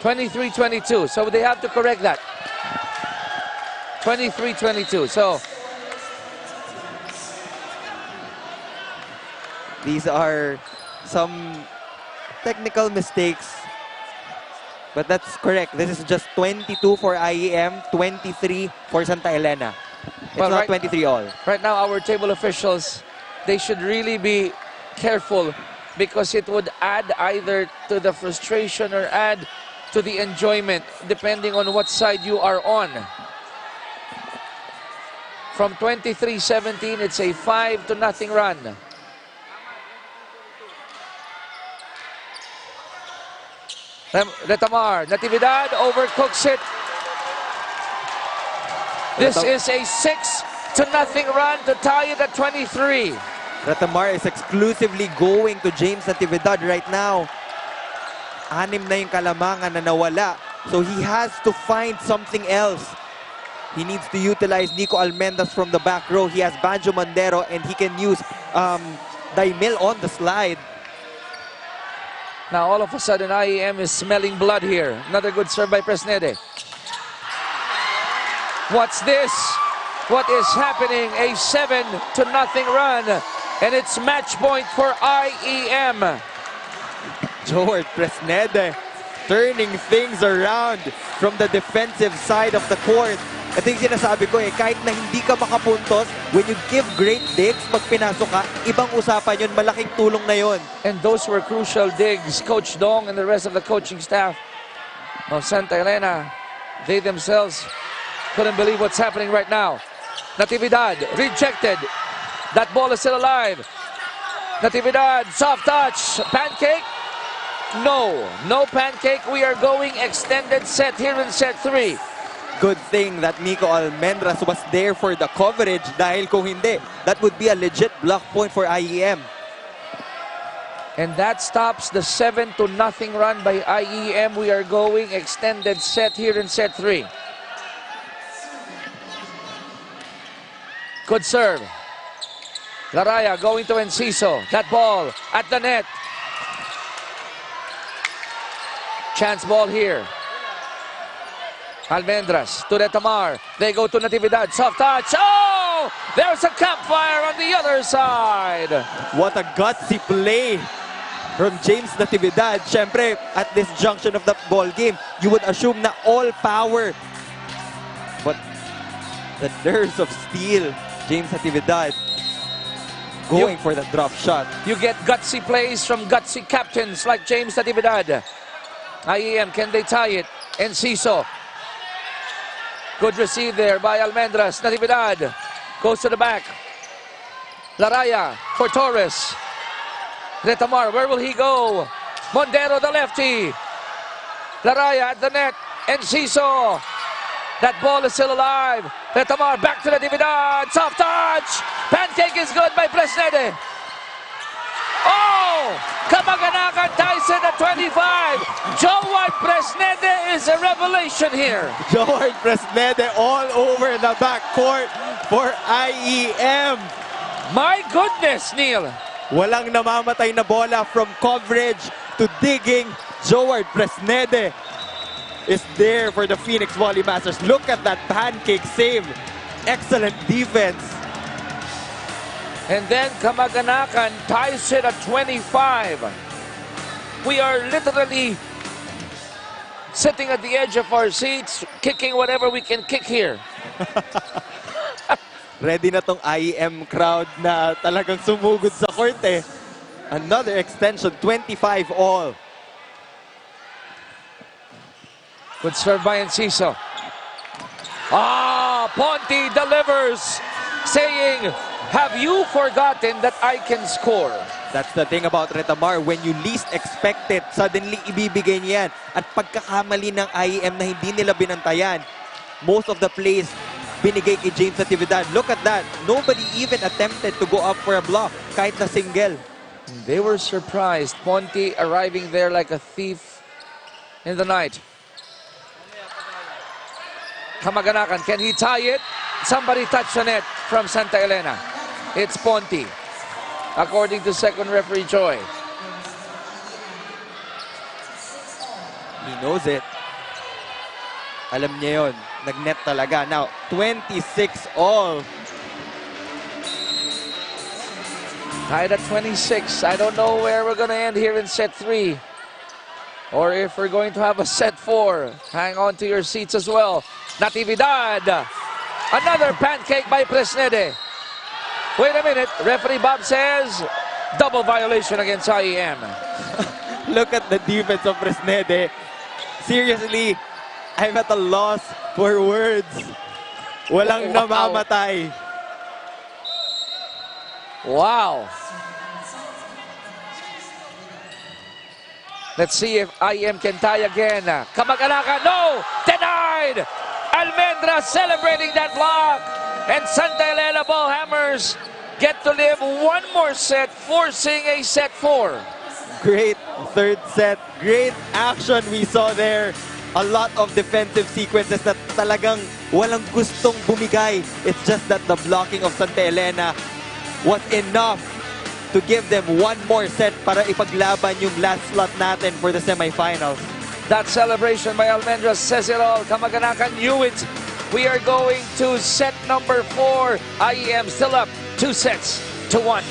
23-22. So they have to correct that. 23-22. So these are some technical mistakes, but that's correct. This is just 22 for IEM, 23 for Santa Elena. It's well, not 23 all. Right now, our table officials, they should really be careful because it would add either to the frustration or add to the enjoyment, depending on what side you are on. From 23-17, it's a 5-0 run. Retamar, Natividad overcooks it. This is a 6-0 run to tie it at 23. Retamar is exclusively going to James Natividad right now. 6 na yung kalamangan na nawala. So he has to find something else. He needs to utilize Nico Almendras from the back row. He has Banjo Mandero and he can use Daimel on the slide. Now all of a sudden IEM is smelling blood here. Another good serve by Presnede. What's this? What is happening? A 7-0 run. And it's match point for IEM. George Presnede turning things around from the defensive side of the court. Ito yung sinasabi ko kahit na hindi ka makapuntos, when you give great digs, pag pinasok ka, ibang usapan yun, malaking tulong na yun. And those were crucial digs. Coach Dong and the rest of the coaching staff of Santa Elena, they themselves couldn't believe what's happening right now. Natividad, rejected. That ball is still alive. Natividad, soft touch, pancake? No pancake. We are going extended set here in set 3. Good thing that Nico Almendras was there for the coverage dahil kung hindi, that would be a legit block point for IEM. And that stops the 7-0 run by IEM. We are going extended set here in set 3. Good serve. Laraya going to Enciso. That ball at the net. Chance ball here. Almendras to Retamar. They go to Natividad. Soft touch. Oh! There's a campfire on the other side. What a gutsy play from James Natividad. Siyempre, at this junction of the ball game, you would assume na all power. But the nerves of steel, James Natividad going for the drop shot. You get gutsy plays from gutsy captains like James Natividad. IEM, can they tie it? Enciso. Good receive there by Almendras. Natividad goes to the back. Laraya for Torres. Retamar, where will he go? Mondero, the lefty. Laraya at the net. Enciso. That ball is still alive. Retamar back to Natividad. Soft touch. Pancake is good by Presnede. Oh! Kamaganakan ties it at 25. Joel Presnede is a revelation here. Joel Presnede all over the backcourt for IEM. My goodness, Neil. Walang namamatay na bola from coverage to digging. Joel Presnede is there for the Phoenix Volley Masters. Look at that pancake save. Excellent defense. And then Kamaganakan ties it at 25. We are literally sitting at the edge of our seats, kicking whatever we can kick here. Ready na tong IEM crowd na talagang sumugod sa court eh. Another extension, 25 all. Good serve by Enciso. Ah, Ponte delivers. saying, have you forgotten that I can score? That's the thing about Retamar. When you least expect it, suddenly ibibigay niya yan. At pagkakamali ng IEM na hindi nila binantayan, most of the plays binigay kay James Natividad. Look at that. Nobody even attempted to go up for a block, kahit na single. They were surprised. Ponte arriving there like a thief in the night. Kamaganakan, can he tie it? Somebody touched the net from Santa Elena. It's Ponte, according to second referee Joy. He knows it. Alam niya yun. Nag-net talaga. Now, 26 all. Tied at 26. I don't know where we're going to end here in set 3. Or if we're going to have a set 4. Hang on to your seats as well. Natividad. Another pancake by Presnede. Wait a minute. Referee Bob says double violation against IEM. Look at the defense of Presnede. Seriously, I'm at a loss for words. Walang namamatay. Wow. Let's see if IEM can tie again. Kamag-anakan, no! Denied! Almendra celebrating that block. And Santa Elena Ballhammers get to live one more set, forcing a set 4. Great third set. Great action we saw there. A lot of defensive sequences na talagang walang gustong bumigay. It's just that the blocking of Santa Elena was enough to give them one more set para ipaglaban yung last slot natin for the semifinals. That celebration by Almendra says it all. Kamag-anakan knew it. We are going to set number 4. IEM still up 2 sets to 1.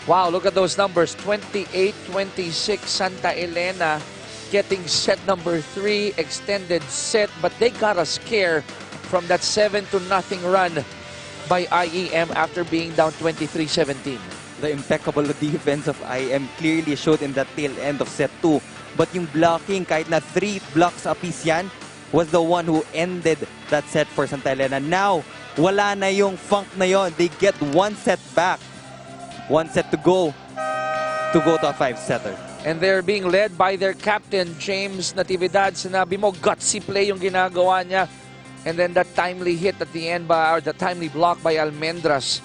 Wow, look at those numbers. 28-26 Santa Elena getting set number 3, extended set, but they got a scare from that 7-0 run by IEM after being down 23-17. The impeccable defense of IEM clearly showed in the tail end of set 2. But yung blocking, kahit na 3 blocks apiece yan, was the one who ended that set for Santa Elena. Now, wala na yung funk na yon. They get 1 set back. 1 set to go to a 5-setter. And they're being led by their captain, James Natividad. Sinabi mo, gutsy play yung ginagawa niya. And then that timely hit at the end, or the timely block by Almendras.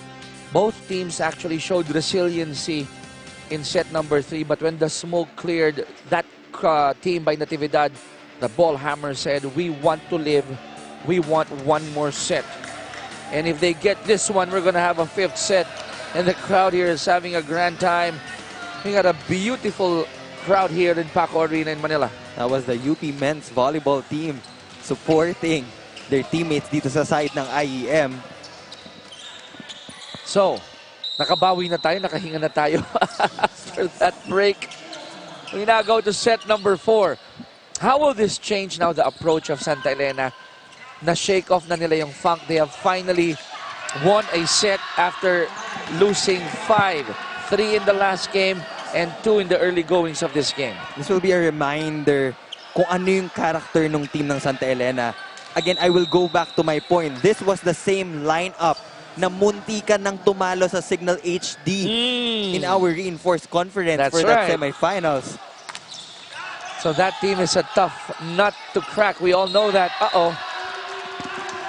Both teams actually showed resiliency in set number 3. But when the smoke cleared, that team by Natividad, the ball hammer said, we want to live. We want one more set. And if they get this one, we're going to have a 5th set. And the crowd here is having a grand time. We got a beautiful crowd here in Paco Arena in Manila. That was the UP men's volleyball team supporting their teammates dito sa side ng IEM. So, nakabawi na tayo, nakahinga na tayo after that break. We now go to set number 4. How will this change now the approach of Santa Elena? Na-shake off na nila yung funk. They have finally won a set after losing 5. 3 in the last game and 2 in the early goings of this game. This will be a reminder kung ano yung character ng team ng Santa Elena. Again, I will go back to my point. This was the same lineup na muntikan ng tumalo sa Signal HD in our reinforced conference for that semifinals. So that team is a tough nut to crack. We all know that. Uh-oh.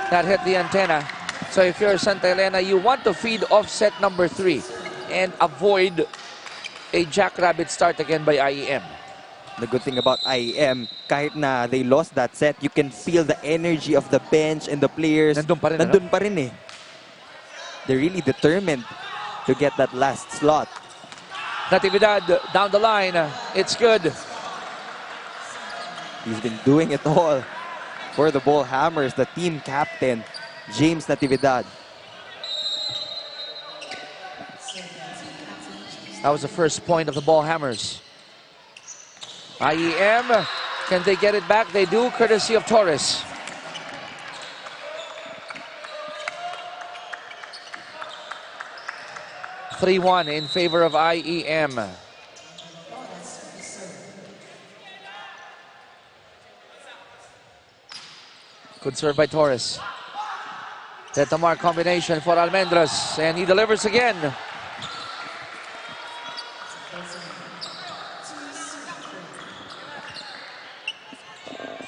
That hit the antenna. So if you're Santa Elena, you want to feed off set number 3 and avoid a jackrabbit start again by IEM. The good thing about IEM, kahit na they lost that set, you can feel the energy of the bench and the players. Nandun pa rin, Nandun pa rin eh. They're really determined to get that last slot. Natividad down the line. It's good. He's been doing it all for the Ball Hammers, the team captain, James Natividad. That was the first point of the Ball Hammers. IEM, can they get it back? They do, courtesy of Torres. (3-1) in favor of IEM. Good serve by Torres. Tetamar combination for Almendras, and he delivers again.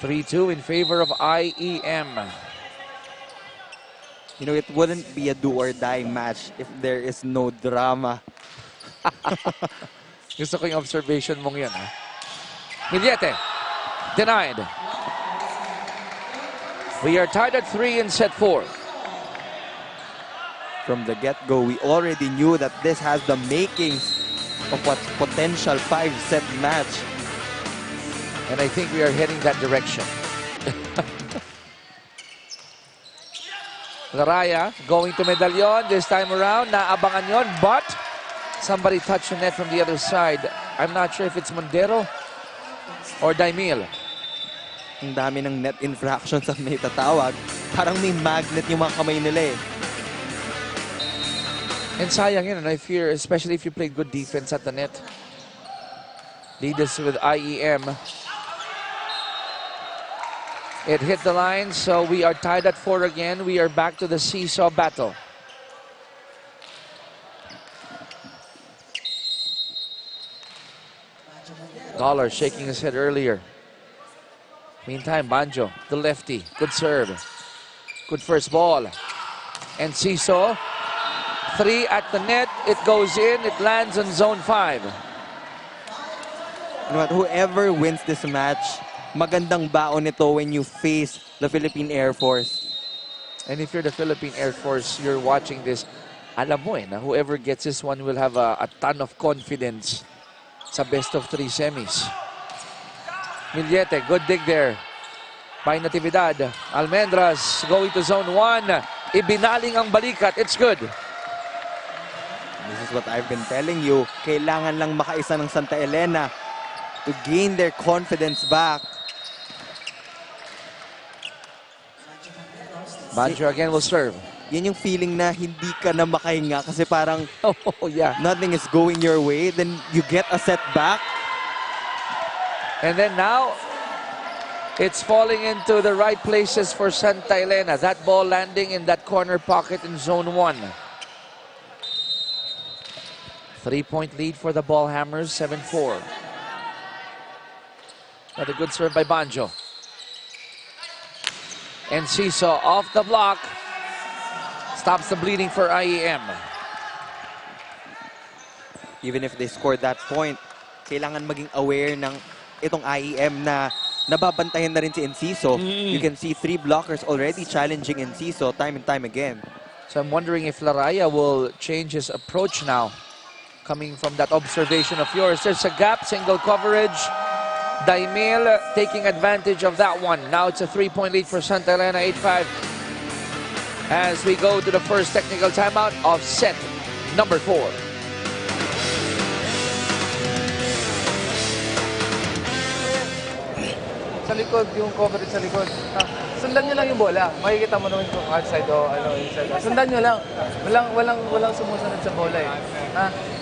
(3-2) in favor of IEM. You know, it wouldn't be a do-or-die match if there is no drama. Gusto ko yung observation mong yun. Millete, denied. We are tied at 3 in set 4. From the get-go, we already knew that this has the makings of what potential 5-set match. And I think we are heading that direction. Laraya going to Medallon this time around. Naabangan yon, but somebody touched the net from the other side. I'm not sure if it's Mondero or Daimil. Ang dami ng net infractions ang may tatawag. Parang may magnet yung mga kamay nila eh. And sayang yun, if you're, especially if you played good defense at the net. Lead us with IEM. It hit the line, so we are tied at 4 again. We are back to the seesaw battle. Dollar shaking his head earlier. Meantime, Banjo, the lefty, good serve. Good first ball. And Seesaw, 3 at the net. It goes in, it lands on zone 5. You know what, whoever wins this match, magandang baon nito when you face the Philippine Air Force. And if you're the Philippine Air Force, you're watching this, alam mo na whoever gets this one will have a ton of confidence sa best of 3 semis. Millete, good dig there by Natividad. Almendras going to zone 1. Ibinaling ang balikat. It's good. This is what I've been telling you. Kailangan lang makaisa ng Santa Elena to gain their confidence back. Banjo again will serve. Yan yung feeling na hindi ka na makahinga kasi parang oh, yeah. nothing is going your way. Then you get a set back. And then now, it's falling into the right places for Santa Elena. That ball landing in that corner pocket in zone 1. 3-point lead for the Ball Hammers, 7-4. Another good serve by Banjo. And Seesaw off the block. Stops the bleeding for IEM. Even if they scored that point, kailangan maging aware ng itong IEM na nababantayan na rin si Enciso. You can see 3 blockers already challenging Enciso time and time again. So I'm wondering if Laraya will change his approach now. Coming from that observation of yours, there's a gap, single coverage. Daimil taking advantage of that one. Now it's a 3-point lead for Santa Elena, 8-5. As we go to the first technical timeout of set number 4. Sa likod, yung coverage sa likod. Sundan nyo lang yung bola. Makikita mo naman kung outside o inside. Sundan nyo lang. Walang sumusunod sa bola eh.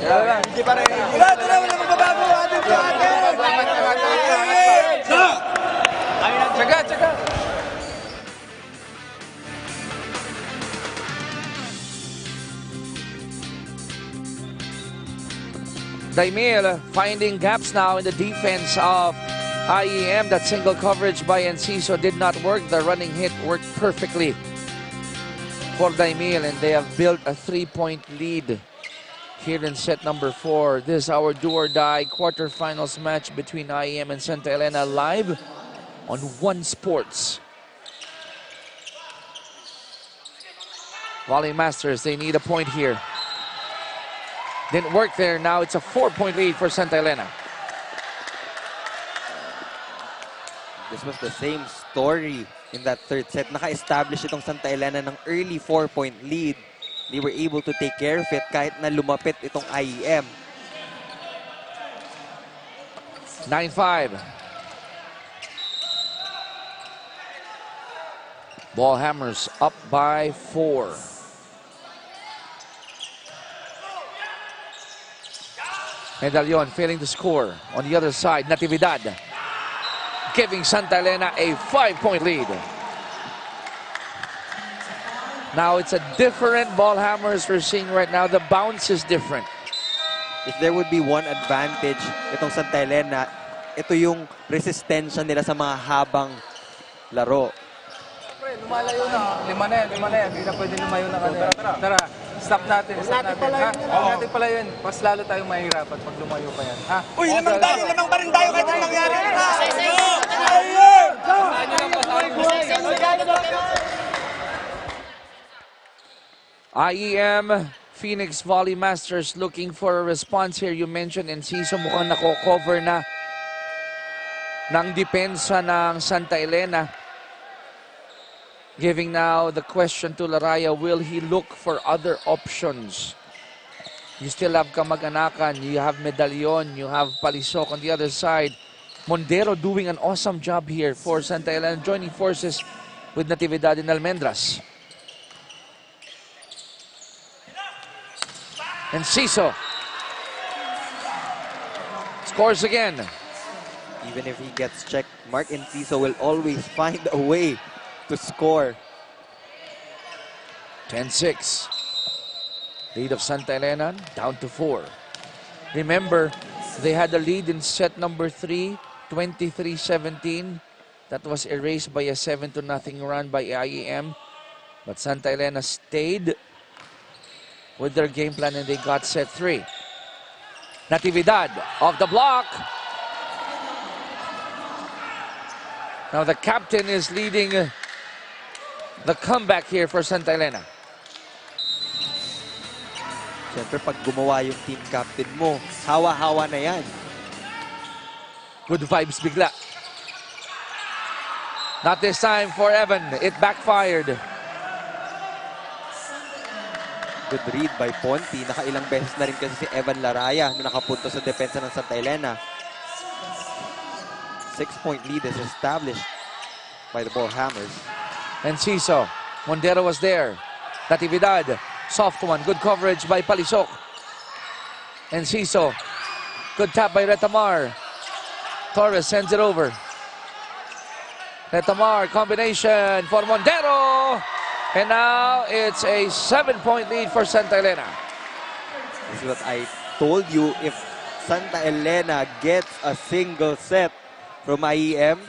Wala lang. Hindi pa rin. Wala magbabago. Tsaga. Daimil finding gaps now in the defense of IEM. That single coverage by Enciso did not work. The running hit worked perfectly for Daimil, and they have built a 3-point lead here in set number 4. This is our do-or-die quarterfinals match between IEM and Santa Elena, live on One Sports. Volley Masters, they need a point here. Didn't work there. Now it's a 4-point lead for Santa Elena. This was the same story in that third set. Naka-establish itong Santa Elena ng early 4-point lead. They were able to take care of it kahit na lumapit itong IEM. 9-5. Ball hammers up by 4. Medallon failing to score. On the other side, Natividad giving Santa Elena a 5-point lead. Now it's a different ball hammers we're seeing right now. The bounce is different. If there would be one advantage itong Santa Elena, ito yung resistensya nila sa mga habang laro. Lumalayo na. Lima na yan. Hindi na pwede lumayo na kanina. Tara. Stop natin. Natin pala yun. Mas lalo tayong mahihirapan pag lumayo pa yan. Uy, lamang pa rin tayo kahit anong nangyari. IEM, Phoenix Volley Masters looking for a response here. You mentioned Enciso mukhang nako-cover na ng depensa ng Santa Elena. Giving now the question to Laraya, will he look for other options? You still have Kamag-anakan, you have Medallon, you have Palisok on the other side. Mondero doing an awesome job here for Santa Elena, joining forces with Natividad and Almendras. Enciso scores again. Even if he gets checked, Mark Enciso will always find a way to score. 10-6. Lead of Santa Elena down to 4. Remember, they had a lead in set number 3, 23-17. That was erased by a 7-0 run by IEM. But Santa Elena stayed with their game plan and they got set 3. Natividad off the block. Now the captain is leading the comeback here for Santa Elena. Siyempre, pag gumawa yung team captain mo, hawa-hawa na yan. Good vibes bigla. Not this time for Evan. It backfired. Good read by Ponti. Nakailang beses na rin kasi si Evan Laraya na nakapunto sa depensa ng Santa Elena. 6-point lead is established by the ball hammers. Enciso. Mondero was there. Natividad. Soft one. Good coverage by Palisok. Enciso. Good tap by Retamar. Torres sends it over. Retamar. Combination for Mondero. And now it's a 7-point lead for Santa Elena. This is what I told you. If Santa Elena gets a single set from IEM,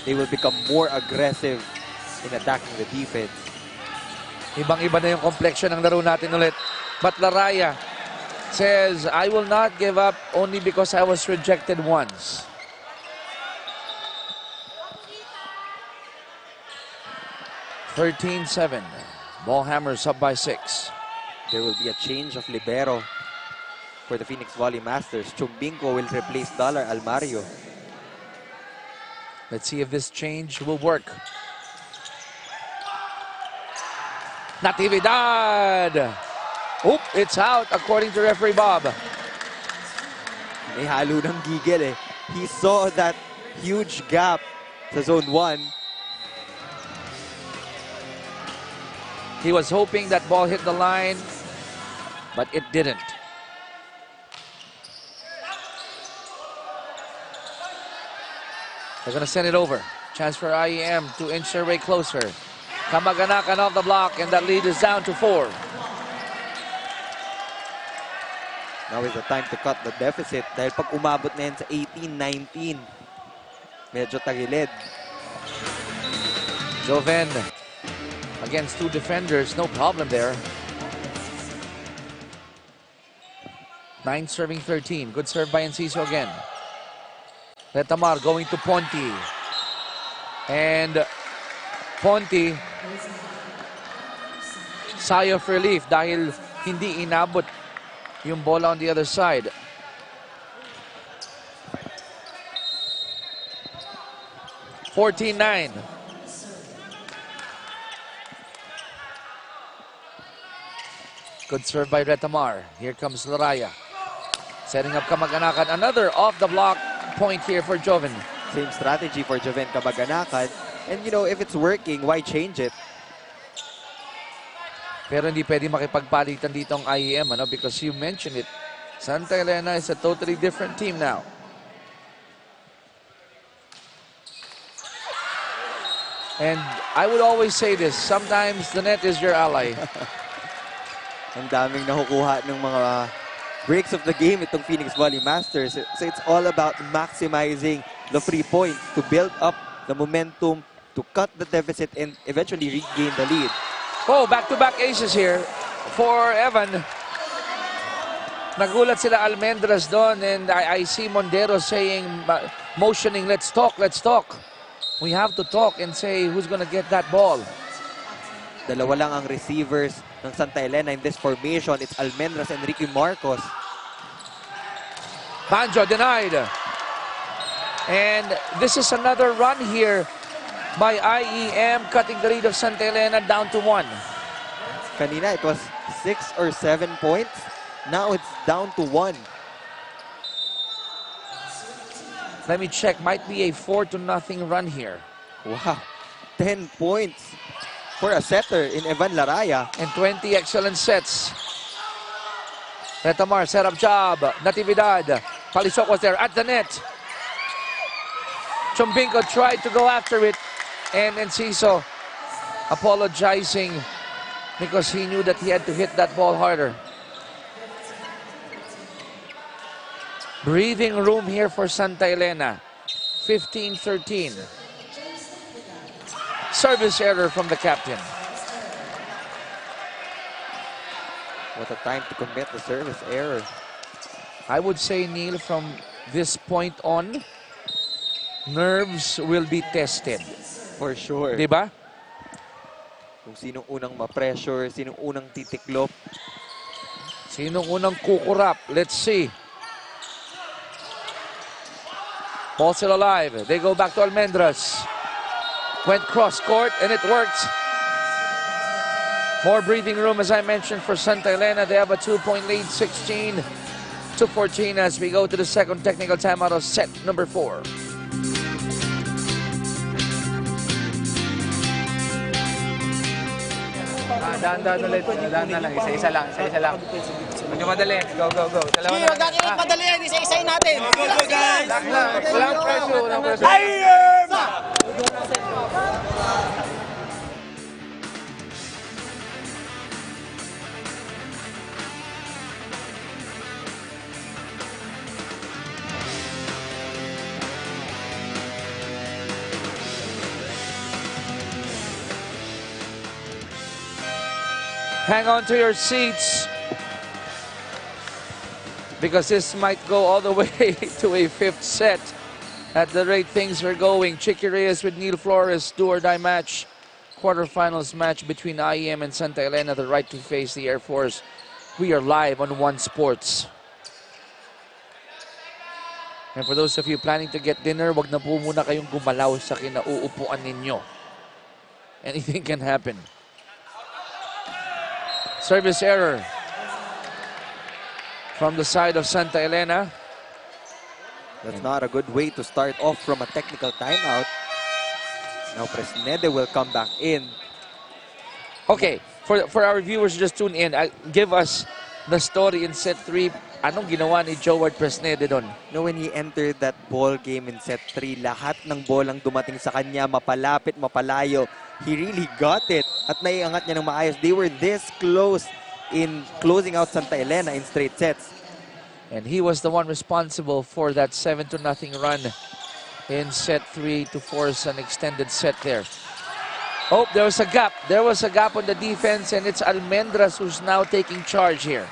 they will become more aggressive in attacking the defense. Ibang-iba na yung complexion ng laro natin ulit. But Laraya says, I will not give up only because I was rejected once. (13-7). Ball Hammers up by 6. There will be a change of libero for the Phoenix Volley Masters. Chumbinko will replace Dollar Almario. Let's see if this change will work. Natividad! Oop, it's out according to referee Bob. May halo ng gigil eh. He saw that huge gap sa zone 1. He was hoping that ball hit the line, but it didn't. They're gonna send it over. Chance for IEM to inch their way closer. Kamaganakan off the block, and that lead is down to 4. Now is the time to cut the deficit dahil pag umabot na yan sa 18-19, medyo tagilid. Joven against 2 defenders, no problem there. 9 serving 13. Good serve by Enciso again. Retamar going to Ponti. And Ponti, sigh of relief dahil hindi inabot yung bola on the other side. (14-9). Good serve by Retamar. Here comes Laraya. Setting up Kamaganakan. Another off the block point here for Joven. Same strategy for Joven Kamaganakan. And you know, if it's working, why change it? Pero hindi pwede makipagpalitan dito ang IEM, ano? Because you mentioned it. Santa Elena is a totally different team now. And I would always say this, sometimes the net is your ally. Ang daming nakukuha ng mga breaks of the game itong Phoenix Volley Masters. So it's all about maximizing the free points to build up the momentum, to cut the deficit, and eventually regain the lead. Oh, back-to-back aces here for Evan. Nagulat sila Almendras doon, and I see Mondero saying, motioning, let's talk, let's talk. We have to talk and say who's gonna get that ball. Dalawa lang ang receivers ng Santa Elena in this formation. It's Almendras and Ricky Marcos. Banjo denied. And this is another run here by IEM, cutting the lead of Santa Elena down to 1. Kanina, it was 6 or 7 points. Now it's down to 1. Let me check. Might be a 4-0 run here. Wow. 10 points for a setter in Evan Laraya. And 20 excellent sets. Retamar, set up job. Natividad. Palisok was there at the net. Chumbinko tried to go after it. And Enciso apologizing because he knew that he had to hit that ball harder. Breathing room here for Santa Elena. 15-13. Service error from the captain. What a time to commit the service error. I would say, Neil, from this point on, nerves will be tested. For sure. Diba? Kung sinong unang ma-pressure, sinong unang titiklop. Sinong unang kukurap? Let's see. Ball still alive. They go back to Almendras. Went cross-court and it worked. More breathing room, as I mentioned, for Santa Elena. They have a 2-point lead, 16-14 as we go to the second technical timeout of set number 4. Dahan-dahan ulit. Dahan-dahan lang. Isa-isa lang. Isa-isa lang. Medyo madali. Go, go, go. Dalawa na. Huwag natin madali yan. Isa-isayin natin. Go, go, guys! Walang pressure. Walang pressure. IEM! Hang on to your seats, because this might go all the way to a 5th set at the rate things are going. Chicky Reyes with Neil Flores, do or die match quarterfinals match between IEM and Santa Elena, the right to face the Air Force. We are live on One Sports. And for those of you planning to get dinner, wag na po muna kayong gumalaw sa kinauupuan ninyo. Anything can happen. Service error from the side of Santa Elena. That's not a good way to start off from a technical timeout. Now Presnede will come back in. Okay, for our viewers just tune in, give us the story in set 3. Anong ginawa ni Joward Presnede doon? No, when he entered that ball game in set 3, lahat ng bolang dumating sa kanya, mapalapit, mapalayo. He really got it at naiangat niya ng maayos. They were this close in closing out Santa Elena in straight sets. And he was the one responsible for that 7-0 run in set 3 to force an extended set there. Oh, there was a gap. There was a gap on the defense, and it's Almendras who's now taking charge here.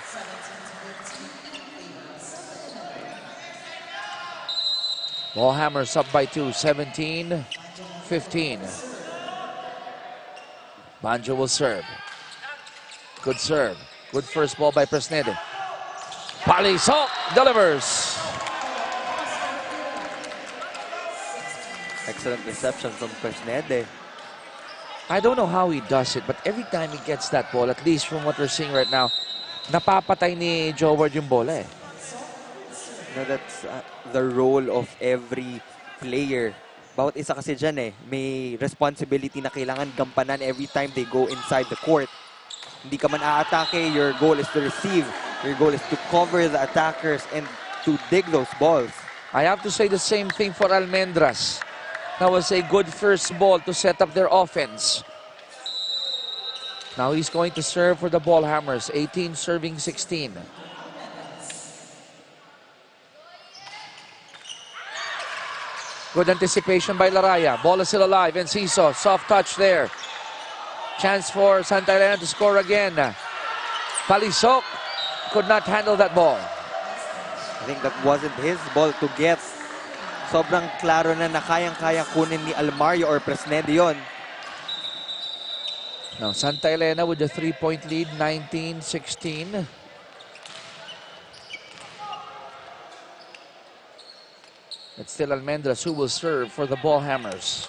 Ball Hammers up by 2, 17-15. Banjo will serve. Good serve. Good first ball by Presnede. Palisok delivers. Excellent reception from Presnede. I don't know how he does it, but every time he gets that ball, at least from what we're seeing right now, napapatay ni Joward yung bola eh. You know, that's the role of every player. Bawat isa kasi dyan eh, may responsibility na kailangan gampanan every time they go inside the court. Hindi ka man aatake, your goal is to receive. Your goal is to cover the attackers and to dig those balls. I have to say the same thing for Almendras. That was a good first ball to set up their offense. Now he's going to serve for the Ball Hammers, 18 serving 16. Good anticipation by Laraya. Ball is still alive, and Ciso, soft touch there. Chance for Santa Elena to score again. Palisok could not handle that ball. I think that wasn't his ball to get. Sobrang klaro na kayang-kaya kunin ni Almario or Presnede yon. Now Santa Elena with a 3-point lead, 19-16. It's still Almendras who will serve for the Ball Hammers.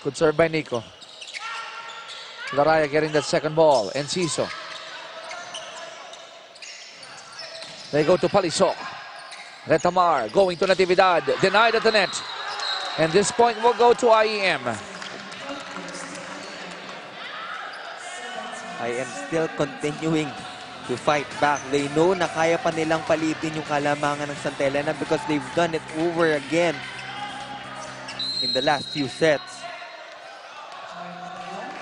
Good serve by Nico. Laraya getting that second ball. Enciso. They go to Palisok. Retamar going to Natividad. Denied at the net. And this point will go to IEM. IEM still continuing to fight back. They know na kaya pa nilang palitin yung kalamangan ng Santa Elena because they've done it over again in the last few sets.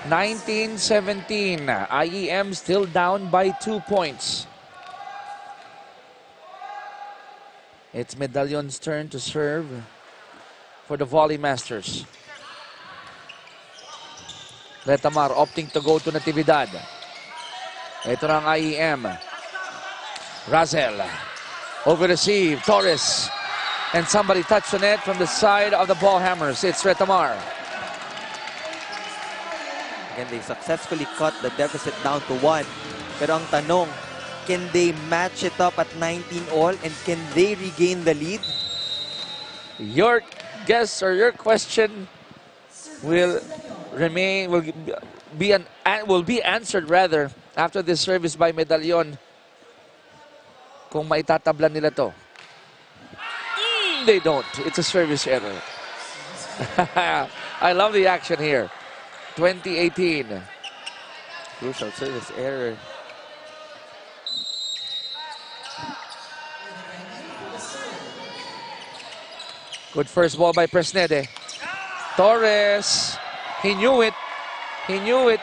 19-17. IEM still down by 2 points. It's Medallion's turn to serve for the Volley Masters. Retamar opting to go to Natividad. Ito na ang IEM. Razel. Over receive. Torres. And somebody touched the net from the side of the Ball Hammers. It's Retamar. Again, they successfully cut the deficit down to 1. Pero ang tanong, can they match it up at 19 all and can they regain the lead? Your guess or your question will remain, will be answered rather after this service by Medallon. Kung maitatablan nila to. They don't. It's a service error. I love the action here. 2018. Crucial service error. Good first ball by Presnede. Torres. He knew it. He knew it.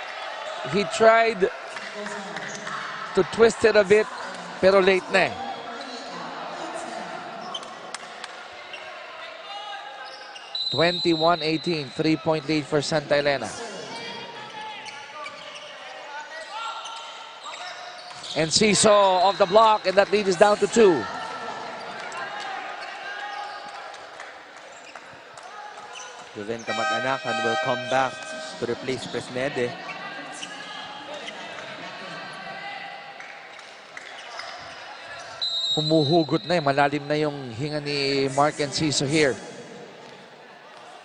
He tried to twist it a bit, pero late na eh. (21-18), 3-point lead for Santa Elena. And Ciso off the block, and that lead is down to 2. Ruben Kamag-anakan will come back to replace Fresnede. Humuhugot na malalim na yung hinga ni Mark Enciso here.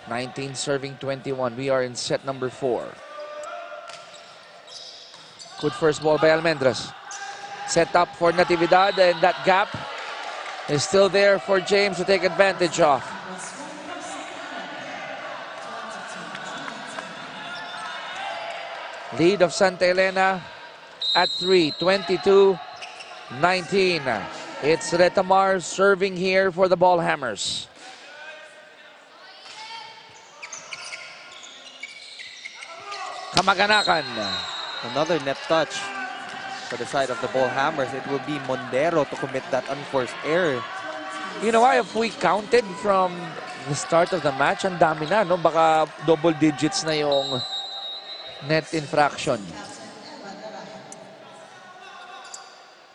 19 serving 21. We are in set number 4. Good first ball by Almendras. Set up for Natividad, and that gap is still there for James to take advantage of. Lead of Santa Elena at 3, 22-19. It's Retamar serving here for the Ball Hammers. Kamag-anakan. Another net touch for the side of the Ball Hammers. It will be Mondero to commit that unforced error. You know, if we counted from the start of the match, ang dami na, no? Baka double digits na yung net infraction.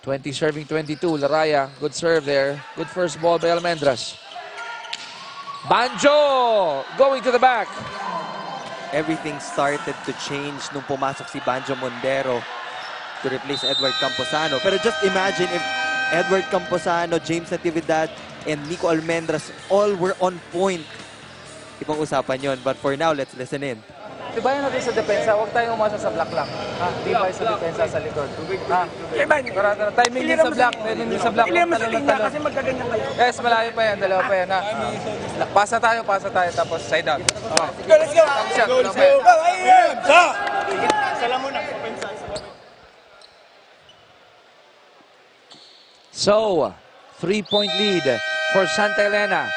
20 serving 22. Laraya, good serve there. Good first ball by Almendras. Banjo going to the back. Everything started to change nung pumasok si Banjo Mondero to replace Edward Camposano. Pero just imagine if Edward Camposano, James Natividad, and Nico Almendras all were on point. Ibang usapan yon. But for now, let's listen in. Tibayan natin sa depensa, huwag tayong umasa sa block lang. Ha? Tibay sa depensa sa likod. Ha? Karata na timing din sa block. Timing din sa block. Hindi mo sa linya kasi magkaganyan kayo. Yes, malayo pa yan. Dalawa pa yan. Ha? Pasa tayo. Tapos side out. Let's go! Let's go! IEM! Sala mo na. So, 3-point lead for Santa Elena.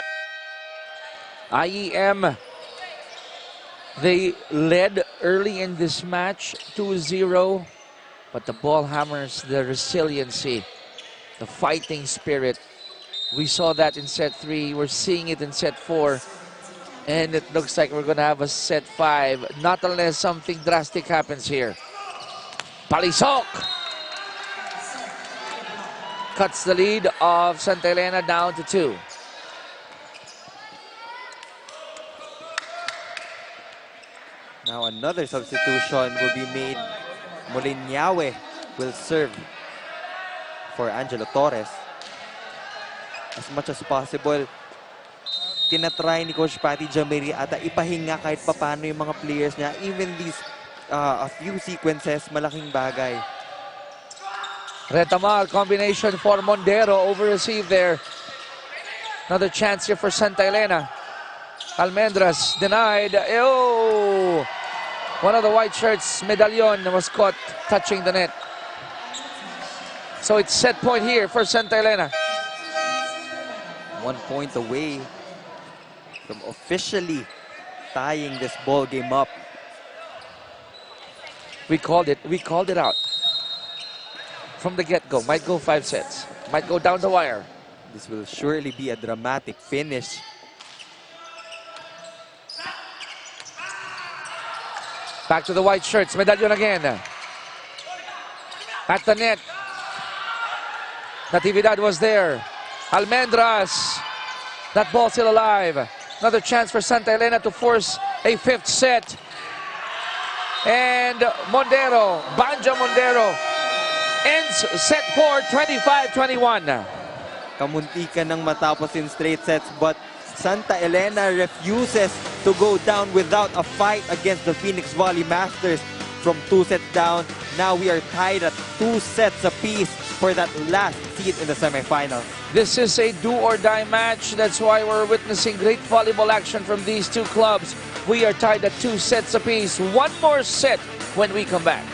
IEM, they led early in this match 2-0, but the Ball Hammers, the resiliency, the fighting spirit, we saw that in set 3, we're seeing it in set 4, and it looks like we're gonna have a set 5, not unless something drastic happens here. Palisok cuts the lead of Santa Elena down to 2. Now another substitution will be made. Molinyawe will serve for Angelo Torres. As much as possible, tinatry ni Coach Patty Jamiri ata ipahinga kahit papano yung mga players niya. Even these a few sequences, malaking bagay. Retamar, combination for Mondero, over-receive there. Another chance here for Santa Elena. Almendras denied. Oh! One of the white shirts, Medallion, was caught touching the net. So it's set point here for Santa Elena. 1 point away from officially tying this ball game up. We called it out. From the get-go, might go 5 sets. Might go down the wire. This will surely be a dramatic finish. Back to the white shirts, Medallion again. At the net. Natividad was there. Almendras. That ball still alive. Another chance for Santa Elena to force a 5th set. And Mondero, Banjo Mondero, ends set 4, 25-21. Kamuntikan ng matapos in straight sets, but Santa Elena refuses to go down without a fight against the Phoenix Volley Masters. From 2 sets down, now we are tied at 2 sets apiece for that last seat in the semifinals. This is a do-or-die match. That's why we're witnessing great volleyball action from these two clubs. We are tied at 2 sets apiece. One more set when we come back.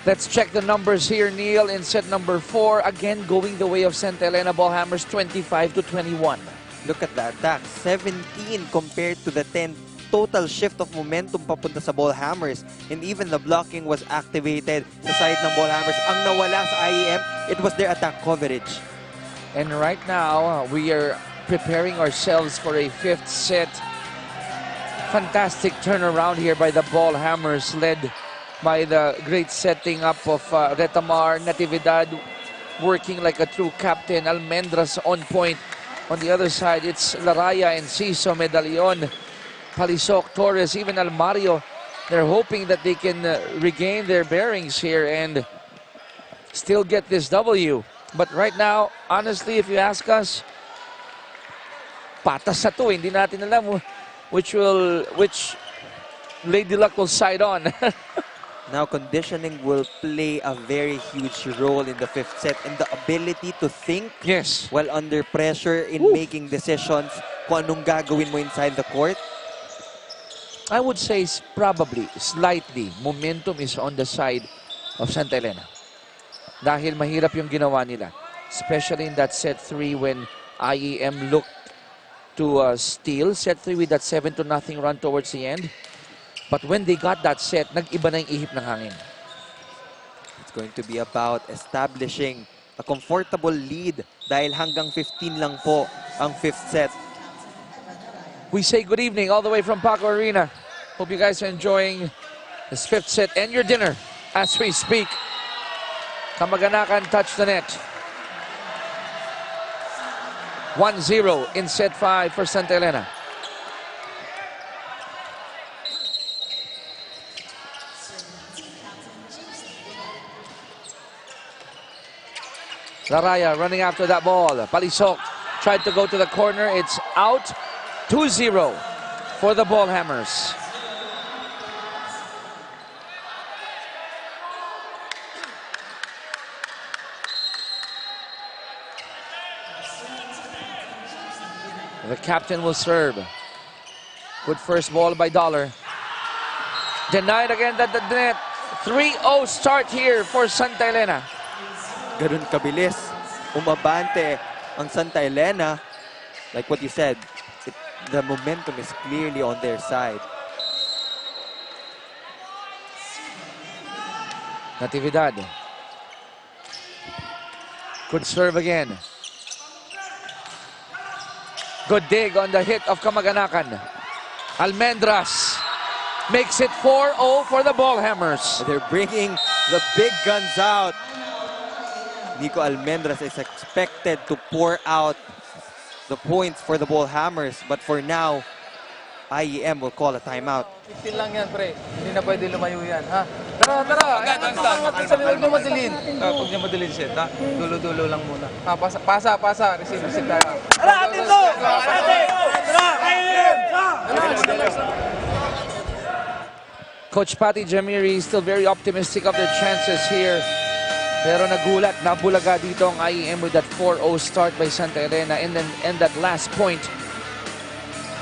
Let's check the numbers here, Neil, in set number 4. Again, going the way of Sta Elena Ballhammers, 25-21. Look at the attack. 17 compared to the 10. Total shift of momentum papunta sa Ballhammers. And even the blocking was activated sa side ng Ballhammers. Ang nawala sa IEM, it was their attack coverage. And right now, we are preparing ourselves for a 5th set. Fantastic turnaround here by the Ballhammers, led by the great setting up of Retamar, Natividad, working like a true captain. Almendras on point. On the other side, it's Laraya and Ciso, Medallion, Palisok, Torres, even Almario. They're hoping that they can regain their bearings here and still get this W. But right now, honestly, if you ask us, patas na to. Hindi natin alam which Lady Luck will side on. Now, conditioning will play a very huge role in the 5th set, and the ability to think while under pressure in making decisions kung anong gagawin mo inside the court. I would say probably, slightly, momentum is on the side of Sta Elena. Dahil mahirap yung ginawa nila. Especially in that set 3 when IEM looked to steal set 3 with that 7-0 run towards the end. But when they got that set, nag-iba na yung ihip ng hangin. It's going to be about establishing a comfortable lead dahil hanggang 15 lang po ang 5th set. We say good evening all the way from Paco Arena. Hope you guys are enjoying this 5th set and your dinner as we speak. Kamag-anakan touch the net. 1-0 in set 5 for Sta Elena. Laraya running after that ball. Palisok tried to go to the corner. It's out. 2-0 for the Ballhammers. The captain will serve. Good first ball by Dollar. Denied again at the net. 3-0 start here for Sta Elena. Ganun kabilis. Umabante ang Sta Elena. Like what you said, the momentum is clearly on their side. Natividad. Good serve again. Good dig on the hit of Kamag-anakan. Almendras makes it 4-0 for the Ballhammers. They're bringing the big guns out. Nico Almendras is expected to pour out the points for the Ballhammers. But for now, IEM will call a timeout. 15 lang yan, pre. Hindi na pwede lumayo yan, ha? Tara, tara! Huwag niyo madalin. Huwag niyo madalin, Shet, ha? Dulo-dulo lang muna. Ha, pasa. Receive tayo. Tara, atin to! Coach Patty Jamiri is still very optimistic of their chances here. Pero nagulat, nabulaga dito ang IEM with that 4-0 start by Sta Elena. And that last point,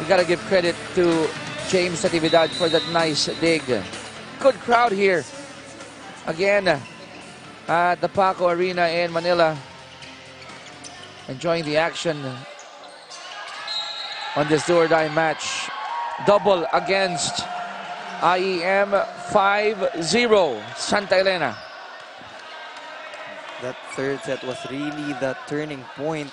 we gotta give credit to James Natividad for that nice dig. Good crowd here. Again, at the Paco Arena in Manila. Enjoying the action on this do-or-die match. Double against IEM, 5-0 Sta Elena. That third set was really the turning point.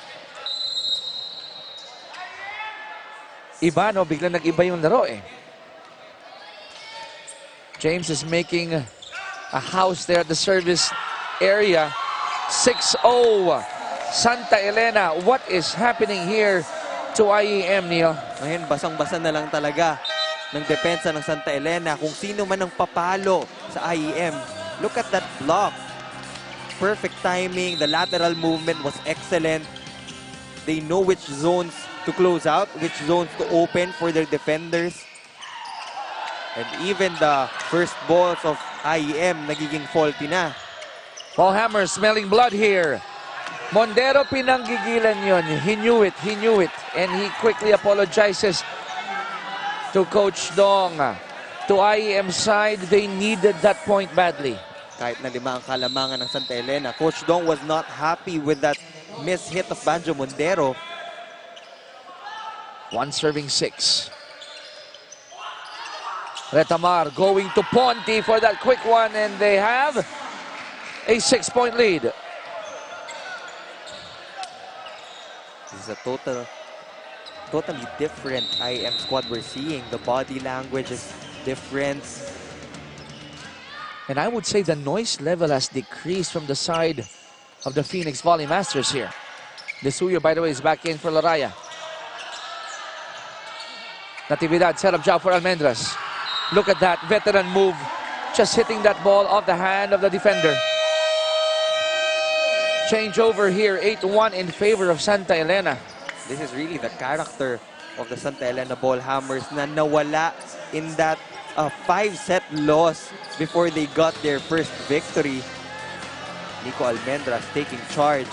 Iba, no? Biglang nag-iba yung laro, eh. James is making a house there at the service area. 6-0 Sta Elena. What is happening here to IEM, Neil? Ngayon, basang-basa na lang talaga ng depensa ng Sta Elena kung sino man ang papalo sa IEM. Look at that block. Perfect timing. The lateral movement was excellent. They know which zones to close out, which zones to open for their defenders. And even the first balls of IEM nagiging faulty na. Ballhammers smelling blood here. Mondero pinanggigilan yun. He knew it. And he quickly apologizes to Coach Dong. To IEM side, they needed that point badly. Kahit na 5 ang kalamangan ng Santa Elena, Coach Dong was not happy with that missed hit of Banjo Mondero. One serving 6. Retamar going to Ponte for that quick one, and they have a 6-point lead. This is a totally different IEM squad we're seeing. The body language is different. And I would say the noise level has decreased from the side of the Phoenix Volley Masters here. Desuyo, by the way, is back in for Laraya. Natividad, set up job for Almendras. Look at that veteran move, just hitting that ball off the hand of the defender. Change over here, 8-1 in favor of Santa Elena. This is really the character of the Santa Elena Ball Hammers na nawala in that 5-set loss before they got their first victory. Nico Almendras taking charge.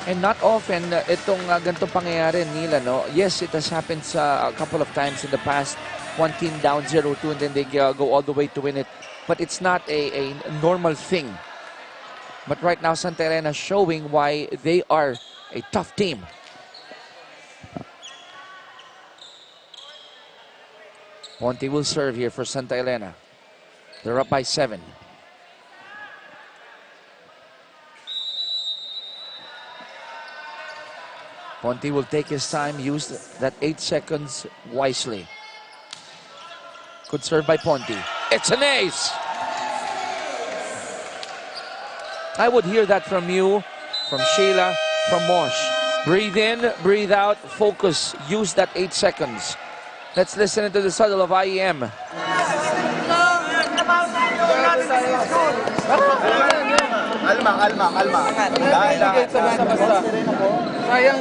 And not often itong ganitong pangyayari, Neil, no? Yes, it has happened a couple of times in the past. One team down 0-2 and then they go all the way to win it. But it's not a normal thing. But right now, Santa Elena showing why they are a tough team. Ponte will serve here for Santa Elena. They're up by 7. Ponte will take his time, use that 8 seconds wisely. Good serve by Ponte. It's an ace! I would hear that from you, from Sheila, from Mosh. Breathe in, breathe out, focus, use that 8 seconds. Let's listen to the subtle of IEM. Alma.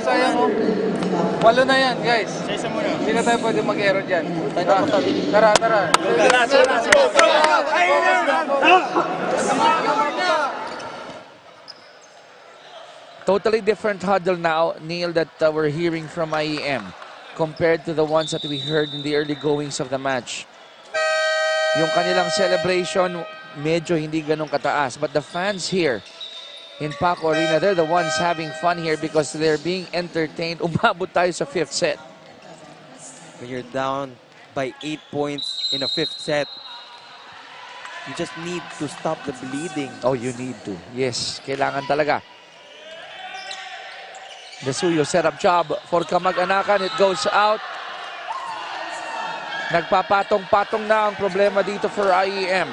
Sayang oh. 8 na yan, guys. Hindi na tayo pwede mag-error dyan. Tara. Totally different huddle now, Neil, that we're hearing from IEM compared to the ones that we heard in the early goings of the match. Yung kanilang celebration, medyo hindi ganun kataas. But the fans here in Paco Arena, they're the ones having fun here because they're being entertained. Umabot tayo sa 5th set. When you're down by 8 points in a 5th set, you just need to stop the bleeding. Oh, you need to. Yes, kailangan talaga. Desuyo setup job for Kamag-anakan. It goes out. Nagpapatong-patong na ang problema dito for IEM.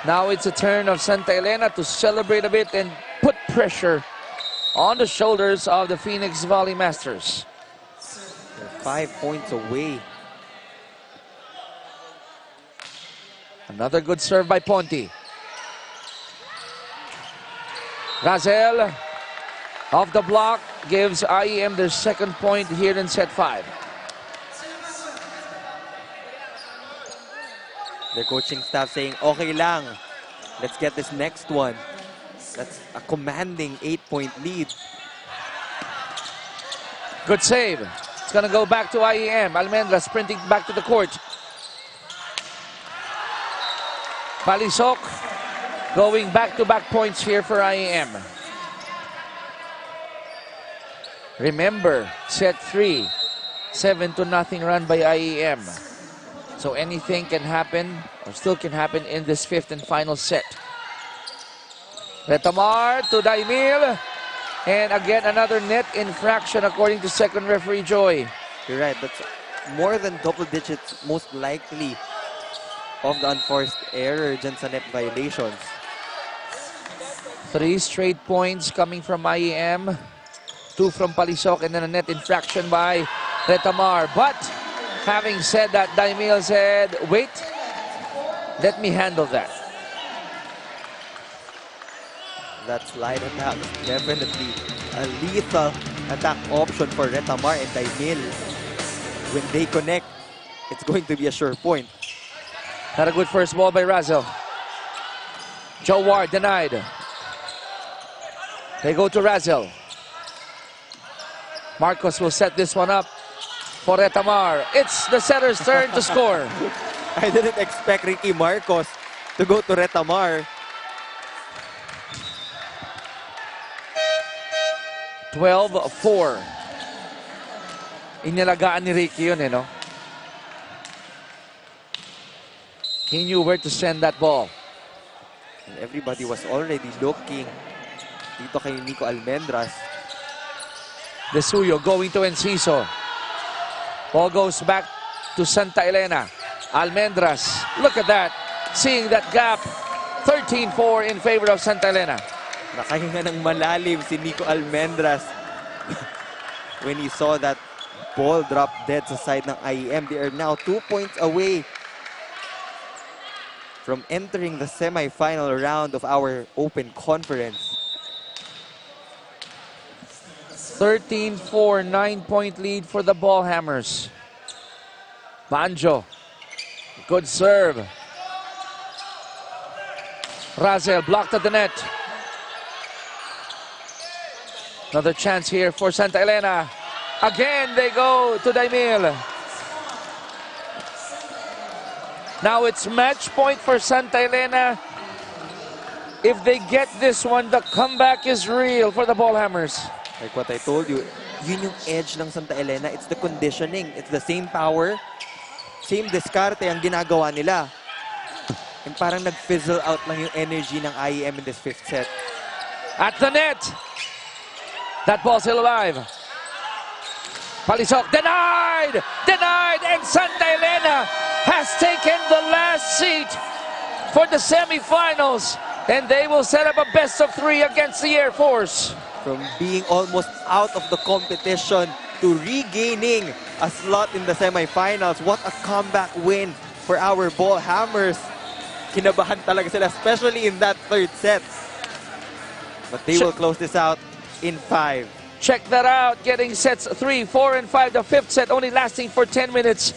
Now it's a turn of Santa Elena to celebrate a bit and put pressure on the shoulders of the Phoenix Volley Masters. They're 5 points away. Another good serve by Ponte. Razel off the block gives IEM their 2nd point here in set 5. Their coaching staff saying, okay lang, let's get this next one. That's a commanding 8-point lead. Good save. It's going to go back to IEM. Almendra sprinting back to the court. Palisok going back-to-back points here for IEM. Remember, set 3, 7-0 run by IEM. So anything can happen, or still can happen in this 5th and final set. Retamar to Daimil. And again, another net infraction according to second referee Joy. You're right, that's more than double digits most likely of the unforced error dyan sa net violations. 3 straight points coming from IEM. 2 from Palisok and then a net infraction by Retamar. But having said that, Daimil said, wait, let me handle that. That slide attack is definitely a lethal attack option for Retamar and Daimil. When they connect, it's going to be a sure point. Not a good first ball by Razel. Joe Ward denied. They go to Razel. Marcos will set this one up for Retamar. It's the setter's turn to score. I didn't expect Ricky Marcos to go to Retamar. 12-4. Inilagaan ni Ricky yun, no? He knew where to send that ball. And everybody was already looking dito kay Nico Almendras. De Suyo going to Enciso. Ball goes back to Santa Elena. Almendras, look at that. Seeing that gap. 13-4 in favor of Santa Elena. Nakahinga ng malalim si Nico Almendras when he saw that ball drop dead sa side ng IEM. They are now 2 points away from entering the semi-final round of our open conference. 13-4, 9-point lead for the Ballhammers. Banjo, good serve. Razel blocked at the net. Another chance here for Santa Elena. Again, they go to Daimil. Now it's match point for Santa Elena. If they get this one, the comeback is real for the Ballhammers. Like what I told you, yun yung edge ng Santa Elena. It's the conditioning. It's the same power, same diskarte ang ginagawa nila. And parang nag-fizzle out lang yung energy ng IEM in this fifth set. At the net. That ball still alive. Palisok denied! Denied! And Santa Elena has taken the last seat for the semifinals. And they will set up a best of 3 against the Air Force. From being almost out of the competition to regaining a slot in the semifinals. What a comeback win for our Ballhammers. Kinabahan talaga sila, especially in that third set. But they will close this out in 5. Check that out. Getting sets 3, 4, and 5. The fifth set only lasting for 10 minutes.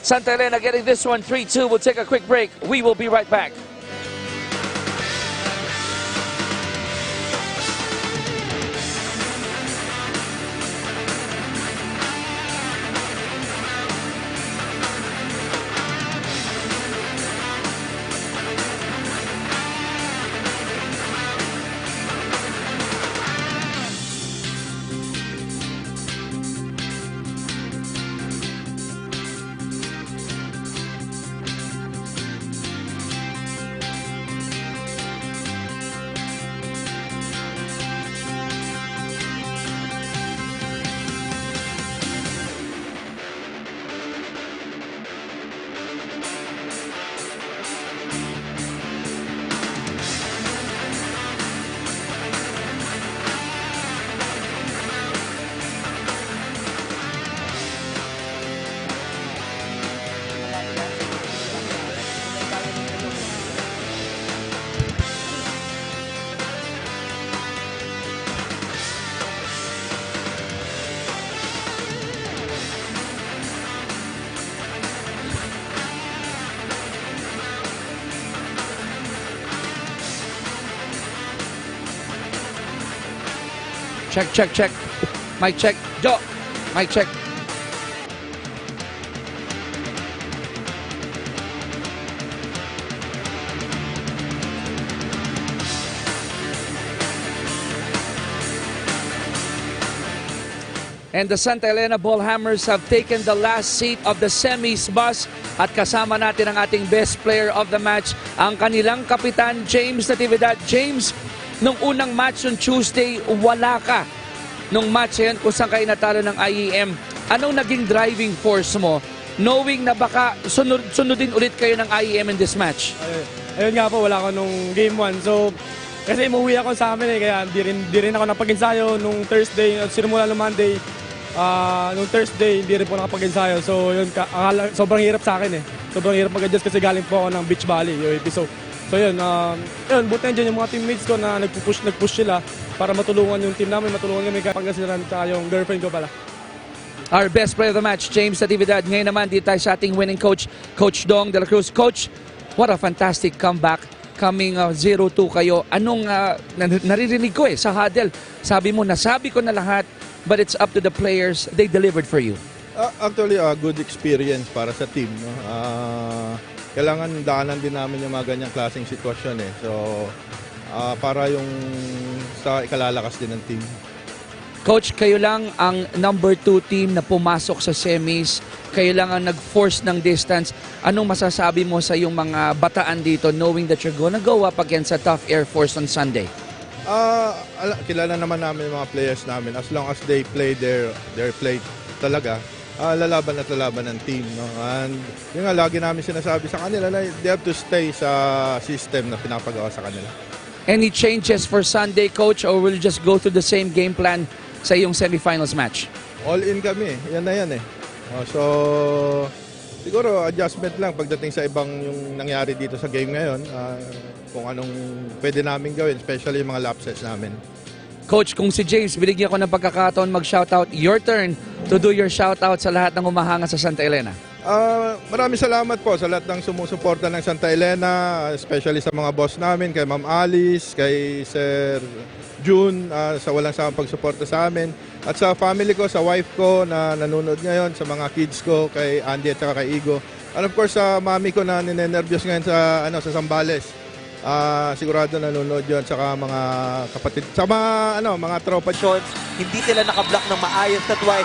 Santa Elena getting this one 3-2. We'll take a quick break. We will be right back. Check, check, check. Mic check. Joe. Mic check. And the Santa Elena Ballhammers have taken the last seat of the semis bus. At kasama natin ang ating best player of the match, ang kanilang kapitan, James Natividad. James, nung unang match on Tuesday, wala ka. Nung match yan kung saan kayo natalo ng IEM, anong naging driving force mo knowing na baka sunodin ulit kayo ng IEM in this match? Ayun nga po, wala ko nung game 1. So, kasi umuwi ako sa amin kaya di rin ako napag-ensayo nung Thursday. Sinimula nung Monday, nung Thursday, hindi rin po nakapag-ensayo. So, yun, sobrang hirap sa akin Sobrang hirap mag-adjust kasi galing po ako ng Beach Valley, UAP. So yun, buti nandiyan yung mga teammates ko na nag-push sila para matulungan yung team namin, matulungan kami Pangasinan at yung girlfriend ko pala. Our best player of the match, James Natividad. Ngayon naman, dito tayo sa ating winning coach, Coach Dong de la Cruz. Coach, what a fantastic comeback. Coming 0-2 kayo. Anong naririnig ko sa huddle? Sabi mo, nasabi ko na lahat, but it's up to the players. They delivered for you. Actually, good experience para sa team. No? Kailangan daanan din namin yung mga ganyang klaseng sitwasyon. So, para yung sa ikalalakas din ng team. Coach, kayo lang ang number 2 team na pumasok sa semis. Kayo lang ang nag-force ng distance. Anong masasabi mo sa yung mga bataan dito knowing that you're gonna go up against a tough Air Force on Sunday? Kilala naman namin yung mga players namin. As long as they play their play talaga, lalaban at lalaban ng team. No? And yung nga, lagi namin sinasabi sa kanila na they have to stay sa system na pinapagawa sa kanila. Any changes for Sunday, Coach, or will you just go through the same game plan sa iyong semifinals match? All in kami. Yan na yan eh. So, siguro adjustment lang pagdating sa ibang yung nangyari dito sa game ngayon. Kung anong pwede namin gawin, especially yung mga lapses namin. Coach, kung si James, binigyan ko ng pagkakataon mag-shoutout, your turn to do your shoutout sa lahat ng umahanga sa Santa Elena. Maraming salamat po sa lahat ng sumusuporta ng Santa Elena, especially sa mga boss namin, kay Ma'am Alice, kay Sir June, sa walang samang pagsuporta sa amin. At sa family ko, sa wife ko na nanonood ngayon, sa mga kids ko, kay Andy at saka kay Igo. And of course, sa mami ko na ninenervyos ngayon sa Zambales. Sigurado nanonood yun, saka mga kapatid, sa mga tropa. Hindi sila nakablock ng maayos. That's why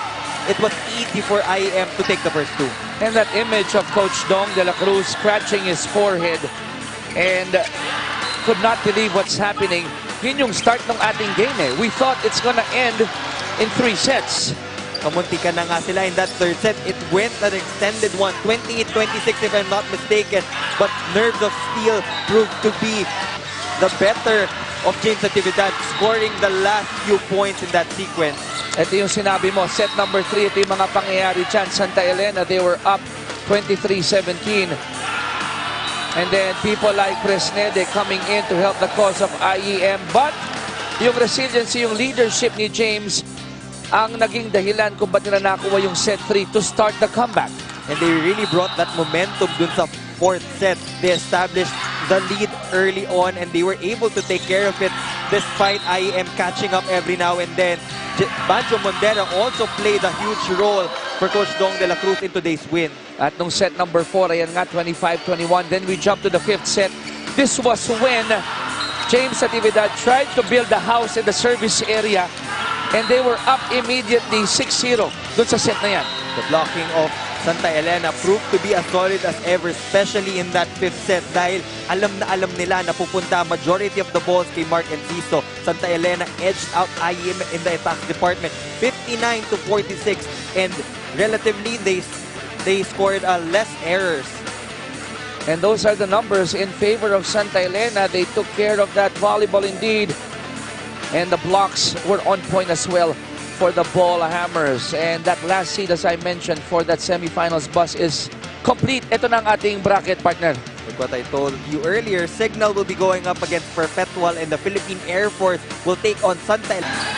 it was easy for IEM to take the first 2. And that image of Coach Dong de la Cruz scratching his forehead and could not believe what's happening. Yun yung start ng ating game eh. We thought it's gonna end in 3 sets. Kamuntika na nga sila in that third set. It went an extended one, 28-26 if I'm not mistaken. But Nerves of Steel proved to be the better of James Natividad, scoring the last few points in that sequence. Ito yung sinabi mo, set number 3, ito yung mga pangyayari dyan. Santa Elena, they were up 23-17. And then people like Fresnede coming in to help the cause of IEM. But yung resiliency, yung leadership ni James, ang naging dahilan kung ba't nila nakuha yung set 3 to start the comeback. And they really brought that momentum dun sa 4th set. They established the lead early on and they were able to take care of it despite IEM catching up every now and then. Banjo Mondera also played a huge role for Coach Dong de la Cruz in today's win. At nung set number 4, ayan nga, 25-21. Then we jump to the 5th set. This was when James Natividad tried to build a house in the service area and they were up immediately 6-0 dun sa set na yan. The blocking of Santa Elena proved to be as solid as ever, especially in that 5th set dahil alam nila na pupunta majority of the balls kay Mark Enciso. Santa Elena edged out IEM in the attack department 59-46 and relatively they scored less errors. And those are the numbers in favor of Santa Elena. They took care of that volleyball indeed. And the blocks were on point as well for the ball hammers. And that last seed, as I mentioned, for that semifinals bus is complete. Ito na ang ating bracket, partner. Like what I told you earlier, Signal will be going up against Perpetual and the Philippine Air Force will take on Santa Elena.